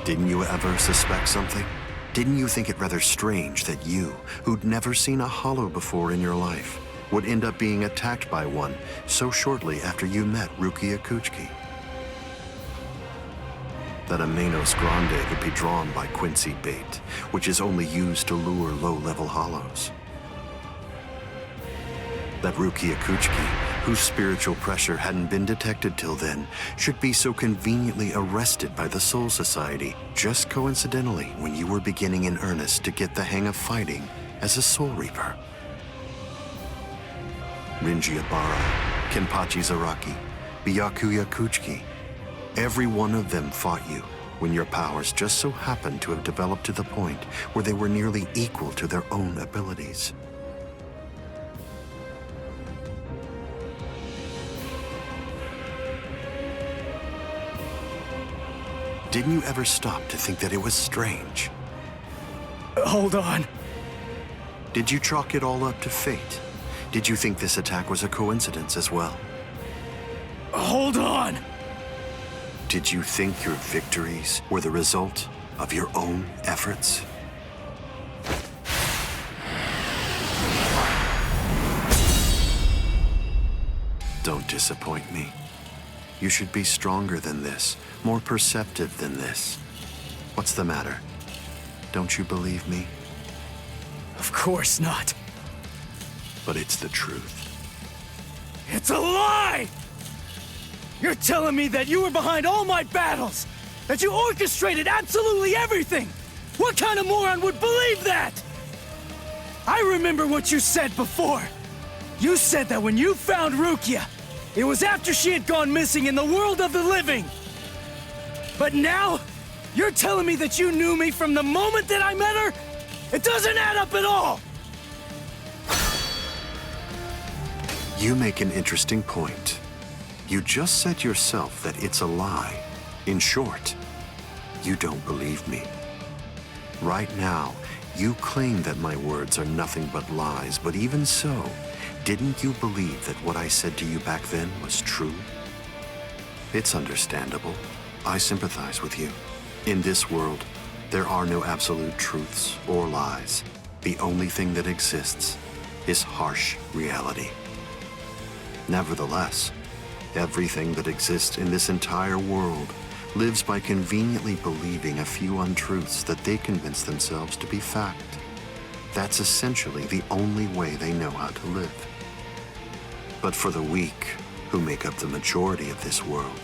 Didn't you ever suspect something? Didn't you think it rather strange that you, who'd never seen a hollow before in your life, would end up being attacked by one so shortly after you met Rukia Kuchiki? That a Manos Grande would be drawn by Quincy bait, which is only used to lure low-level hollows. That Rukia Kuchiki, whose spiritual pressure hadn't been detected till then, should be so conveniently arrested by the Soul Society, just coincidentally when you were beginning in earnest to get the hang of fighting as a Soul Reaper. Rinji Abarai, Kenpachi Zaraki, Byakuya Kuchiki. Every one of them fought you when your powers just so happened to have developed to the point where they were nearly equal to their own abilities. Didn't you ever stop to think that it was strange? Hold on. Did you chalk it all up to fate? Did you think this attack was a coincidence as well? Hold on! Did you think your victories were the result of your own efforts? Don't disappoint me. You should be stronger than this, more perceptive than this. What's the matter? Don't you believe me? Of course not. But it's the truth. It's a lie! You're telling me that you were behind all my battles! That you orchestrated absolutely everything! What kind of moron would believe that? I remember what you said before. You said that when you found Rukia, it was after she had gone missing in the world of the living. But now, you're telling me that you knew me from the moment that I met her? It doesn't add up at all! You make an interesting point. You just said yourself that it's a lie. In short, you don't believe me. Right now, you claim that my words are nothing but lies, but even so, didn't you believe that what I said to you back then was true? It's understandable. I sympathize with you. In this world, there are no absolute truths or lies. The only thing that exists is harsh reality. Nevertheless, everything that exists in this entire world lives by conveniently believing a few untruths that they convince themselves to be fact. That's essentially the only way they know how to live. But for the weak, who make up the majority of this world,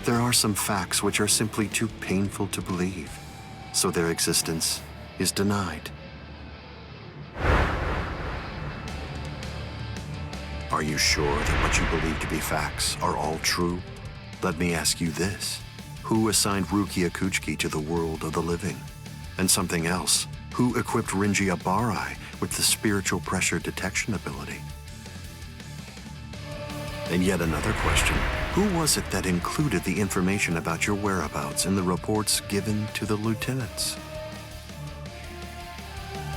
there are some facts which are simply too painful to believe, so their existence is denied. Are you sure that what you believe to be facts are all true? Let me ask you this. Who assigned Rukia Kuchiki to the world of the living? And something else. Who equipped Rinji Abarai with the spiritual pressure detection ability? And yet another question. Who was it that included the information about your whereabouts in the reports given to the lieutenants?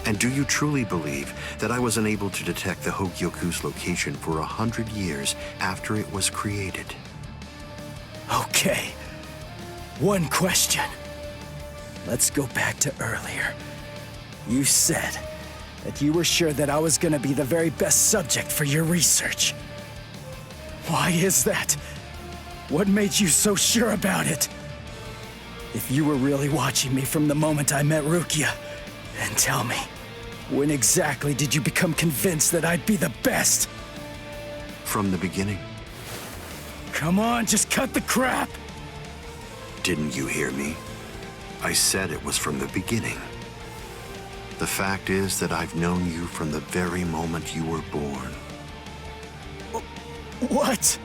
And do you truly believe that I was unable to detect the Hogyuko's location for 100 years after it was created? Okay. One question. Let's go back to earlier. You said that you were sure that I was gonna be the very best subject for your research. Why is that? What made you so sure about it? If you were really watching me from the moment I met Rukia, then tell me, when exactly did you become convinced that I'd be the best? From the beginning. Come on, just cut the crap! Didn't you hear me? I said it was from the beginning. The fact is that I've known you from the very moment you were born. What?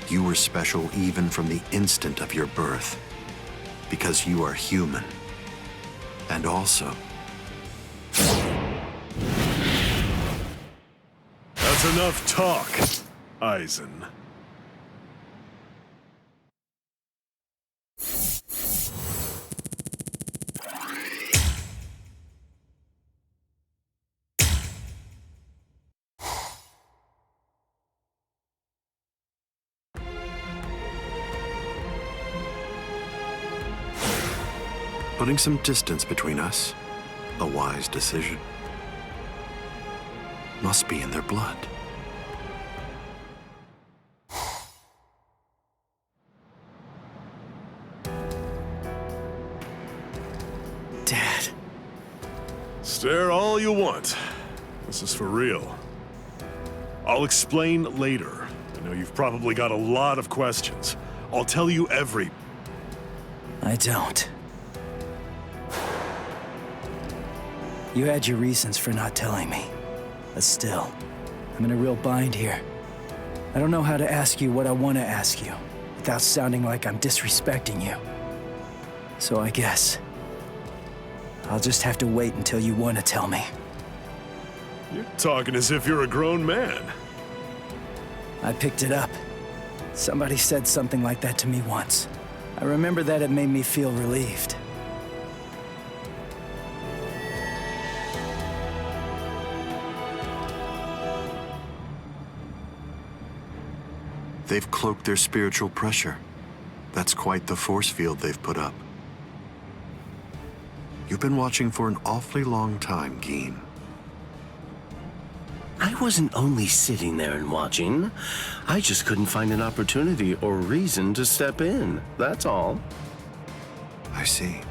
You were special even from the instant of your birth, because you are human. And also... That's enough talk, Aizen. Putting some distance between us, a wise decision. Must be in their blood. Dad. Stare all you want. This is for real. I'll explain later. I know you've probably got a lot of questions. I'll tell you every... I don't. You had your reasons for not telling me. But still, I'm in a real bind here. I don't know how to ask you what I want to ask you. But without sounding like I'm disrespecting you. So I guess I'll just have to wait until you want to tell me. You're talking as if you're a grown man. I picked it up. Somebody said something like that to me once. I remember that it made me feel relieved. They've cloaked their spiritual pressure. That's quite the force field they've put up. You've been watching for an awfully long time, Geen. I wasn't only sitting there and watching. I just couldn't find an opportunity or reason to step in. That's all. I see.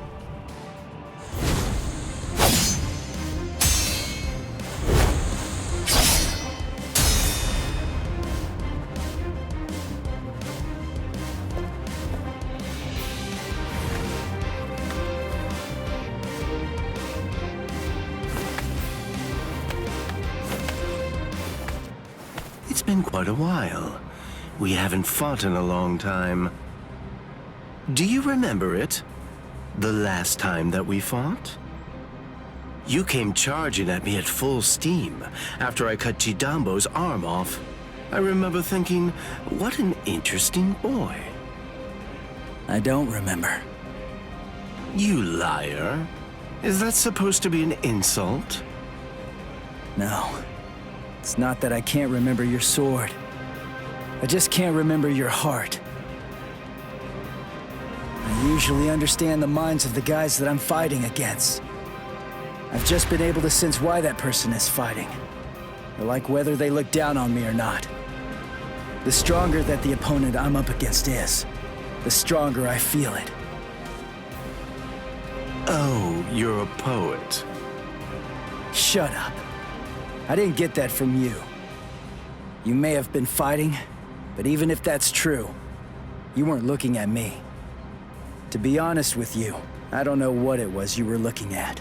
It's been quite a while. We haven't fought in a long time. Do you remember it? The last time that we fought? You came charging at me at full steam after I cut Chidambo's arm off. I remember thinking, what an interesting boy. I don't remember. You liar. Is that supposed to be an insult? No. It's not that I can't remember your sword. I just can't remember your heart. I usually understand the minds of the guys that I'm fighting against. I've just been able to sense why that person is fighting. Or like whether they look down on me or not. The stronger that the opponent I'm up against is, the stronger I feel it. Oh, you're a poet. Shut up. I didn't get that from you. You may have been fighting, but even if that's true, you weren't looking at me. To be honest with you, I don't know what it was you were looking at.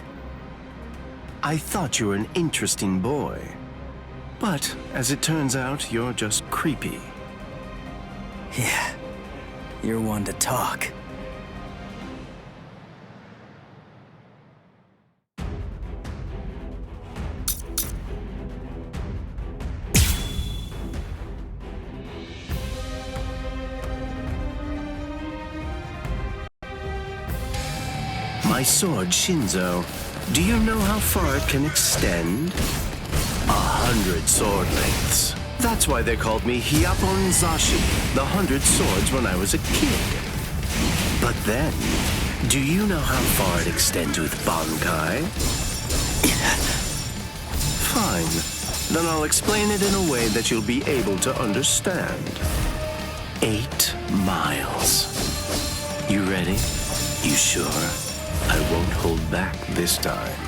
I thought you were an interesting boy. But, as it turns out, you're just creepy. Yeah, you're one to talk. My sword, Shinzo, do you know how far it can extend? 100 sword lengths. That's why they called me Hyapon Zashi, the 100 swords when I was a kid. But then, do you know how far it extends with Bankai? Fine. Then I'll explain it in a way that you'll be able to understand. 8 miles. You ready? You sure? I won't hold back this time.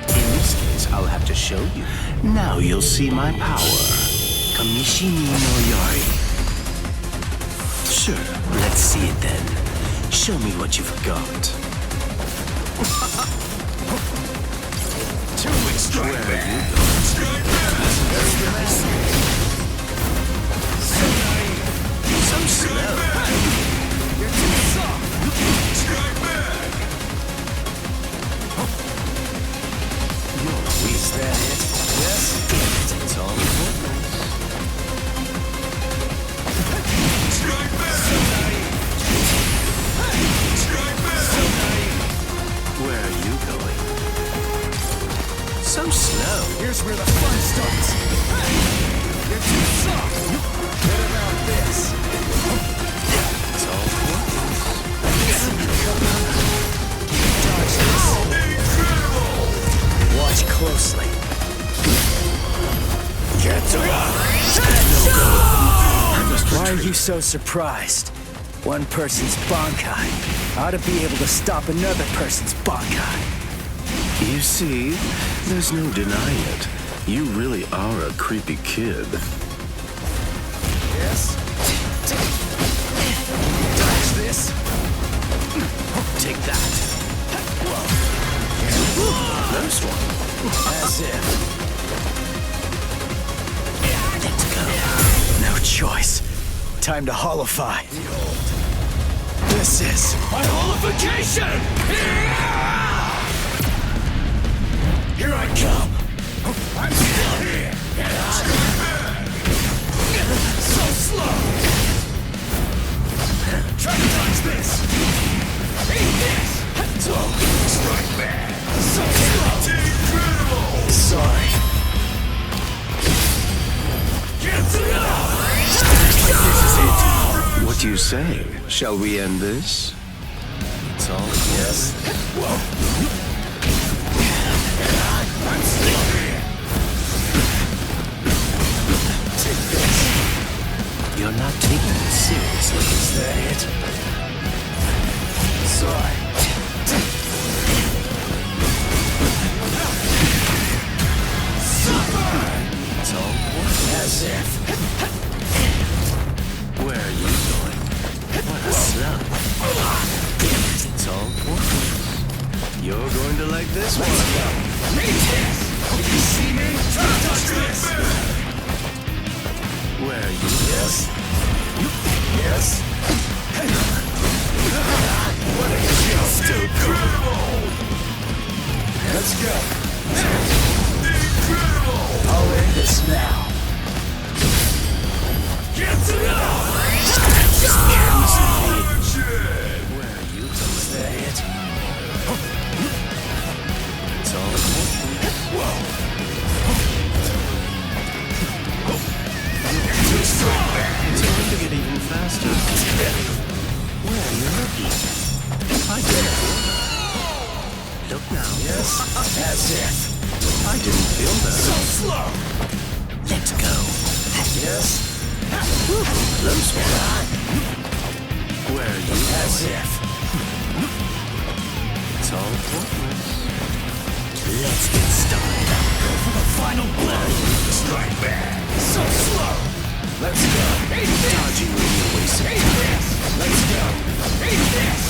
In this case, I'll have to show you. Now you'll see my power. Kamishini no Yari. Sure, let's see it then. Show me what you've got. Two extreme. Where are you going? So slow. You're too soft. Strike back. Is that it? Yes? It's all important. Strike back. Strike back. Where are you going? So slow. Here's where the fun starts. You're too soft. What about this? It's all important. Dodge this. Incredible! Watch closely. Get to Why are you so surprised? One person's Bankai ought to be able to stop another person's Bankai. You see, there's no denying it. You really are a creepy kid. Yes? Dodge this. Take that. Nice one. As if. Let's go. No choice. time to holify. This is my holification! Here I come! I'm still here! So slow! Try to dodge this! Eat this! Strike back! So slow! Incredible! Sorry. Get it out! This is it. What do you say? Shall we end this? It's all yes. Whoa. I'm still here. Take this. You're not taking it seriously. Is that it? Sorry. Super! It's all as if. Where are you going? What a slump. It's all pointless. You're going to like this one. Read this! You see me? Try to touch this! Where are you? Yes. Yes. What a kill! Incredible! Let's go. Incredible! I'll end this now. Get to it! Where are you? Is that it? It's all whoa! It's going to get even faster. Where are you looking? I didn't. Look now. Yes, as if. I didn't feel that. So slow. Let's go. Yes. Close one. Where are you? As if. It's all pointless. Let's get started. Go for the final blow. Strike back. So slow. Let's go. Dodging when you're wasting time. Let's go. Eat this.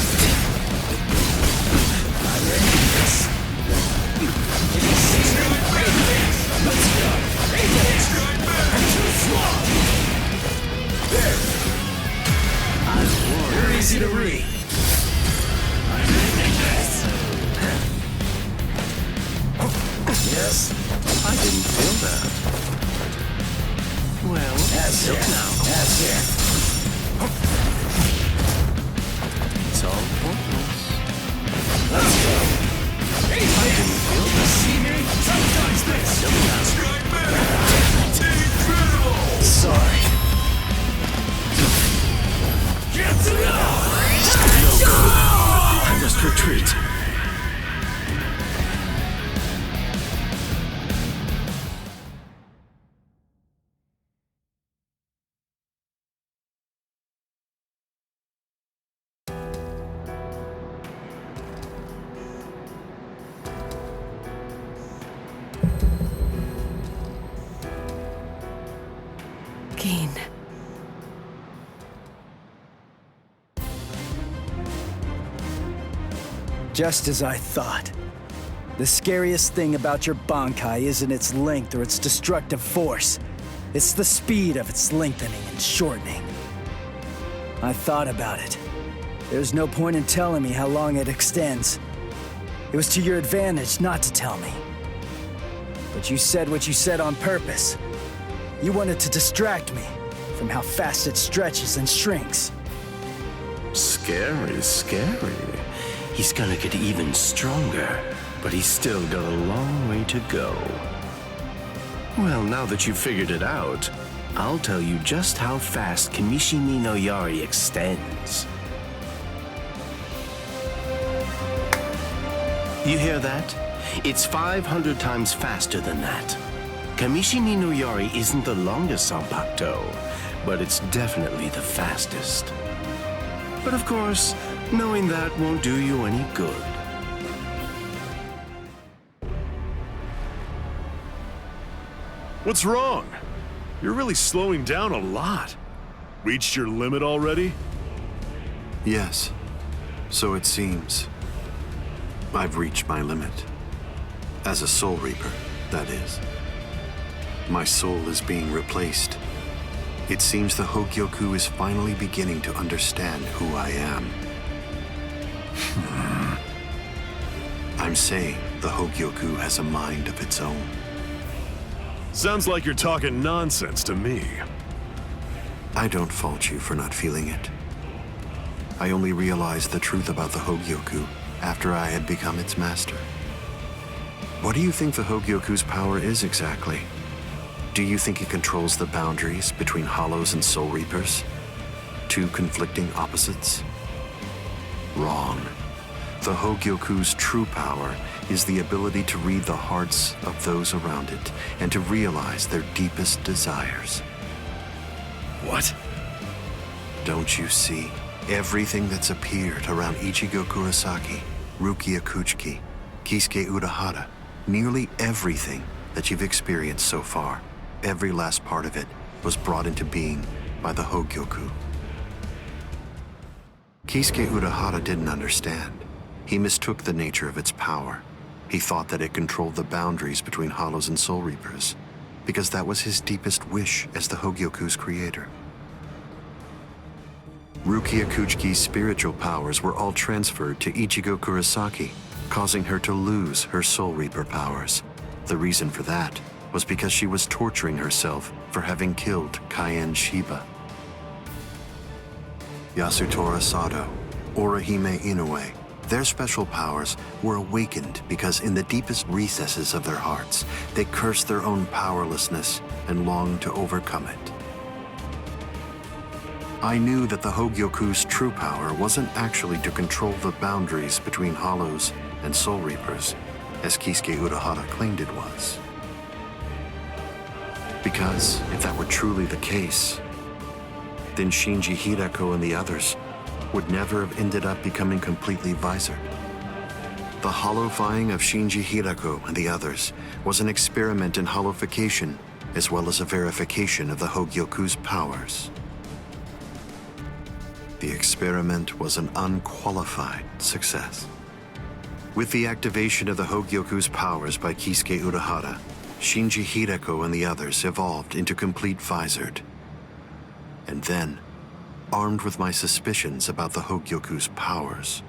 I'm ready for this. Let's go. Eat this. I'm too slow. There. You're easy to read. I'm reading this. Yes. I didn't feel that. Well, as look if. now. As if. It's all pointless. Let's go. I didn't feel that. See me? Sometimes this. Look now. Incredible. Sorry. Get to it! I must retreat. Keen. Just as I thought. The scariest thing about your Bankai isn't its length or its destructive force. It's the speed of its lengthening and shortening. I thought about it. There's no point in telling me how long it extends. It was to your advantage not to tell me. But you said what you said on purpose. You wanted to distract me from how fast it stretches and shrinks. Scary, scary. He's gonna get even stronger, but he's still got a long way to go. Well, now that you've figured it out, I'll tell you just how fast Kamishimi no Yari extends. You hear that? It's 500 times faster than that. Kamishimi no Yari isn't the longest Sanpakuto, but it's definitely the fastest. But of course, knowing that won't do you any good. What's wrong? You're really slowing down a lot. Reached your limit already? Yes, so it seems. I've reached my limit. As a Soul Reaper, that is. My soul is being replaced. It seems the Hogyoku is finally beginning to understand who I am. I'm saying the Hogyoku has a mind of its own. Sounds like you're talking nonsense to me. I don't fault you for not feeling it. I only realized the truth about the Hogyoku after I had become its master. What do you think the Hogyoku's power is exactly? Do you think it controls the boundaries between Hollows and Soul Reapers? Two conflicting opposites? Wrong. The Hogyoku's true power is the ability to read the hearts of those around it and to realize their deepest desires. What? Don't you see? Everything that's appeared around Ichigo Kurosaki, Rukia Kuchiki, Kisuke Urahara, nearly everything that you've experienced so far, every last part of it was brought into being by the Hogyoku. Kisuke Urahara didn't understand. He mistook the nature of its power. He thought that it controlled the boundaries between Hollows and Soul Reapers, because that was his deepest wish as the Hogyoku's creator. Rukia Kuchiki's spiritual powers were all transferred to Ichigo Kurosaki, causing her to lose her Soul Reaper powers. The reason for that was because she was torturing herself for having killed Kaien Shiba. Yasutora Sado, Orihime Inoue, their special powers were awakened because in the deepest recesses of their hearts, they cursed their own powerlessness and longed to overcome it. I knew that the Hogyoku's true power wasn't actually to control the boundaries between Hollows and Soul Reapers, as Kisuke Urahara claimed it was. Because if that were truly the case, then Shinji, Hirako, and the others would never have ended up becoming completely Visored. The hollowifying of Shinji, Hirako, and the others was an experiment in hollowification, as well as a verification of the Hogyoku's powers. The experiment was an unqualified success. With the activation of the Hogyoku's powers by Kisuke Urahara, Shinji, Hirako, and the others evolved into complete Visored. And then, armed with my suspicions about the Hogyoku's powers,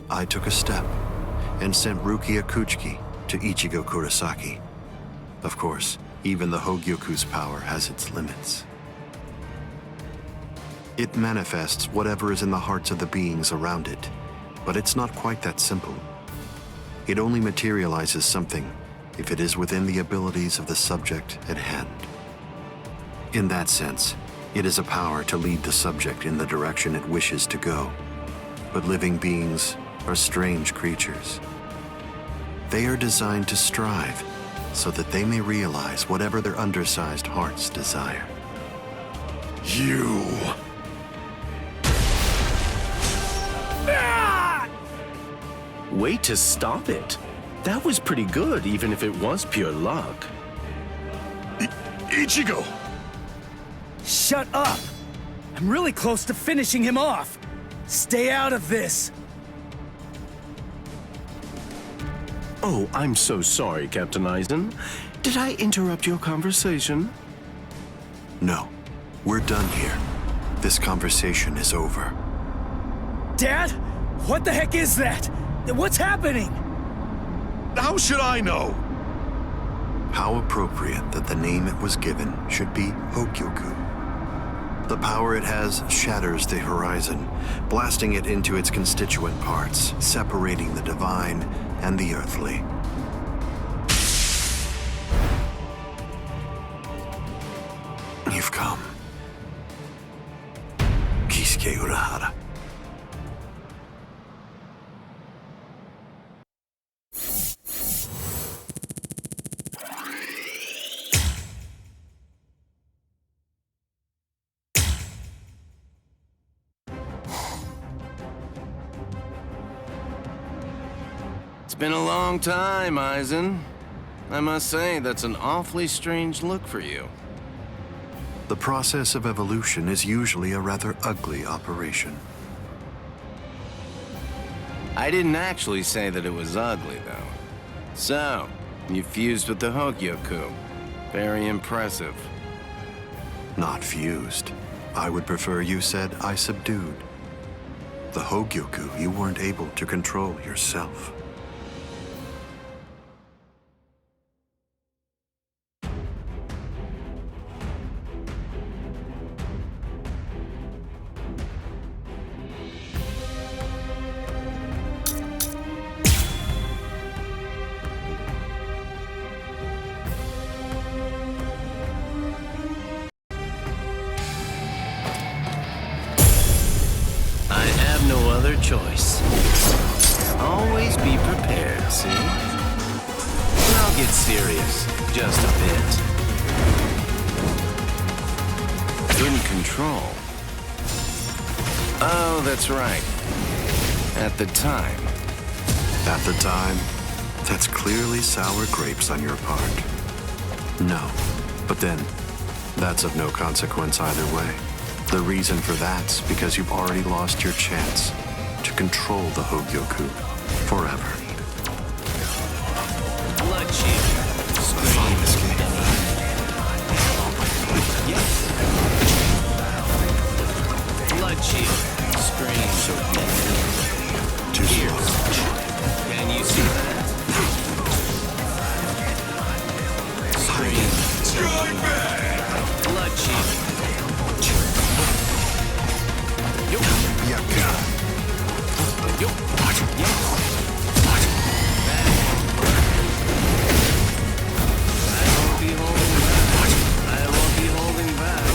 I took a step and sent Rukia Kuchiki to Ichigo Kurosaki. Of course, even the Hogyoku's power has its limits. It manifests whatever is in the hearts of the beings around it, but it's not quite that simple. It only materializes something if it is within the abilities of the subject at hand. In that sense, it is a power to lead the subject in the direction it wishes to go. But living beings are strange creatures. They are designed to strive so that they may realize whatever their undersized hearts desire. You... Way to stop it. That was pretty good, even if it was pure luck. Ichigo! Shut up! I'm really close to finishing him off. Stay out of this. Oh, I'm so sorry, Captain Aizen. Did I interrupt your conversation? No, we're done here. This conversation is over. Dad? What the heck is that? What's happening? How should I know? How appropriate that the name it was given should be Hogyoku. The power it has shatters the horizon, blasting it into its constituent parts, separating the divine and the earthly. You've come. Kisuke Urahara. It's been a long time, Aizen. I must say, that's an awfully strange look for you. The process of evolution is usually a rather ugly operation. I didn't actually say that it was ugly, though. So, you fused with the Hogyoku. Very impressive. not fused. I would prefer you said I subdued. The Hogyuko you weren't able to control yourself. Choice. Always be prepared, see? I'll get serious, just a bit. Couldn't control. Oh, that's right. At the time. At the time? That's clearly sour grapes on your part. No. But then, that's of no consequence either way. The reason for that's because you've already lost your chance to control the Hogyuko forever. Bloodshed. Scream. Yes. Bloodshed. Scream. Too slow. Can you see that? Scream. Bloodshed. Yaka. Yo. Yes. I won't be holding back. I won't be holding back.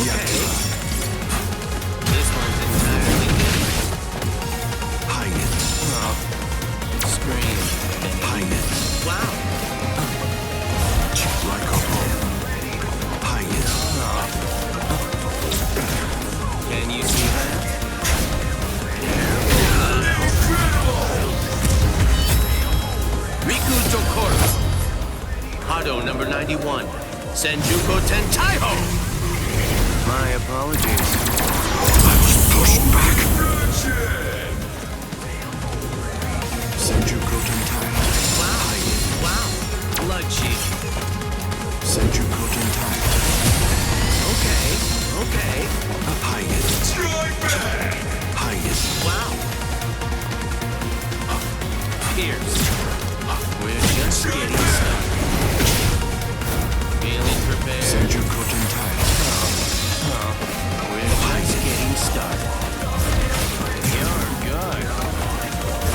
Okay. This one's entirely different. Hide it. Oh. Scream. Hide it. Wow. Like a hole. Hide it. Can you see that? Riku Tokoro. Hado number 91. Senjuko Tentaiho. My apologies. I was pushed back. Senjuko Tentaiho. Wow. Wow. Bloodshed. Senjuko Tentaiho. Okay. Okay. Hide it. Strike back. Hide it. Wow. Pierce. We're just getting started. Feeling prepared? Senjuko Tentaiho. We're just getting started. You're good.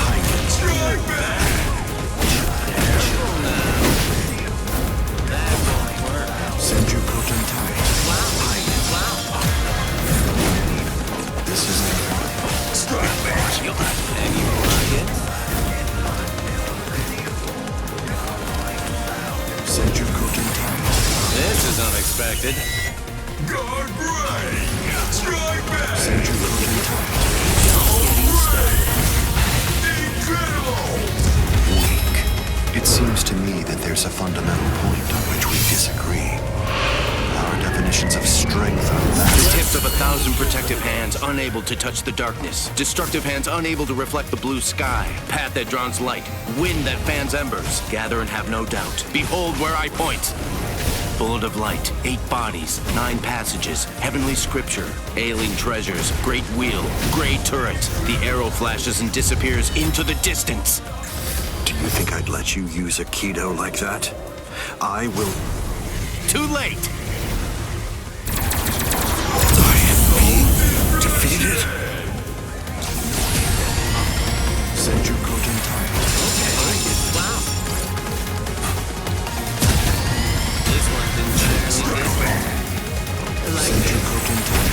Hide it. Strike back. Careful now. That won't work. Senjuko Tentaiho. Wow. Hide it. Wow. This is it. Strike back. And you block it? Senjuko Tentaiho. This is unexpected. Guard break! Strike back! Senjuko Tentaiho. Incredible! Weak. It seems to me that there's a fundamental point on which we disagree. Our definitions of strength are The vast. tips of 1,000 protective hands unable to touch the darkness. Destructive hands unable to reflect the blue sky. Path that draws light. Wind that fans embers. Gather and have no doubt. Behold where I point. Bullet of light. 8 bodies. 9 passages. Heavenly scripture. Ailing treasures. Great wheel. Gray turret. The arrow flashes and disappears into the distance. Do you think I'd let you use a Kido like that? I will... Too late! I am being defeated. Senjuko Tentaiho. Okay. Wow. This one's entirely different. Like Senjuko Tentaiho.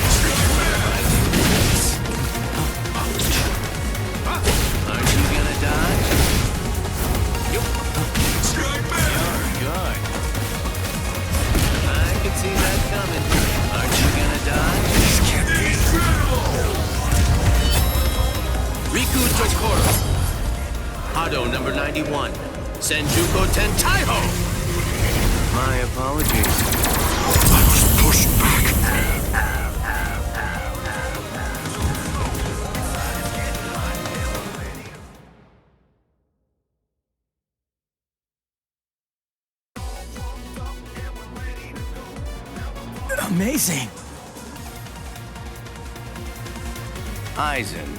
Aren't you gonna dodge? Yup. Strike back! You're good. I can see that coming. Aren't you gonna dodge? This can't be. Riku Tokoro. Hado number 91. Senjuko Tentaiho. My apologies. I was pushed back. Amazing! Aizen,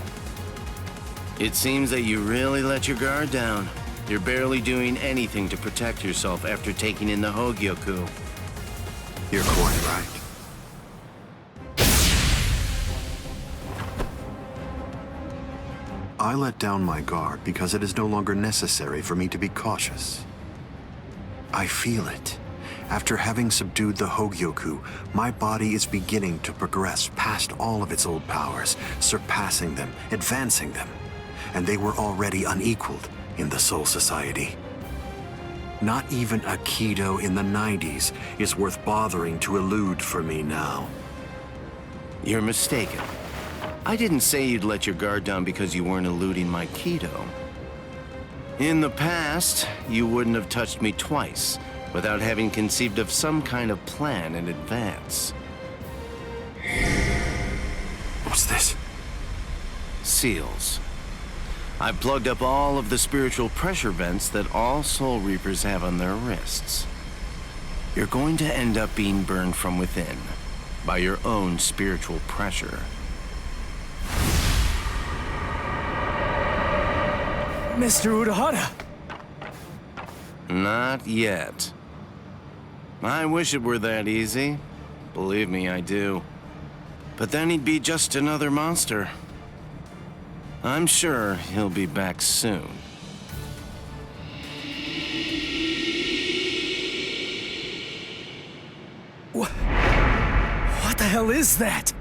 it seems that you really let your guard down. You're barely doing anything to protect yourself after taking in the Hogyuko. You're quite right. I let down my guard because it is no longer necessary for me to be cautious. I feel it. After having subdued the Hogyoku, my body is beginning to progress past all of its old powers, surpassing them, advancing them. And they were already unequaled in the Soul Society. Not even a Kido in the 90s is worth bothering to elude for me now. You're mistaken. I didn't say you'd let your guard down because you weren't eluding my Kido. In the past, you wouldn't have touched me twice without having conceived of some kind of plan in advance. What's this? Seals. I've plugged up all of the spiritual pressure vents that all Soul Reapers have on their wrists. You're going to end up being burned from within by your own spiritual pressure. Mr. Urahara! Not yet. I wish it were that easy. Believe me, I do. But then he'd be just another monster. I'm sure he'll be back soon. What the hell is that?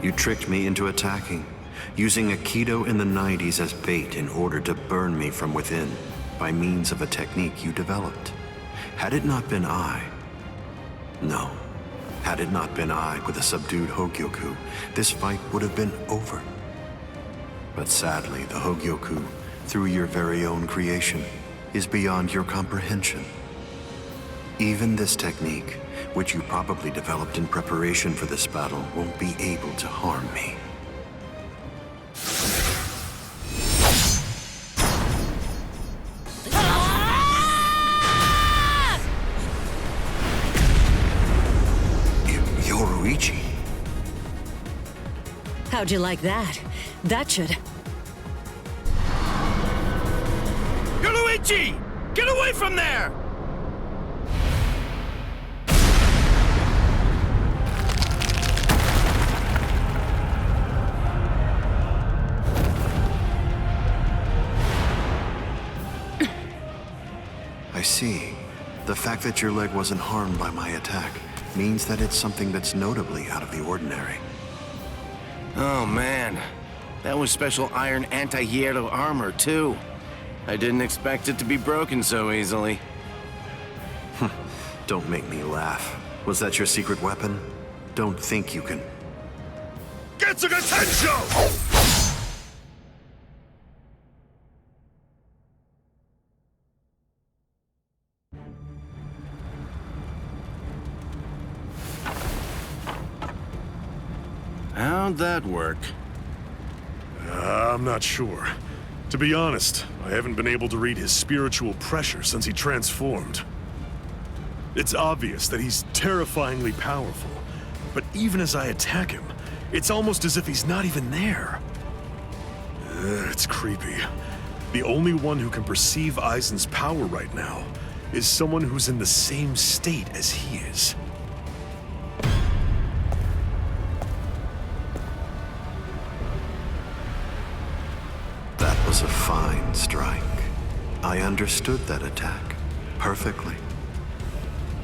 You tricked me into attacking, using a Kido in the 90s as bait in order to burn me from within by means of a technique you developed. Had it not been I... No. Had it not been I with a subdued Hogyoku, this fight would have been over. But sadly, the Hogyoku, through your very own creation, is beyond your comprehension. Even this technique, which you probably developed in preparation for this battle, won't be able to harm me. Yoruichi. How'd you like that? That should... Yoruichi! Get away from there! I see. The fact that your leg wasn't harmed by my attack means that it's something that's notably out of the ordinary. Oh man, that was special iron anti-hierro armor too. I didn't expect it to be broken so easily. Don't make me laugh. Was that your secret weapon? Don't think you can... Getsuga Tensho! How'd that work? I'm not sure. To be honest, I haven't been able to read his spiritual pressure since he transformed. It's obvious that he's terrifyingly powerful, but even as I attack him, it's almost as if he's not even there. It's creepy. The only one who can perceive Aizen's power right now is someone who's in the same state as he is. That was a fine strike. I understood that attack perfectly.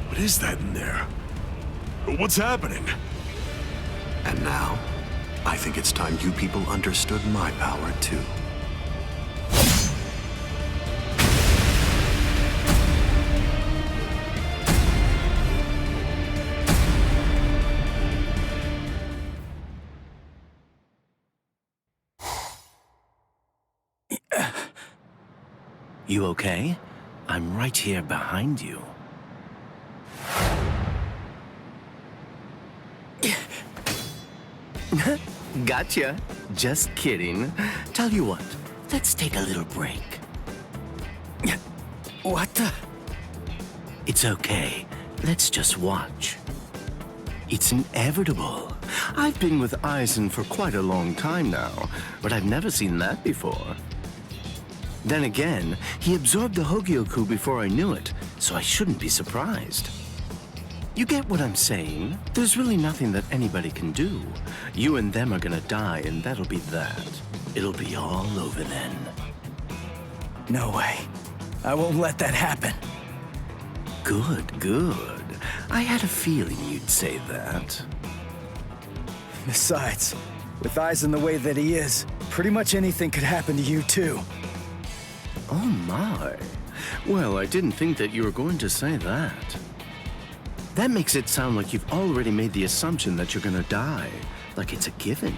What is that in there? What's happening? And now, I think it's time you people understood my power too. You okay? I'm right here behind you. Gotcha. Just kidding. Tell you what, let's take a little break. What the? It's okay. Let's just watch. It's inevitable. I've been with Aizen for quite a long time now, but I've never seen that before. Then again, he absorbed the Hogyuko before I knew it, so I shouldn't be surprised. You get what I'm saying? There's really nothing that anybody can do. You and them are gonna die, and that'll be that. It'll be all over then. No way. I won't let that happen. Good, good. I had a feeling you'd say that. Besides, with Aizen the way that he is, pretty much anything could happen to you too. Oh my. Well, I didn't think that you were going to say that. That makes it sound like you've already made the assumption that you're gonna die, like it's a given.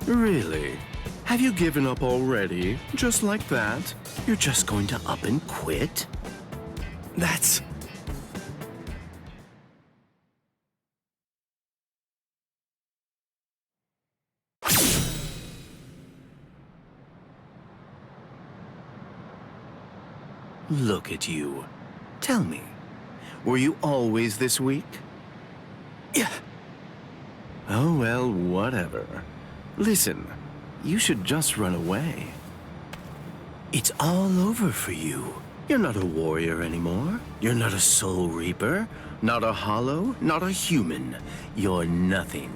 Really? Have you given up already? Just like that? You're just going to up and quit? That's... Look at you. Tell me, were you always this weak? Yeah. Oh, well, whatever. Listen, you should just run away. It's all over for you. You're not a warrior anymore. You're not a soul reaper, not a hollow, not a human. You're nothing.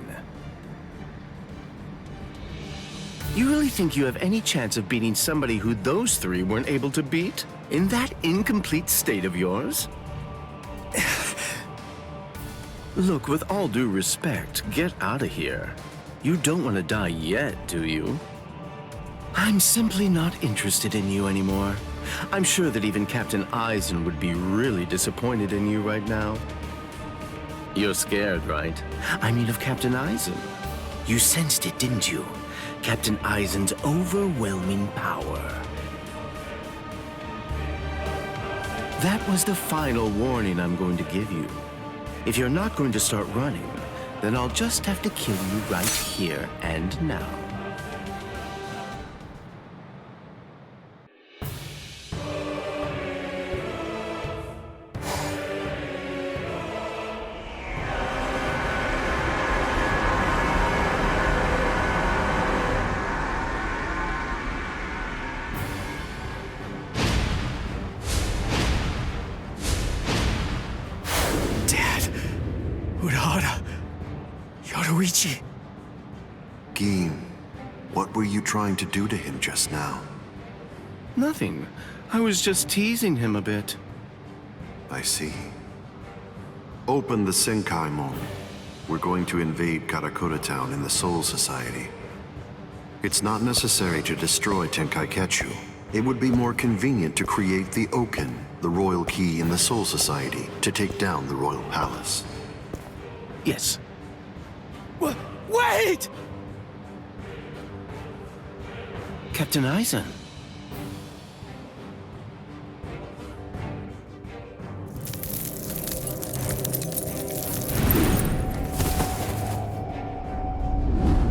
You really think you have any chance of beating somebody who those three weren't able to beat? In that incomplete state of yours? Look, with all due respect, get out of here. You don't want to die yet, do you? I'm simply not interested in you anymore. I'm sure that even Captain Aizen would be really disappointed in you right now. You're scared, right? I mean of Captain Aizen. You sensed it, didn't you? Captain Aizen's overwhelming power. That was the final warning I'm going to give you. If you're not going to start running, then I'll just have to kill you right here and now. Urahara. Yoruichi. Gin, what were you trying to do to him just now? Nothing. I was just teasing him a bit. I see. Open the Senkaimon. We're going to invade Karakura Town in the Soul Society. It's not necessary to destroy Tenkaiketsu. It would be more convenient to create the Oken, the royal key in the Soul Society, to take down the royal palace. Yes. Wait! Captain Aizen.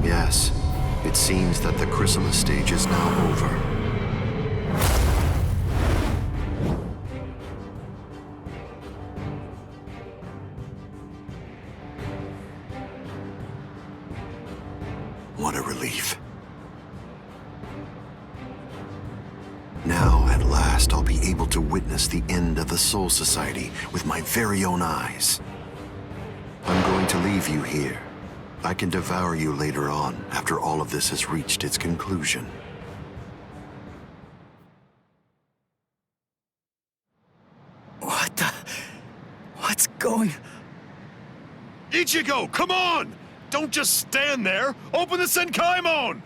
Yes, it seems that the chrysalis stage is now over. What a relief. Now, at last, I'll be able to witness the end of the Soul Society with my very own eyes. I'm going to leave you here. I can devour you later on, after all of this has reached its conclusion. What the... What's going... Ichigo, come on! Don't just stand there! Open the Senkaimon!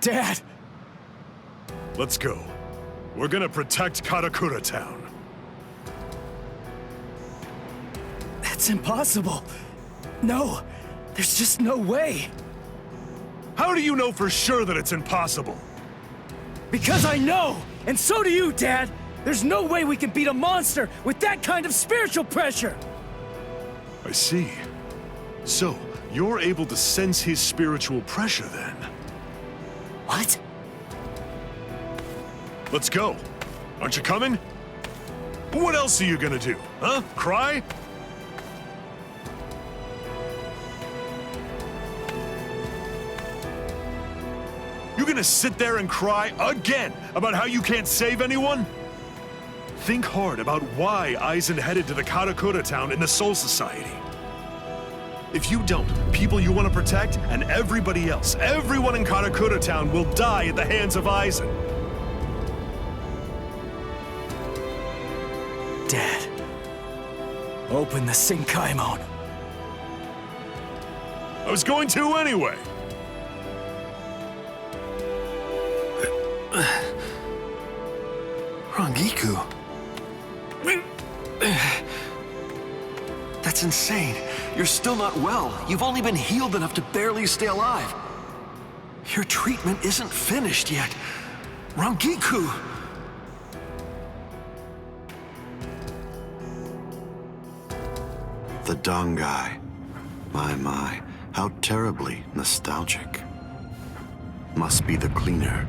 Dad! Let's go. We're gonna protect Karakura Town. That's impossible. No, there's just no way. How do you know for sure that it's impossible? Because I know! And so do you, Dad! There's no way we can beat a monster with that kind of spiritual pressure! I see. So, you're able to sense his spiritual pressure then? What? Let's go. Aren't you coming? What else are you gonna do, huh? Cry? You gonna sit there and cry again about how you can't save anyone? Think hard about why Aizen headed to the Karakura Town in the Soul Society. If you don't, people you want to protect and everybody else, everyone in Karakura Town will die at the hands of Aizen. Dad, open the Senkaimon. I was going to anyway. Rangiku. That's insane. You're still not well. You've only been healed enough to barely stay alive. Your treatment isn't finished yet. Rangiku! The Dangai. My, how terribly nostalgic. Must be the cleaner.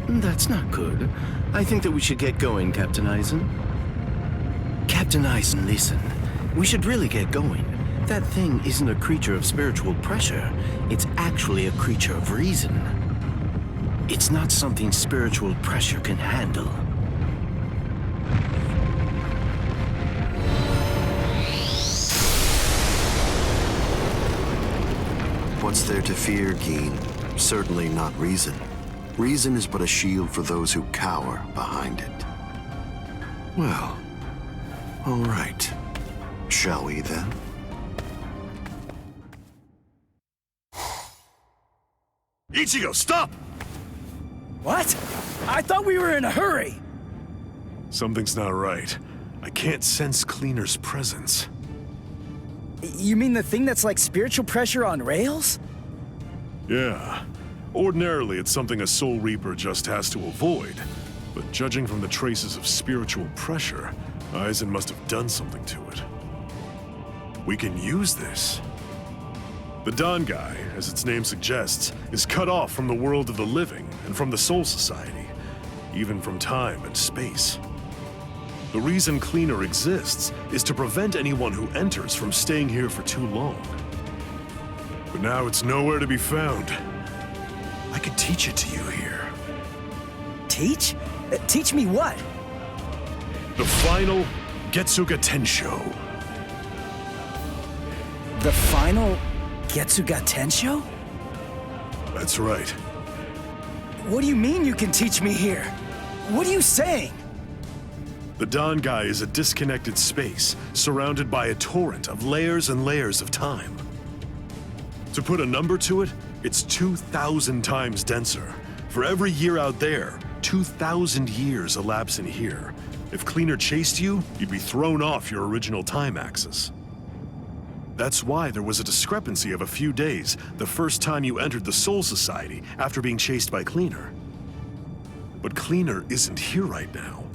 That's not good. I think that we should get going, Captain Aizen. Captain Aizen, listen. We should really get going. That thing isn't a creature of spiritual pressure. It's actually a creature of reason. It's not something spiritual pressure can handle. What's there to fear, Geen? Certainly not reason. Reason is but a shield for those who cower behind it. Well, all right. Shall we then? Ichigo, stop! What? I thought we were in a hurry! Something's not right. I can't sense Cleaner's presence. You mean the thing that's like spiritual pressure on rails? Yeah. Ordinarily, it's something a Soul Reaper just has to avoid. But judging from the traces of spiritual pressure, Aizen must have done something to it. We can use this. The Dangai, as its name suggests, is cut off from the world of the living and from the Soul Society, even from time and space. The reason Cleaner exists is to prevent anyone who enters from staying here for too long. But now it's nowhere to be found. I could teach it to you here. Teach? Teach me what? The final Getsuga Tensho. The final Getsuga Tensho? That's right. What do you mean you can teach me here? What are you saying? The Dangai is a disconnected space, surrounded by a torrent of layers and layers of time. To put a number to it, it's 2,000 times denser. For every year out there, 2,000 years elapse in here. If Cleaner chased you, you'd be thrown off your original time axis. That's why there was a discrepancy of a few days the first time you entered the Soul Society after being chased by Cleaner. But Cleaner isn't here right now.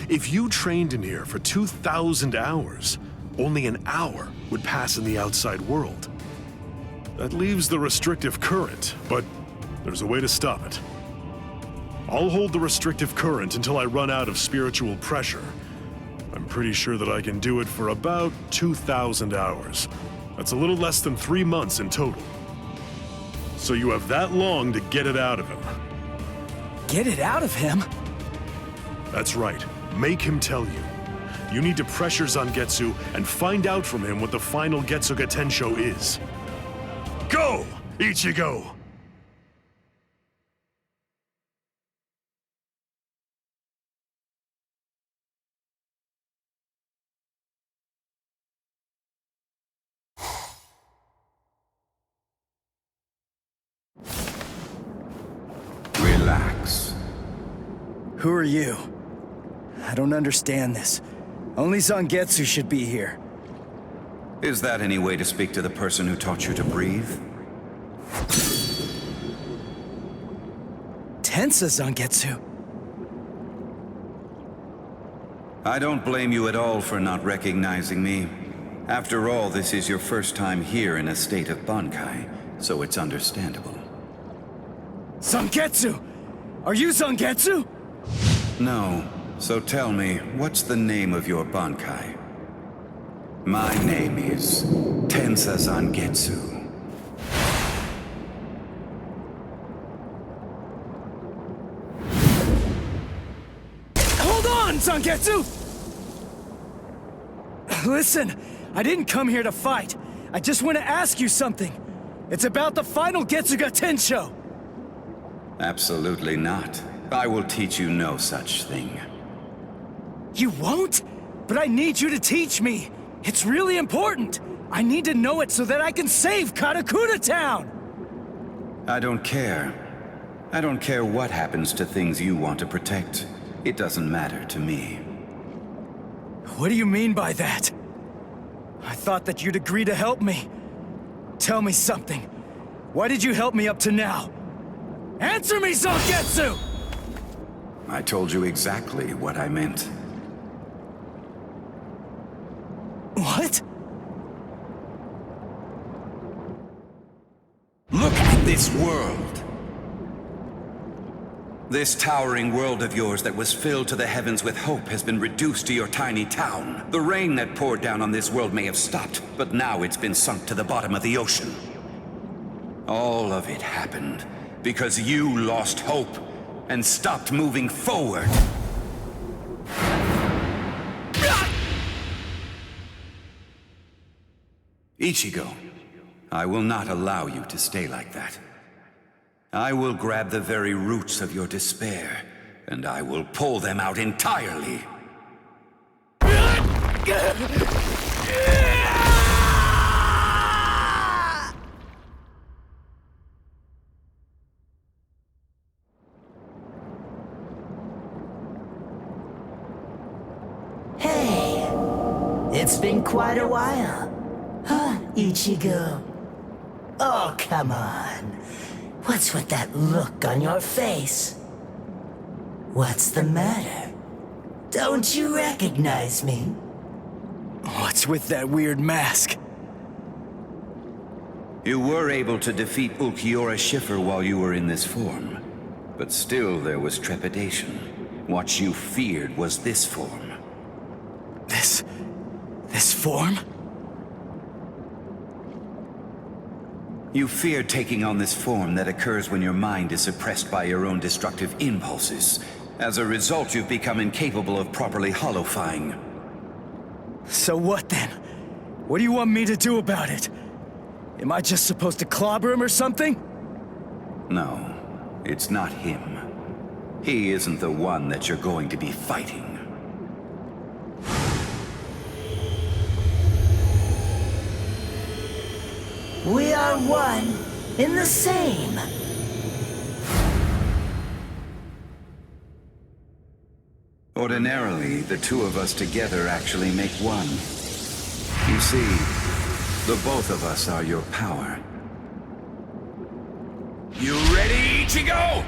If you trained in here for 2,000 hours, only an hour would pass in the outside world. That leaves the restrictive current, but there's a way to stop it. I'll hold the restrictive current until I run out of spiritual pressure. I'm pretty sure that I can do it for about 2,000 hours. That's a little less than 3 months in total. So you have that long to get it out of him. Get it out of him? That's right. Make him tell you. You need to pressure Zangetsu and find out from him what the final Getsuga Tensho is. Go, Ichigo! Relax. Who are you? I don't understand this. Only Zangetsu should be here. Is that any way to speak to the person who taught you to breathe? Tensa Zangetsu? I don't blame you at all for not recognizing me. After all, this is your first time here in a state of Bankai, so it's understandable. Zangetsu! Are you Zangetsu? No. So tell me, what's the name of your Bankai? My name is Tensa Zangetsu. Hold on, Zangetsu! Listen, I didn't come here to fight. I just want to ask you something. It's about the final Getsuga Tensho. Absolutely not. I will teach you no such thing. You won't? But I need you to teach me. It's really important. I need to know it so that I can save Karakura Town! I don't care. I don't care what happens to things you want to protect. It doesn't matter to me. What do you mean by that? I thought that you'd agree to help me. Tell me something. Why did you help me up to now? Answer me, Zangetsu! I told you exactly what I meant. What? Look at this world! This towering world of yours that was filled to the heavens with hope has been reduced to your tiny town. The rain that poured down on this world may have stopped, but now it's been sunk to the bottom of the ocean. All of it happened because you lost hope and stopped moving forward. Ichigo, I will not allow you to stay like that. I will grab the very roots of your despair, and I will pull them out entirely. Hey, it's been quite a while. Huh, Ichigo? Oh, come on. What's with that look on your face? What's the matter? Don't you recognize me? What's with that weird mask? You were able to defeat Ulquiorra Schiffer while you were in this form. But still there was trepidation. What you feared was this form. This form? You fear taking on this form that occurs when your mind is suppressed by your own destructive impulses. As a result, you've become incapable of properly holofying. So what then? What do you want me to do about it? Am I just supposed to clobber him or something? No, it's not him. He isn't the one that you're going to be fighting. We are one in the same. Ordinarily, the two of us together actually make one. You see, the both of us are your power. You ready, Ichigo?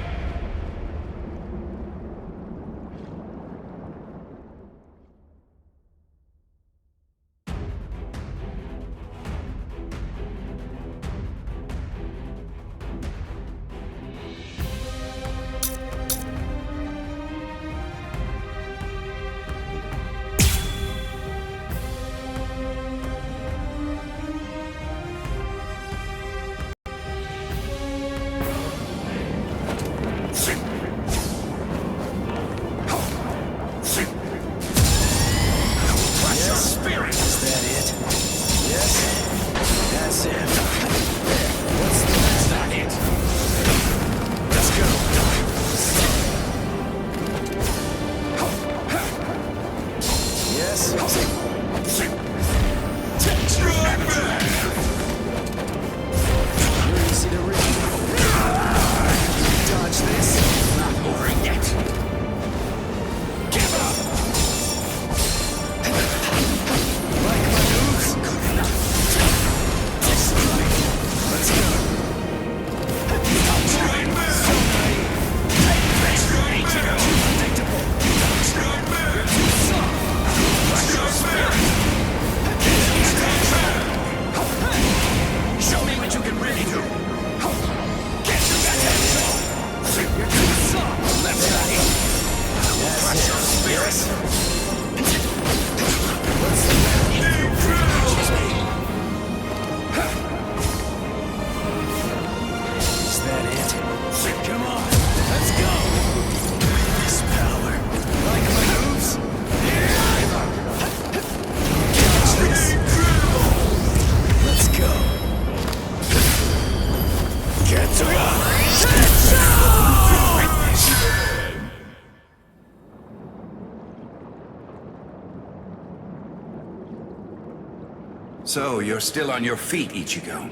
So, you're still on your feet, Ichigo.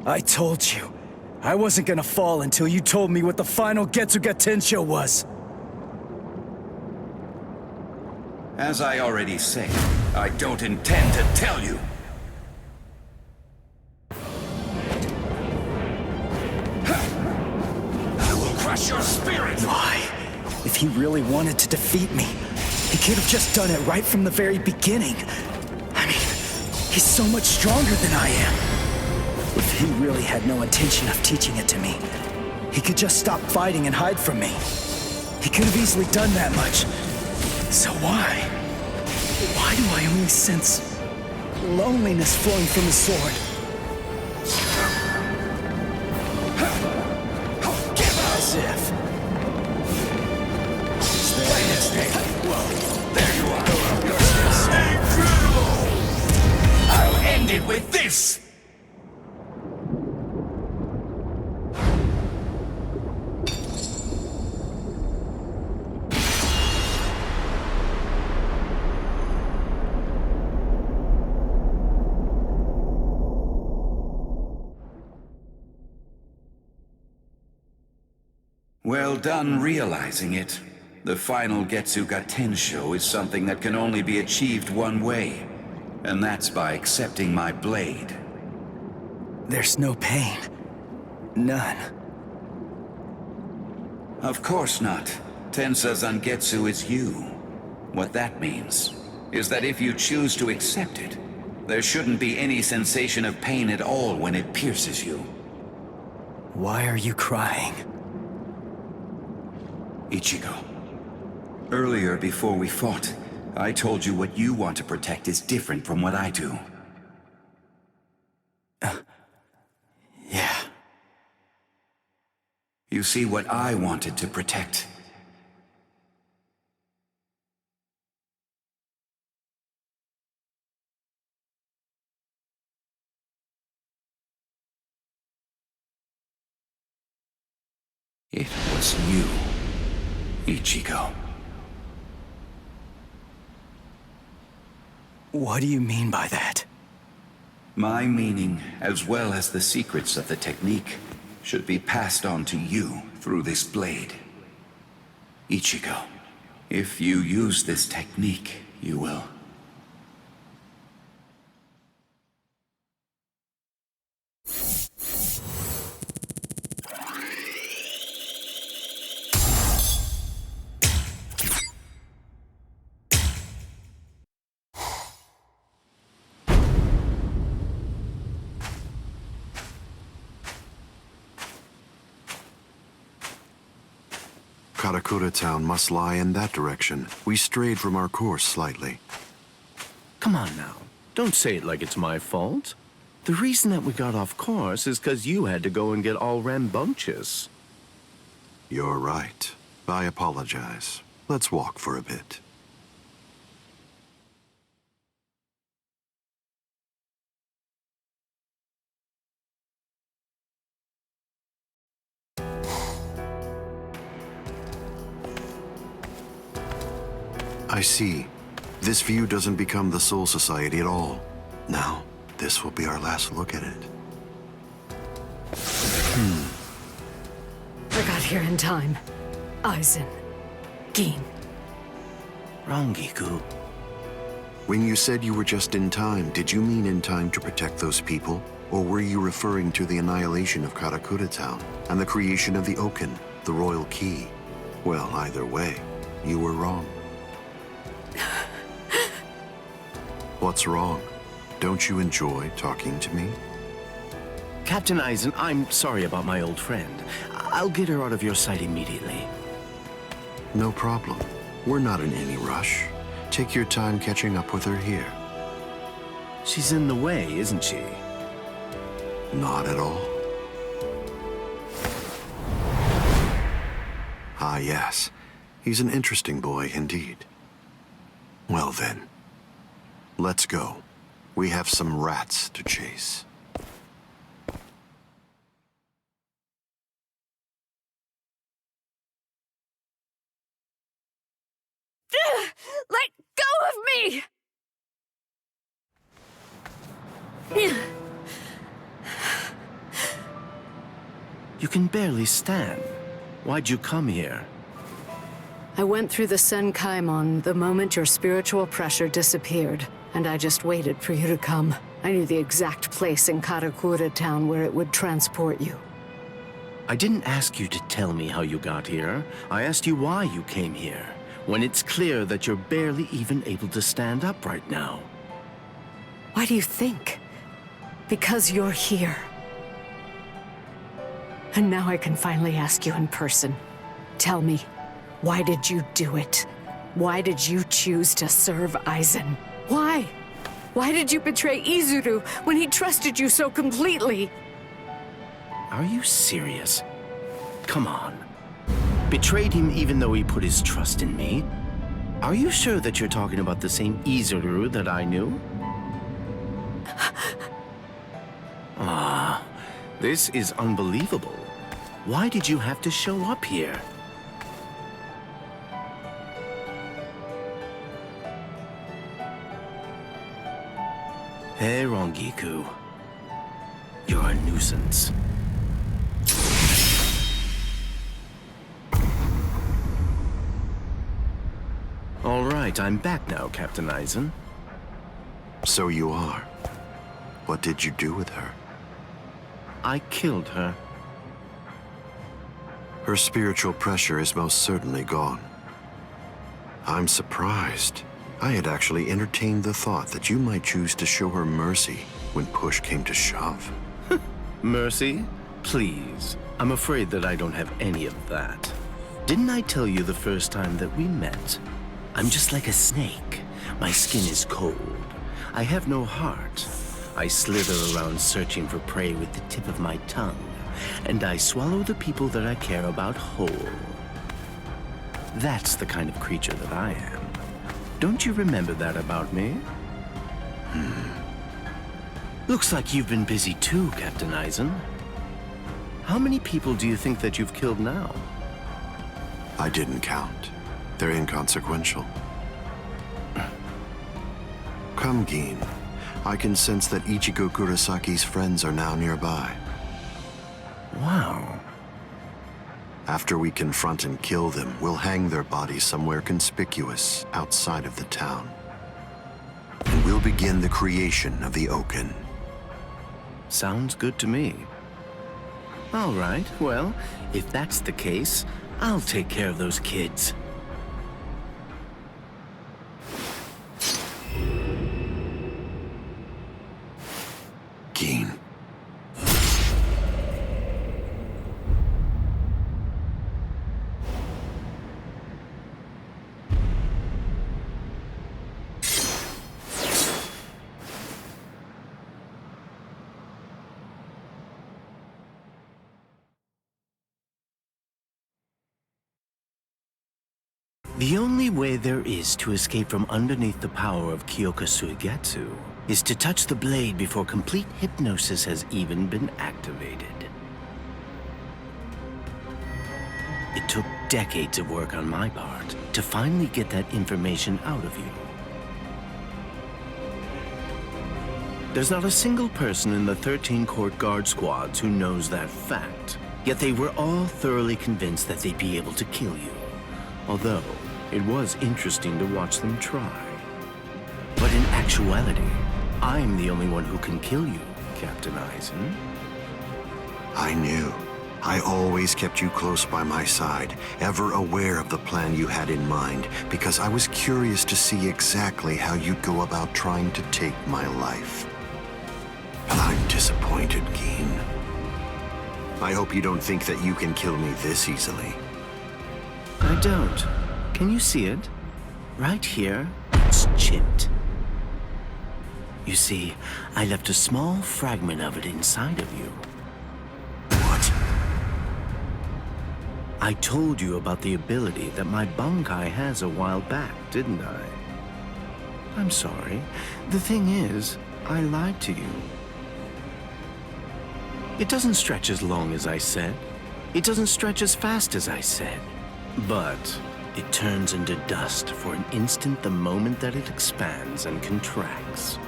I told you. I wasn't gonna fall until you told me what the final Getsuga Tensho was. As I already said, I don't intend to tell you. I will crush your spirit! Why? If he really wanted to defeat me, he could have just done it right from the very beginning. I mean, he's so much stronger than I am. If he really had no intention of teaching it to me, he could just stop fighting and hide from me. He could have easily done that much. So why? Why do I only sense loneliness flowing from his sword? As if. Whoa, there you are. Incredible! I'll end it with this! Well done realizing it. The final Getsuga Tensho is something that can only be achieved one way, and that's by accepting my blade. There's no pain. None. Of course not. Tensa Zangetsu is you. What that means is that if you choose to accept it, there shouldn't be any sensation of pain at all when it pierces you. Why are you crying? Ichigo. Earlier, before we fought, I told you what you want to protect is different from what I do. Yeah. You see, what I wanted to protect. It was you, Ichigo. What do you mean by that? My meaning, as well as the secrets of the technique, should be passed on to you through this blade. Ichigo, if you use this technique, you will... Karakura Town must lie in that direction. We strayed from our course slightly. Come on now. Don't say it like it's my fault. The reason that we got off course is because you had to go and get all rambunctious. You're right. I apologize. Let's walk for a bit. I see. This view doesn't become the Soul Society at all. Now, this will be our last look at it. I got here in time. Aizen. Gin. Rangiku. When you said you were just in time, did you mean in time to protect those people? Or were you referring to the annihilation of Karakura Town and the creation of the Oken, the Royal Key? Well, either way, you were wrong. What's wrong? Don't you enjoy talking to me? Captain Aizen, I'm sorry about my old friend. I'll get her out of your sight immediately. No problem. We're not in any rush. Take your time catching up with her here. She's in the way, isn't she? Not at all. Ah, yes. He's an interesting boy indeed. Well then, let's go. We have some rats to chase. Let go of me! You can barely stand. Why'd you come here? I went through the Senkaimon the moment your spiritual pressure disappeared, and I just waited for you to come. I knew the exact place in Karakura Town where it would transport you. I didn't ask you to tell me how you got here. I asked you why you came here, when it's clear that you're barely even able to stand up right now. Why do you think? Because you're here. And now I can finally ask you in person. Tell me, why did you do it? Why did you choose to serve Aizen? Why? Why did you betray Izuru when he trusted you so completely? Are you serious? Come on. Betrayed him even though he put his trust in me? Are you sure that you're talking about the same Izuru that I knew? This is unbelievable. Why did you have to show up here? Hey, Rangiku. You're a nuisance. All right, I'm back now, Captain Aizen. So you are. What did you do with her? I killed her. Her spiritual pressure is most certainly gone. I'm surprised. I had actually entertained the thought that you might choose to show her mercy when push came to shove. Mercy? Please. I'm afraid that I don't have any of that. Didn't I tell you the first time that we met? I'm just like a snake. My skin is cold. I have no heart. I slither around searching for prey with the tip of my tongue, and I swallow the people that I care about whole. That's the kind of creature that I am. Don't you remember that about me? Looks like you've been busy too, Captain Aizen. How many people do you think that you've killed now? I didn't count. They're inconsequential. Come, Gin. I can sense that Ichigo Kurosaki's friends are now nearby. Wow. After we confront and kill them, we'll hang their bodies somewhere conspicuous outside of the town. And we'll begin the creation of the Oken. Sounds good to me. All right, well, if that's the case, I'll take care of those kids. Gin. The only way there is to escape from underneath the power of Kyoka Suigetsu is to touch the blade before complete hypnosis has even been activated. It took decades of work on my part to finally get that information out of you. There's not a single person in the 13 court guard squads who knows that fact, yet they were all thoroughly convinced that they'd be able to kill you. Although, it was interesting to watch them try. But in actuality, I'm the only one who can kill you, Captain Aizen. I knew. I always kept you close by my side, ever aware of the plan you had in mind, because I was curious to see exactly how you'd go about trying to take my life. And I'm disappointed, Gin. I hope you don't think that you can kill me this easily. I don't. Can you see it? Right here, it's chipped. You see, I left a small fragment of it inside of you. What? I told you about the ability that my Bankai has a while back, didn't I? I'm sorry. The thing is, I lied to you. It doesn't stretch as long as I said. It doesn't stretch as fast as I said. But it turns into dust for an instant the moment that it expands and contracts.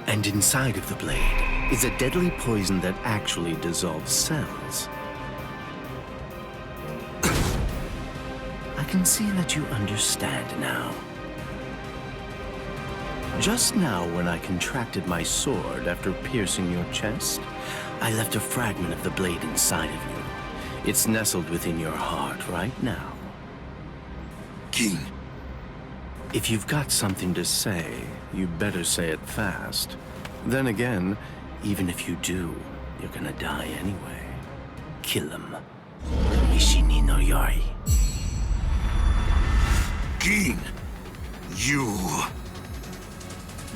And inside of the blade is a deadly poison that actually dissolves cells. I can see that you understand now. Just now, when I contracted my sword after piercing your chest, I left a fragment of the blade inside of you. It's nestled within your heart right now. King. If you've got something to say, you better say it fast. Then again, even if you do, you're gonna die anyway. Kill him. Mishini no Yari. King, you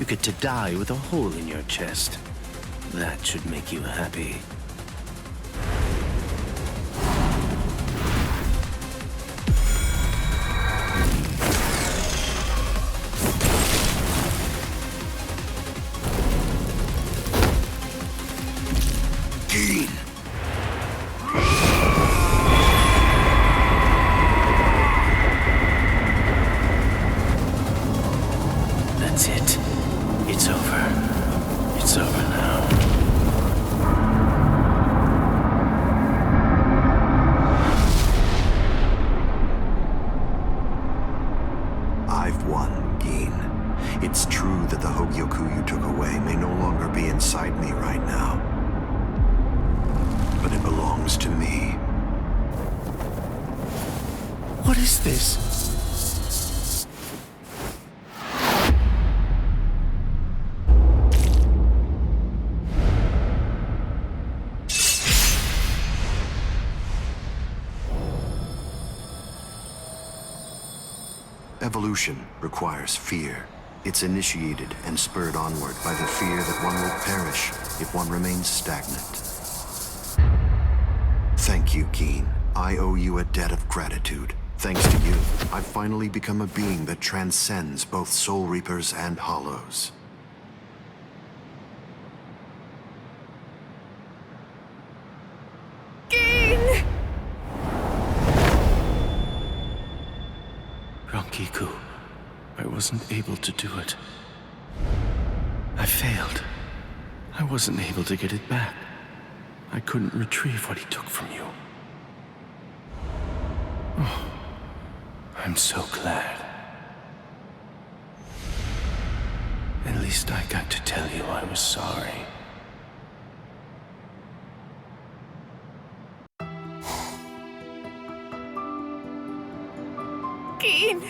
get to die with a hole in your chest. That should make you happy. King. That's it. It's over. It's over now. I've won, Gin. It's true that the Hogyuko you took away may no longer be inside me right now. But it belongs to me. What is this? Evolution requires fear. It's initiated and spurred onward by the fear that one will perish if one remains stagnant. Thank you, Gin. I owe you a debt of gratitude. Thanks to you, I've finally become a being that transcends both Soul Reapers and Hollows. Gin! Rangiku, I wasn't able to do it. I failed. I wasn't able to get it back. I couldn't retrieve what he took from you. Oh, I'm so glad. At least I got to tell you I was sorry. Gin!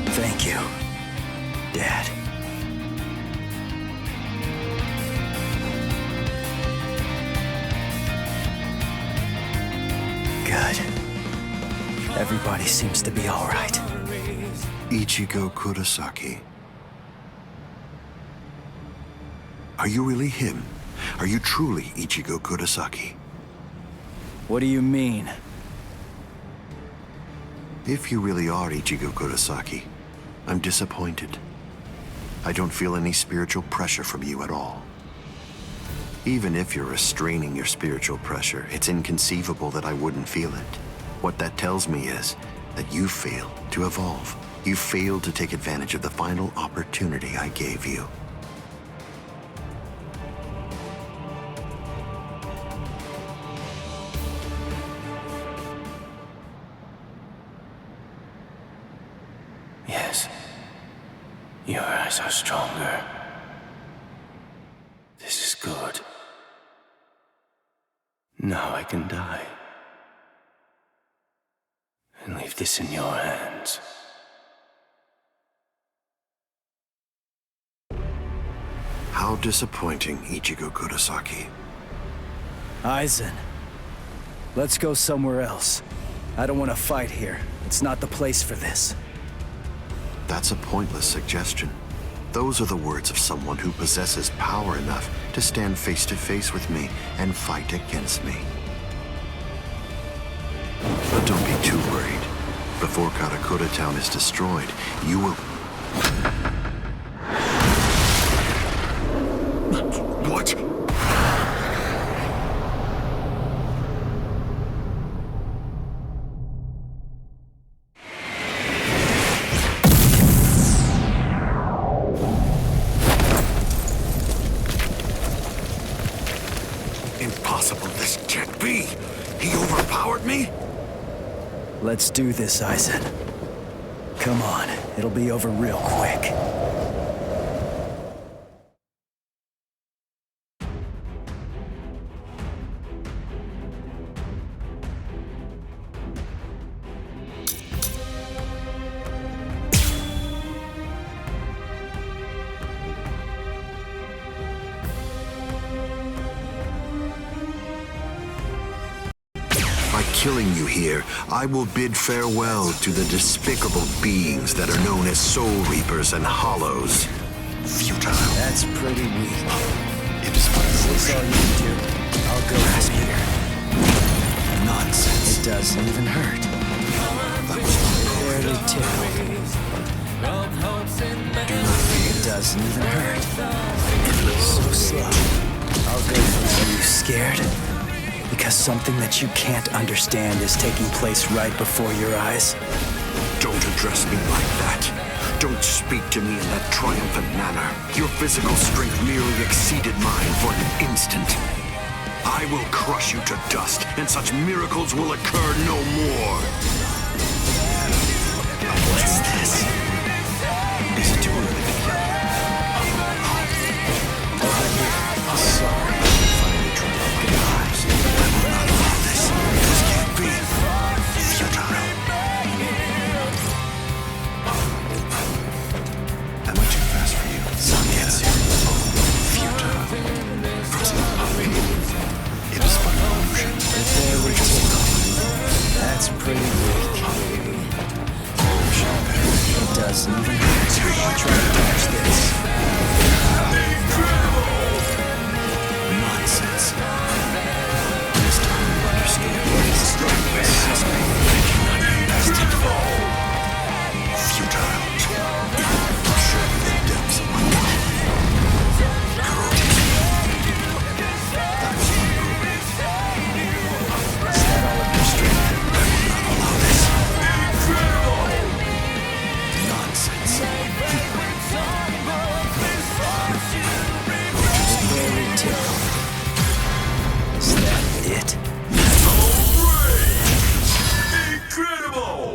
Thank you, Dad. Good. Everybody seems to be all right. Ichigo Kurosaki. Are you really him? Are you truly Ichigo Kurosaki? What do you mean? If you really are Ichigo Kurosaki, I'm disappointed. I don't feel any spiritual pressure from you at all. Even if you're restraining your spiritual pressure, it's inconceivable that I wouldn't feel it. What that tells me is that you failed to evolve. You failed to take advantage of the final opportunity I gave you. Yes. Your eyes are stronger. This is good. Now I can die. And leave this in your hands. How disappointing, Ichigo Kurosaki. Aizen, let's go somewhere else. I don't want to fight here. It's not the place for this. That's a pointless suggestion. Those are the words of someone who possesses power enough to stand face to face with me and fight against me. But don't be too worried. Before Karakura Town is destroyed, you will... possible this can't be? He overpowered me? Let's do this, Aizen. Come on, it'll be over real quick. Killing you here, I will bid farewell to the despicable beings that are known as Soul Reapers and Hollows. Futile. That's pretty weak. That's all you can do. I'll go from here. Nonsense. It doesn't even hurt. Barely tickled. It doesn't even hurt. So slow. I'll go from you. Scared? Because something that you can't understand is taking place right before your eyes? Don't address me like that. Don't speak to me in that triumphant manner. Your physical strength merely exceeded mine for an instant. I will crush you to dust, and such miracles will occur no more. What's this? Is it too early to kill? Sorry. Finally tried to look in eyes. I will not allow this. This can't be. Futile. Am I too fast for you? Zangetsu. Futile. Frozen puppy. It is but an illusion. Barely tickled. That's pretty weak. It doesn't even hurt. I'll try to dodge this. Nonsense. This time you understand what is strike with. I cannot be bested. Futile. Show me the depths of my mind. That's my group. Is that all of your strength? I will not allow this. Nonsense. Very tickled. Is that it? Incredible!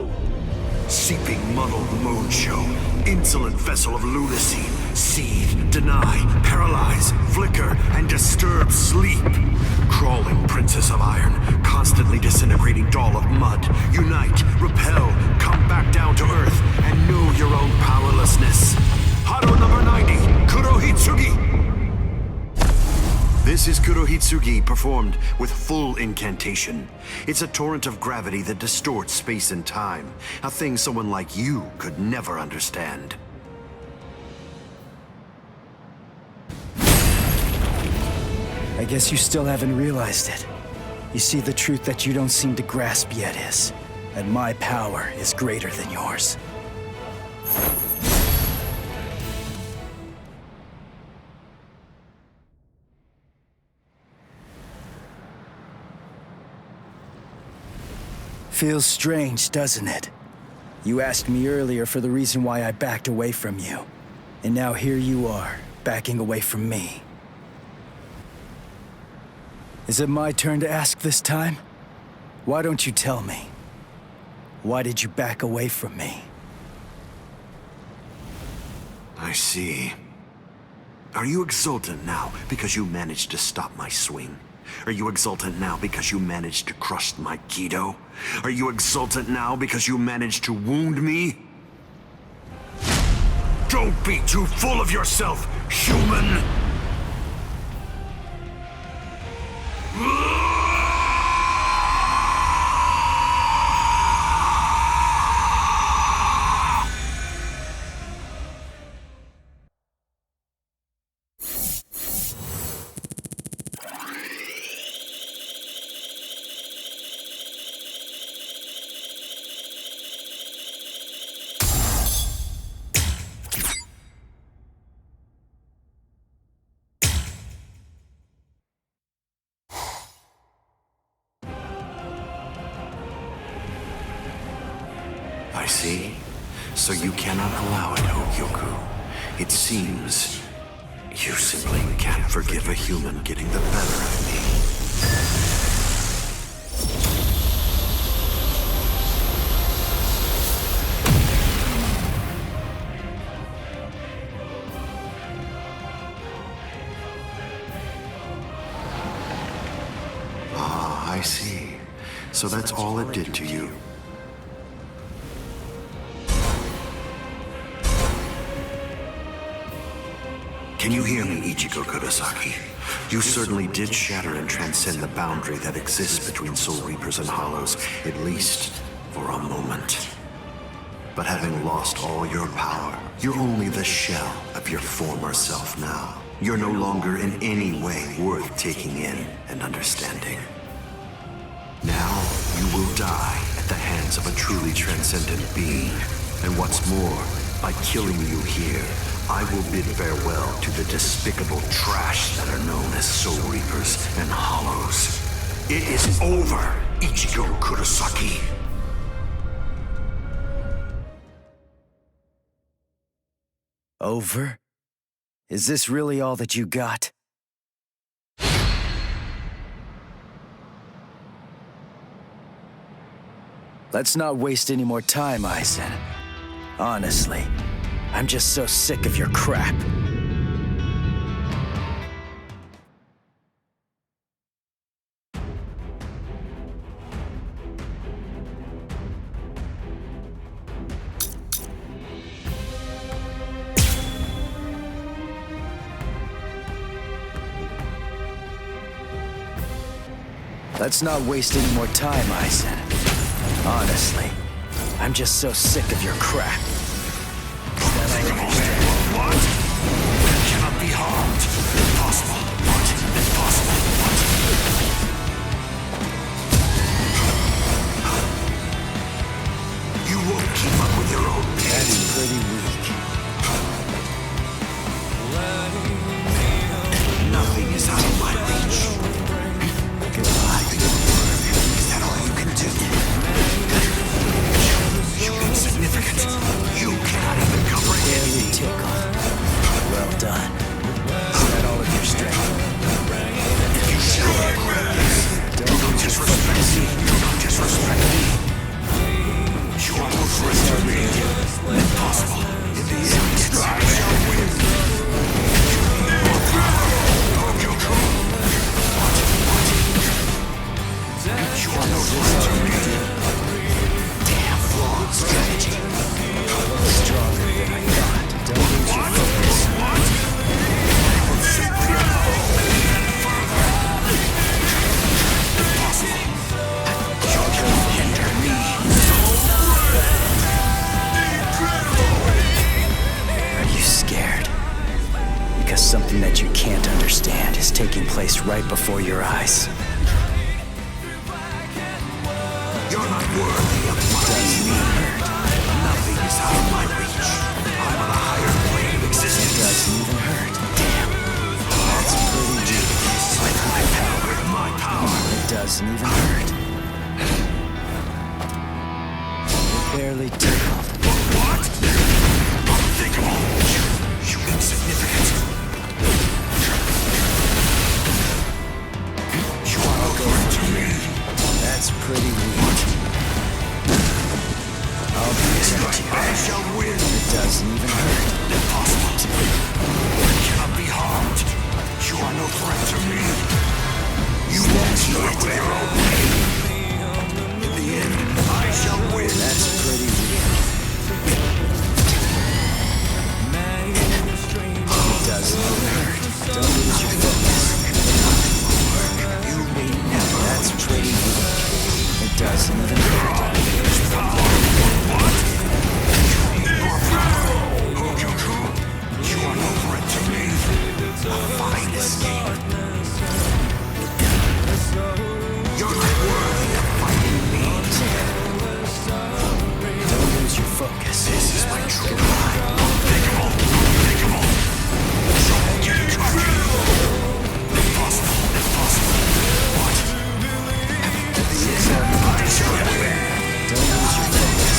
Seeping, muddled moon show. Insolent vessel of lunacy. Seethe, deny, paralyze, flicker, and disturb sleep. Crawling princess of iron. Constantly disintegrating doll of mud. Unite, repel, come back down to earth, and know your own powerlessness. Hado number 90, Kurohitsugi! This is Kurohitsugi performed with full incantation. It's a torrent of gravity that distorts space and time, a thing someone like you could never understand. I guess you still haven't realized it. You see, the truth that you don't seem to grasp yet is that my power is greater than yours. Feels strange, doesn't it? You asked me earlier for the reason why I backed away from you. And now here you are, backing away from me. Is it my turn to ask this time? Why don't you tell me? Why did you back away from me? I see. Are you exultant now because you managed to stop my swing? Are you exultant now because you managed to crush my Kido? Are you exultant now because you managed to wound me? Don't be too full of yourself, human! I see. So you cannot allow it, Hogyuko. It seems you simply can't forgive a human getting the better of me. I see. So that's all it did to you. Can you hear me, Ichigo Kurosaki? You certainly did shatter and transcend the boundary that exists between Soul Reapers and Hollows, at least for a moment. But having lost all your power, you're only the shell of your former self now. You're no longer in any way worth taking in and understanding. Now, you will die at the hands of a truly transcendent being. And what's more, by killing you here, I will bid farewell to the despicable trash that are known as Soul Reapers and Hollows. It is over, Ichigo Kurosaki. Over? Is this really all that you got? Let's not waste any more time, Aizen. Honestly, I'm just so sick of your crap. Let's not waste any more time, Aizen. Honestly, I'm just so sick of your crap. What? That cannot be harmed. Impossible. What? Impossible. What? You won't keep up with your own pace. That's pretty weak. Nothing is out of my reach. Goodbye. Is that all you can do? You insignificant. You cannot even comprehend. Barely tickled. Well done. Is that all of your strength? If you shall regret this, do not disrespect me. Do not disrespect me. You are no friend to me. Impossible. In the end, I shall win. Hogyuko. You are no friend to me. Damn flawed strategy. Stronger than I thought. Don't lose your focus. What? I will simply impossible. You can hinder me. Are you scared? Because something that you can't understand is taking place right before your eyes. You're not worthy of my hurt. Nothing is out of my reach. I'm on a higher plane of existence. It doesn't even hurt. Damn. That's pretty weak. With my power. With my power. It doesn't even hurt. It barely tickled. What? Unthinkable. You insignificant. You are no good to me. That's pretty weak. I'll protect you. I shall win. It doesn't even hurt. Impossible. It cannot be harmed. You are no threat to me. You won't do it with your own way. In the end, I shall win. That's pretty weak. It doesn't even hurt. Don't lose your focus. You may never. That's pretty weak. It doesn't even hurt. What? Your power. Hogyuko, you are no threat to me. A fine escape. You're not worthy of fighting me. Don't lose your focus. This is my true lie. Unthinkable. Unthinkable. Impossible. Impossible. What? I shall win. Don't lose your focus.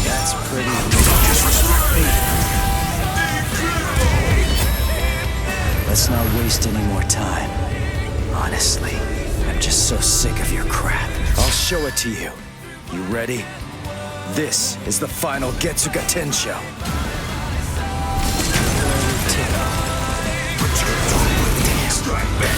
That's pretty weak. Don't disrespect me. Let's not waste any more time. Honestly, I'm just so sick of your crap. I'll show it to you. You ready? This is the final Getsuga Tensho. strike back.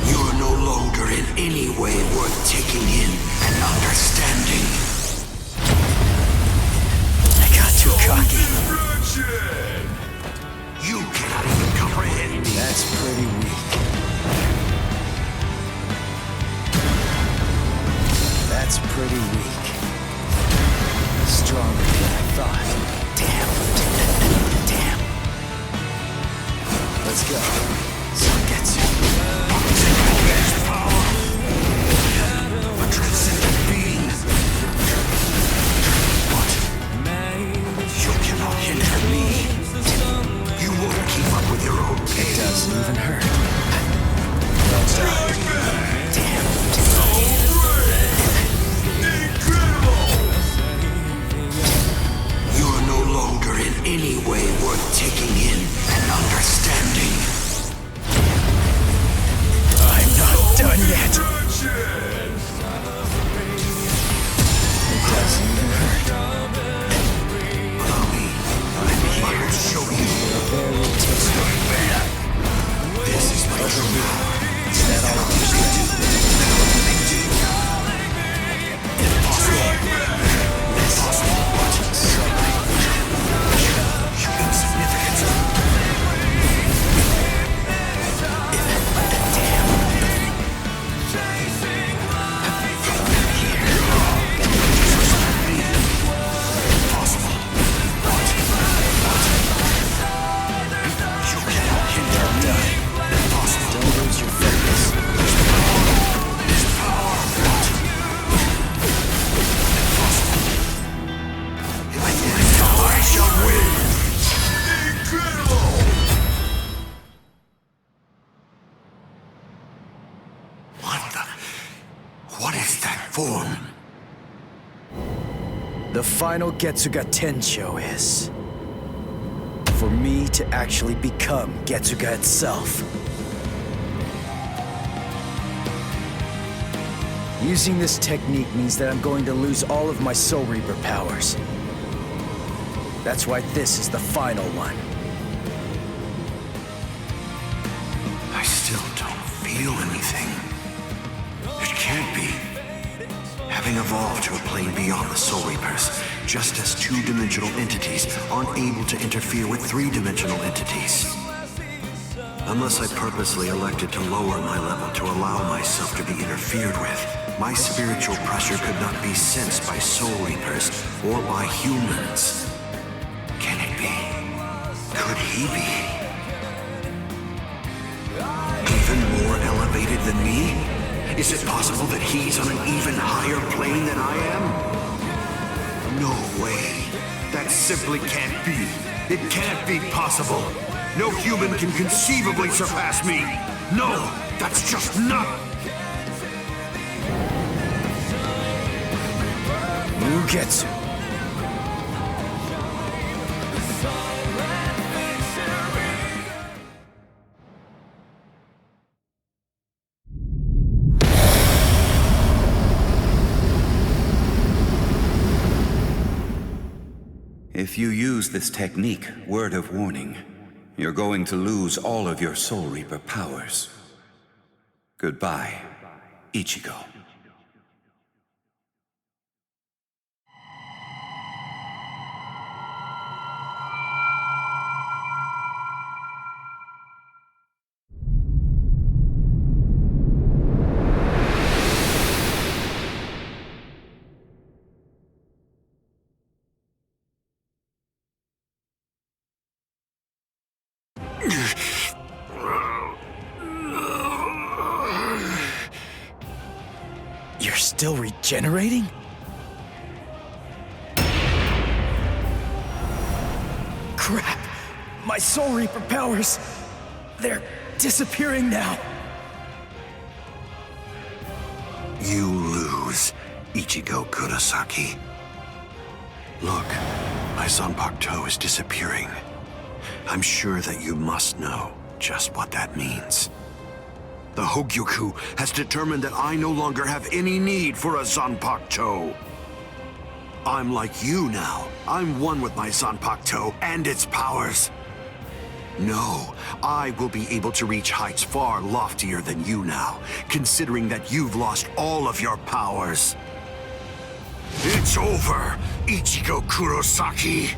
You are no longer in any way worth taking in and understanding. I got too cocky. You cannot even comprehend me. That's pretty weak. That's pretty weak. Stronger than I thought. Damn. Let's go. Zangetsu. Power. A transcendent being. What? You cannot hinder me. You won't keep up with your own pace. It doesn't even hurt. Well done. Damn. You are no longer in any way worth taking in and understanding. I'm not done yet. It doesn't even hurt. Allow me. I will show you. Very tasty. This is my true power. Is that all you should do? Impossible. What? You insignificant. Damn. Impossible. What? You cannot hinder me. Impossible. Don't lose your focus. This power. What? Impossible. I shall win. Incredible. What is that form? The final Getsuga Tensho is for me to actually become Getsuga itself. Using this technique means that I'm going to lose all of my Soul Reaper powers. That's why this is the final one. I still don't feel anything. It can't be. Having evolved to a plane beyond the Soul Reapers, just as two-dimensional entities aren't able to interfere with three-dimensional entities. Unless I purposely elected to lower my level to allow myself to be interfered with, my spiritual pressure could not be sensed by Soul Reapers or by humans. Can it be? Could he be? Even more elevated than me? Is it possible that he's on an even higher plane than I am? No way. That simply can't be. It can't be possible. No human can conceivably surpass me. No, that's just not... Mugetsu. If you use this technique, word of warning, you're going to lose all of your Soul Reaper powers. Goodbye, Ichigo. You're still regenerating? Crap! My Soul Reaper powers! They're disappearing now! You lose, Ichigo Kurosaki. Look, my Zanpakuto is disappearing. I'm sure that you must know just what that means. The Hogyuko has determined that I no longer have any need for a Zanpakuto. I'm like you now. I'm one with my Zanpakuto and its powers. No, I will be able to reach heights far loftier than you now, considering that you've lost all of your powers. It's over, Ichigo Kurosaki!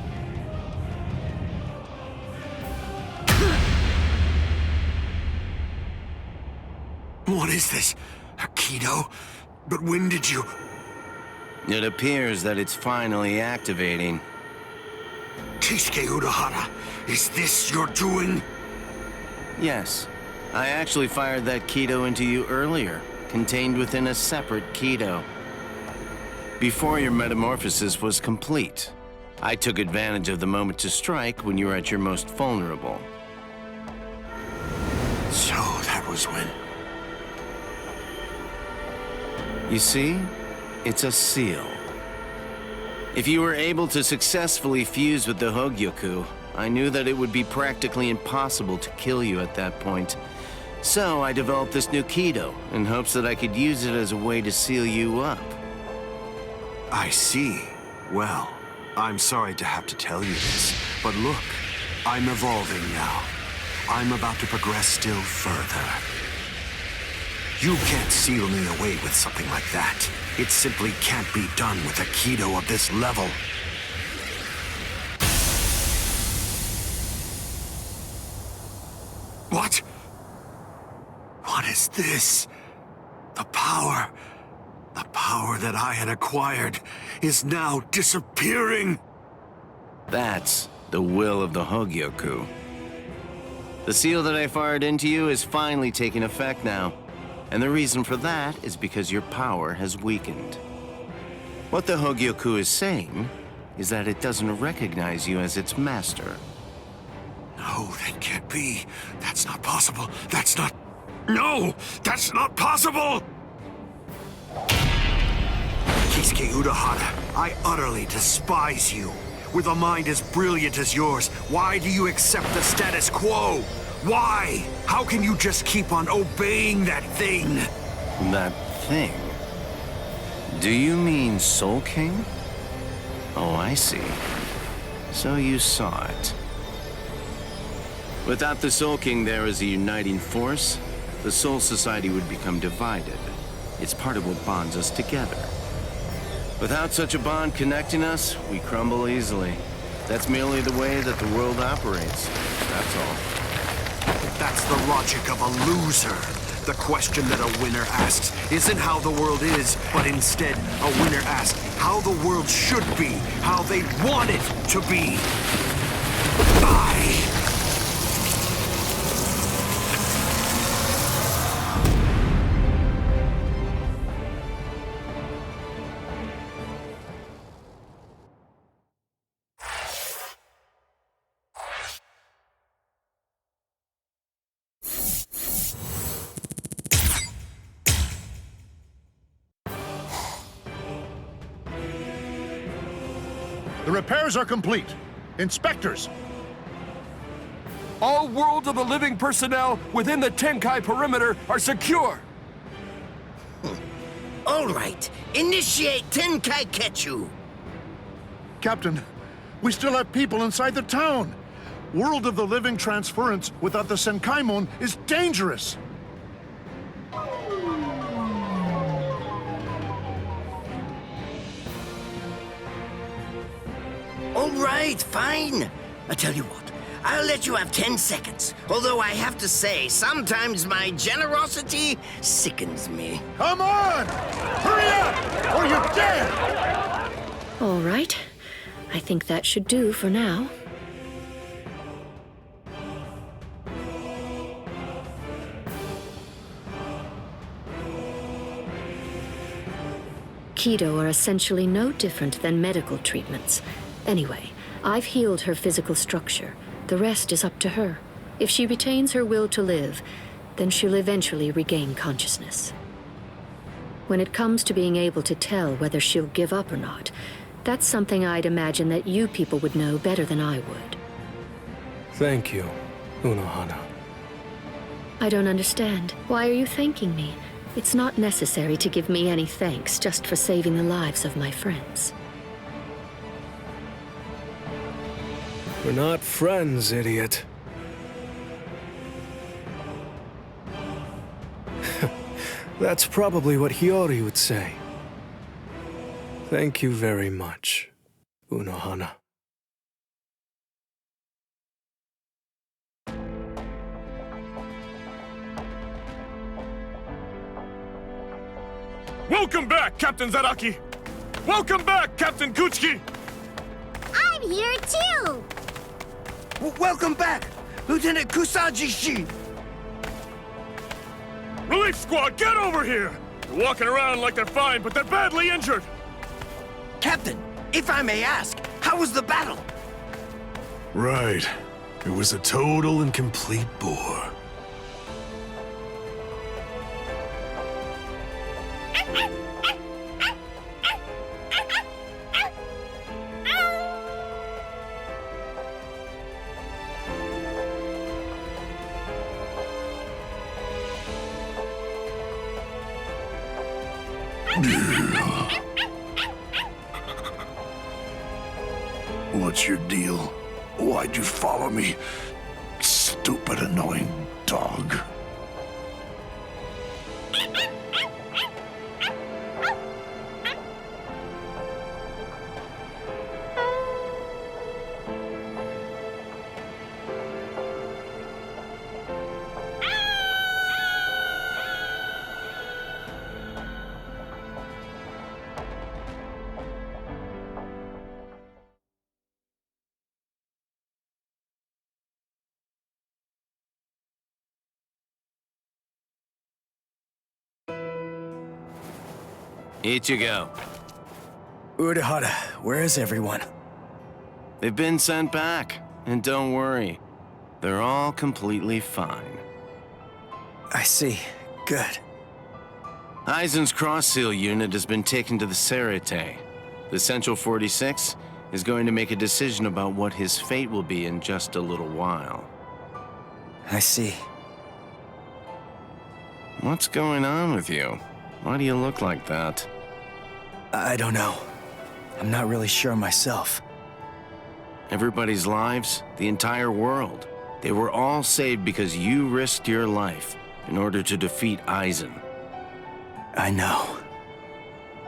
What is this? A Kido? But when did you... It appears that it's finally activating. Kisuke Urahara, is this your doing? Yes. I actually fired that Kido into you earlier, contained within a separate Kido. Before your metamorphosis was complete, I took advantage of the moment to strike when you were at your most vulnerable. So that was when... You see? It's a seal. If you were able to successfully fuse with the Hogyuko, I knew that it would be practically impossible to kill you at that point. So I developed this new Kido in hopes that I could use it as a way to seal you up. I see. Well, I'm sorry to have to tell you this, but look, I'm evolving now. I'm about to progress still further. You can't seal me away with something like that. It simply can't be done with a Kido of this level. What? What is this? The power that I had acquired is now disappearing. That's the will of the Hogyuko. The seal that I fired into you is finally taking effect now. And the reason for that is because your power has weakened. What the Hogyuko is saying is that it doesn't recognize you as its master. No, that can't be. That's not possible. That's not... No! That's not possible! Kisuke Urahara, I utterly despise you. With a mind as brilliant as yours, why do you accept the status quo? Why? How can you just keep on obeying that thing? That thing? Do you mean Soul King? Oh, I see. So you saw it. Without the Soul King there as a uniting force, the Soul Society would become divided. It's part of what bonds us together. Without such a bond connecting us, we crumble easily. That's merely the way that the world operates. That's all. That's the logic of a loser. The question that a winner asks isn't how the world is, but instead, a winner asks how the world should be, how they want it to be. The repairs are complete. Inspectors! All World of the Living personnel within the Tenkai perimeter are secure! All right, initiate Tenkai Ketchu! Captain, we still have people inside the town. World of the Living transference without the Senkaimon is dangerous. All right, fine. I tell you what, I'll let you have 10 seconds. Although I have to say, sometimes my generosity sickens me. Come on! Hurry up, or you're dead! All right. I think that should do for now. Kido are essentially no different than medical treatments. Anyway, I've healed her physical structure. The rest is up to her. If she retains her will to live, then she'll eventually regain consciousness. When it comes to being able to tell whether she'll give up or not, that's something I'd imagine that you people would know better than I would. Thank you, Unohana. I don't understand. Why are you thanking me? It's not necessary to give me any thanks just for saving the lives of my friends. We're not friends, idiot. That's probably what Hiyori would say. Thank you very much, Unohana. Welcome back, Captain Zaraki! Welcome back, Captain Kuchiki! I'm here too! Welcome back, Lieutenant Kusagi-shi! Relief squad, get over here! They're walking around like they're fine, but they're badly injured! Captain, if I may ask, how was the battle? Right. It was a total and complete bore. What's your deal? Why'd you follow me? Stupid, annoying dog. Ichigo. Urahara, where is everyone? They've been sent back. And don't worry, they're all completely fine. I see. Good. Aizen's cross-seal unit has been taken to the Serite. The Central 46 is going to make a decision about what his fate will be in just a little while. I see. What's going on with you? Why do you look like that? I don't know. I'm not really sure myself. Everybody's lives, the entire world, they were all saved because you risked your life in order to defeat Aizen. I know.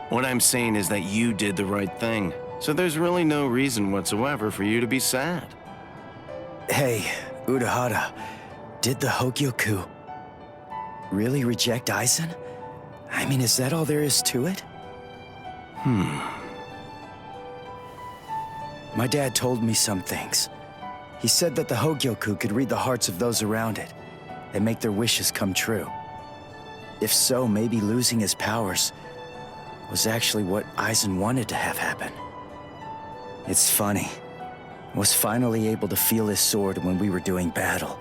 What I'm saying is that you did the right thing, so there's really no reason whatsoever for you to be sad. Hey, Urahara, did the Hogyuko really reject Aizen? I mean, is that all there is to it? My dad told me some things. He said that the Hogyuko could read the hearts of those around it and make their wishes come true. If so, maybe losing his powers was actually what Aizen wanted to have happen. It's funny. I was finally able to feel his sword when we were doing battle,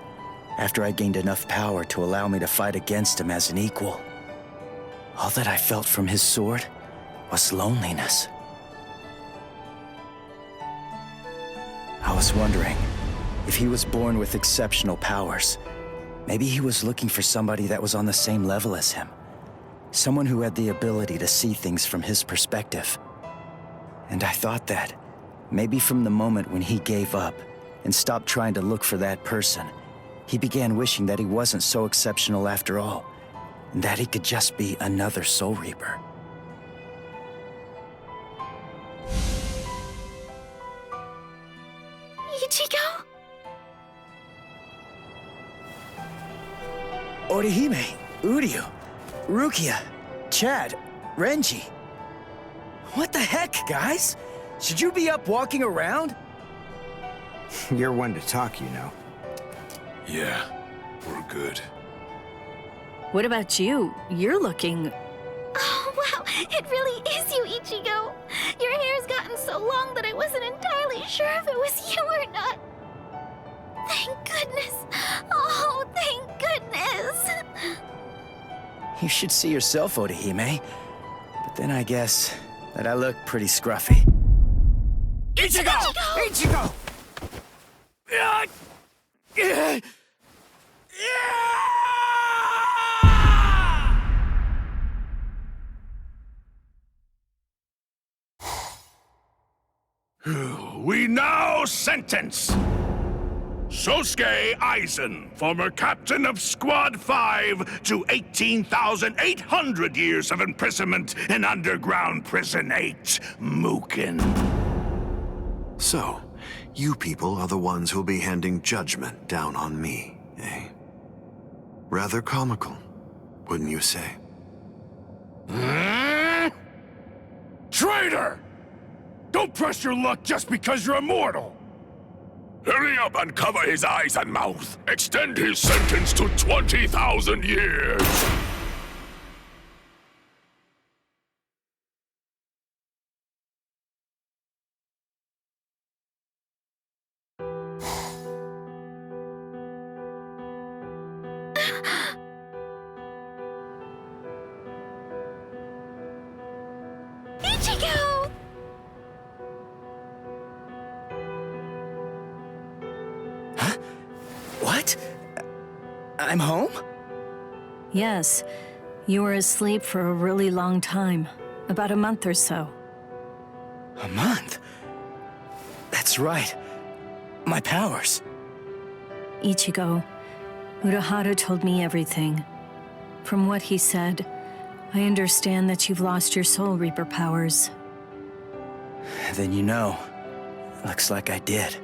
after I gained enough power to allow me to fight against him as an equal. All that I felt from his sword was loneliness. I was wondering, if he was born with exceptional powers, maybe he was looking for somebody that was on the same level as him. Someone who had the ability to see things from his perspective. And I thought that, maybe from the moment when he gave up and stopped trying to look for that person, he began wishing that he wasn't so exceptional after all, and that he could just be another Soul Reaper. Ichigo? Orihime, Uryu, Rukia, Chad, Renji. What the heck, guys? Should you be up walking around? You're one to talk, you know. Yeah, we're good. What about you? You're looking... Oh, wow, it really is you, Ichigo. Your hair's gotten so long that I wasn't entirely sure if it was you or not. Thank goodness. Oh, thank goodness. You should see yourself, Orihime. But then I guess that I look pretty scruffy. Ichigo! Ichigo! We now sentence Sosuke Aizen, former captain of Squad 5, to 18,800 years of imprisonment in underground prison 8, Mukin. So, you people are the ones who'll be handing judgment down on me, eh? Rather comical, wouldn't you say? Traitor! Don't press your luck just because you're immortal! Hurry up and cover his eyes and mouth! Extend his sentence to 20,000 years! Ichigo! What? I'm home? Yes. You were asleep for a really long time. About a month or so. A month? That's right. My powers. Ichigo, Urahara told me everything. From what he said, I understand that you've lost your Soul Reaper powers. Then you know. Looks like I did.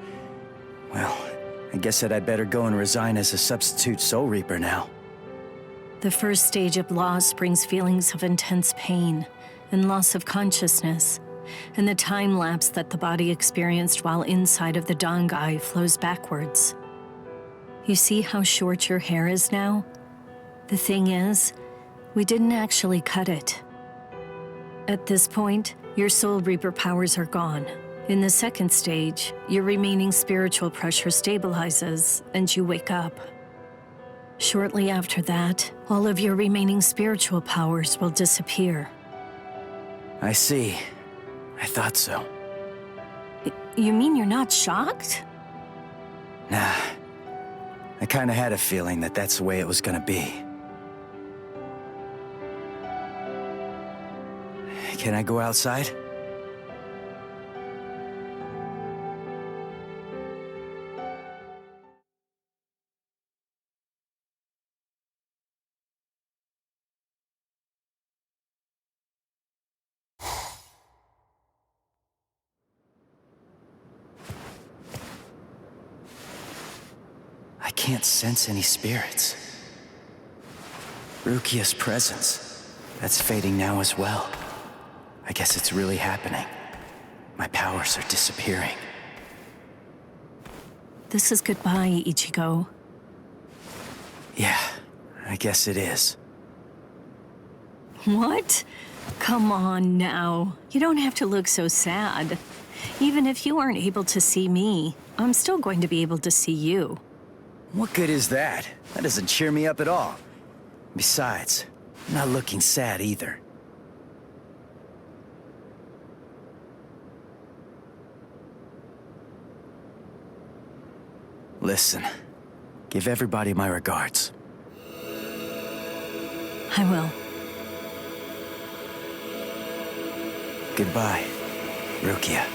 Well, I guess that I'd better go and resign as a substitute Soul Reaper now. The first stage of loss brings feelings of intense pain and loss of consciousness, and the time lapse that the body experienced while inside of the Dangai flows backwards. You see how short your hair is now? The thing is, we didn't actually cut it. At this point, your Soul Reaper powers are gone. In the second stage, your remaining spiritual pressure stabilizes, and you wake up. Shortly after that, all of your remaining spiritual powers will disappear. I see. I thought so. You mean you're not shocked? Nah. I kinda had a feeling that that's the way it was gonna be. Can I go outside? I can't sense any spirits. Rukia's presence, that's fading now as well. I guess it's really happening. My powers are disappearing. This is goodbye, Ichigo. Yeah, I guess it is. What? Come on now. You don't have to look so sad. Even if you aren't able to see me, I'm still going to be able to see you. What good is that? That doesn't cheer me up at all. Besides, I'm not looking sad either. Listen, give everybody my regards. I will. Goodbye, Rukia.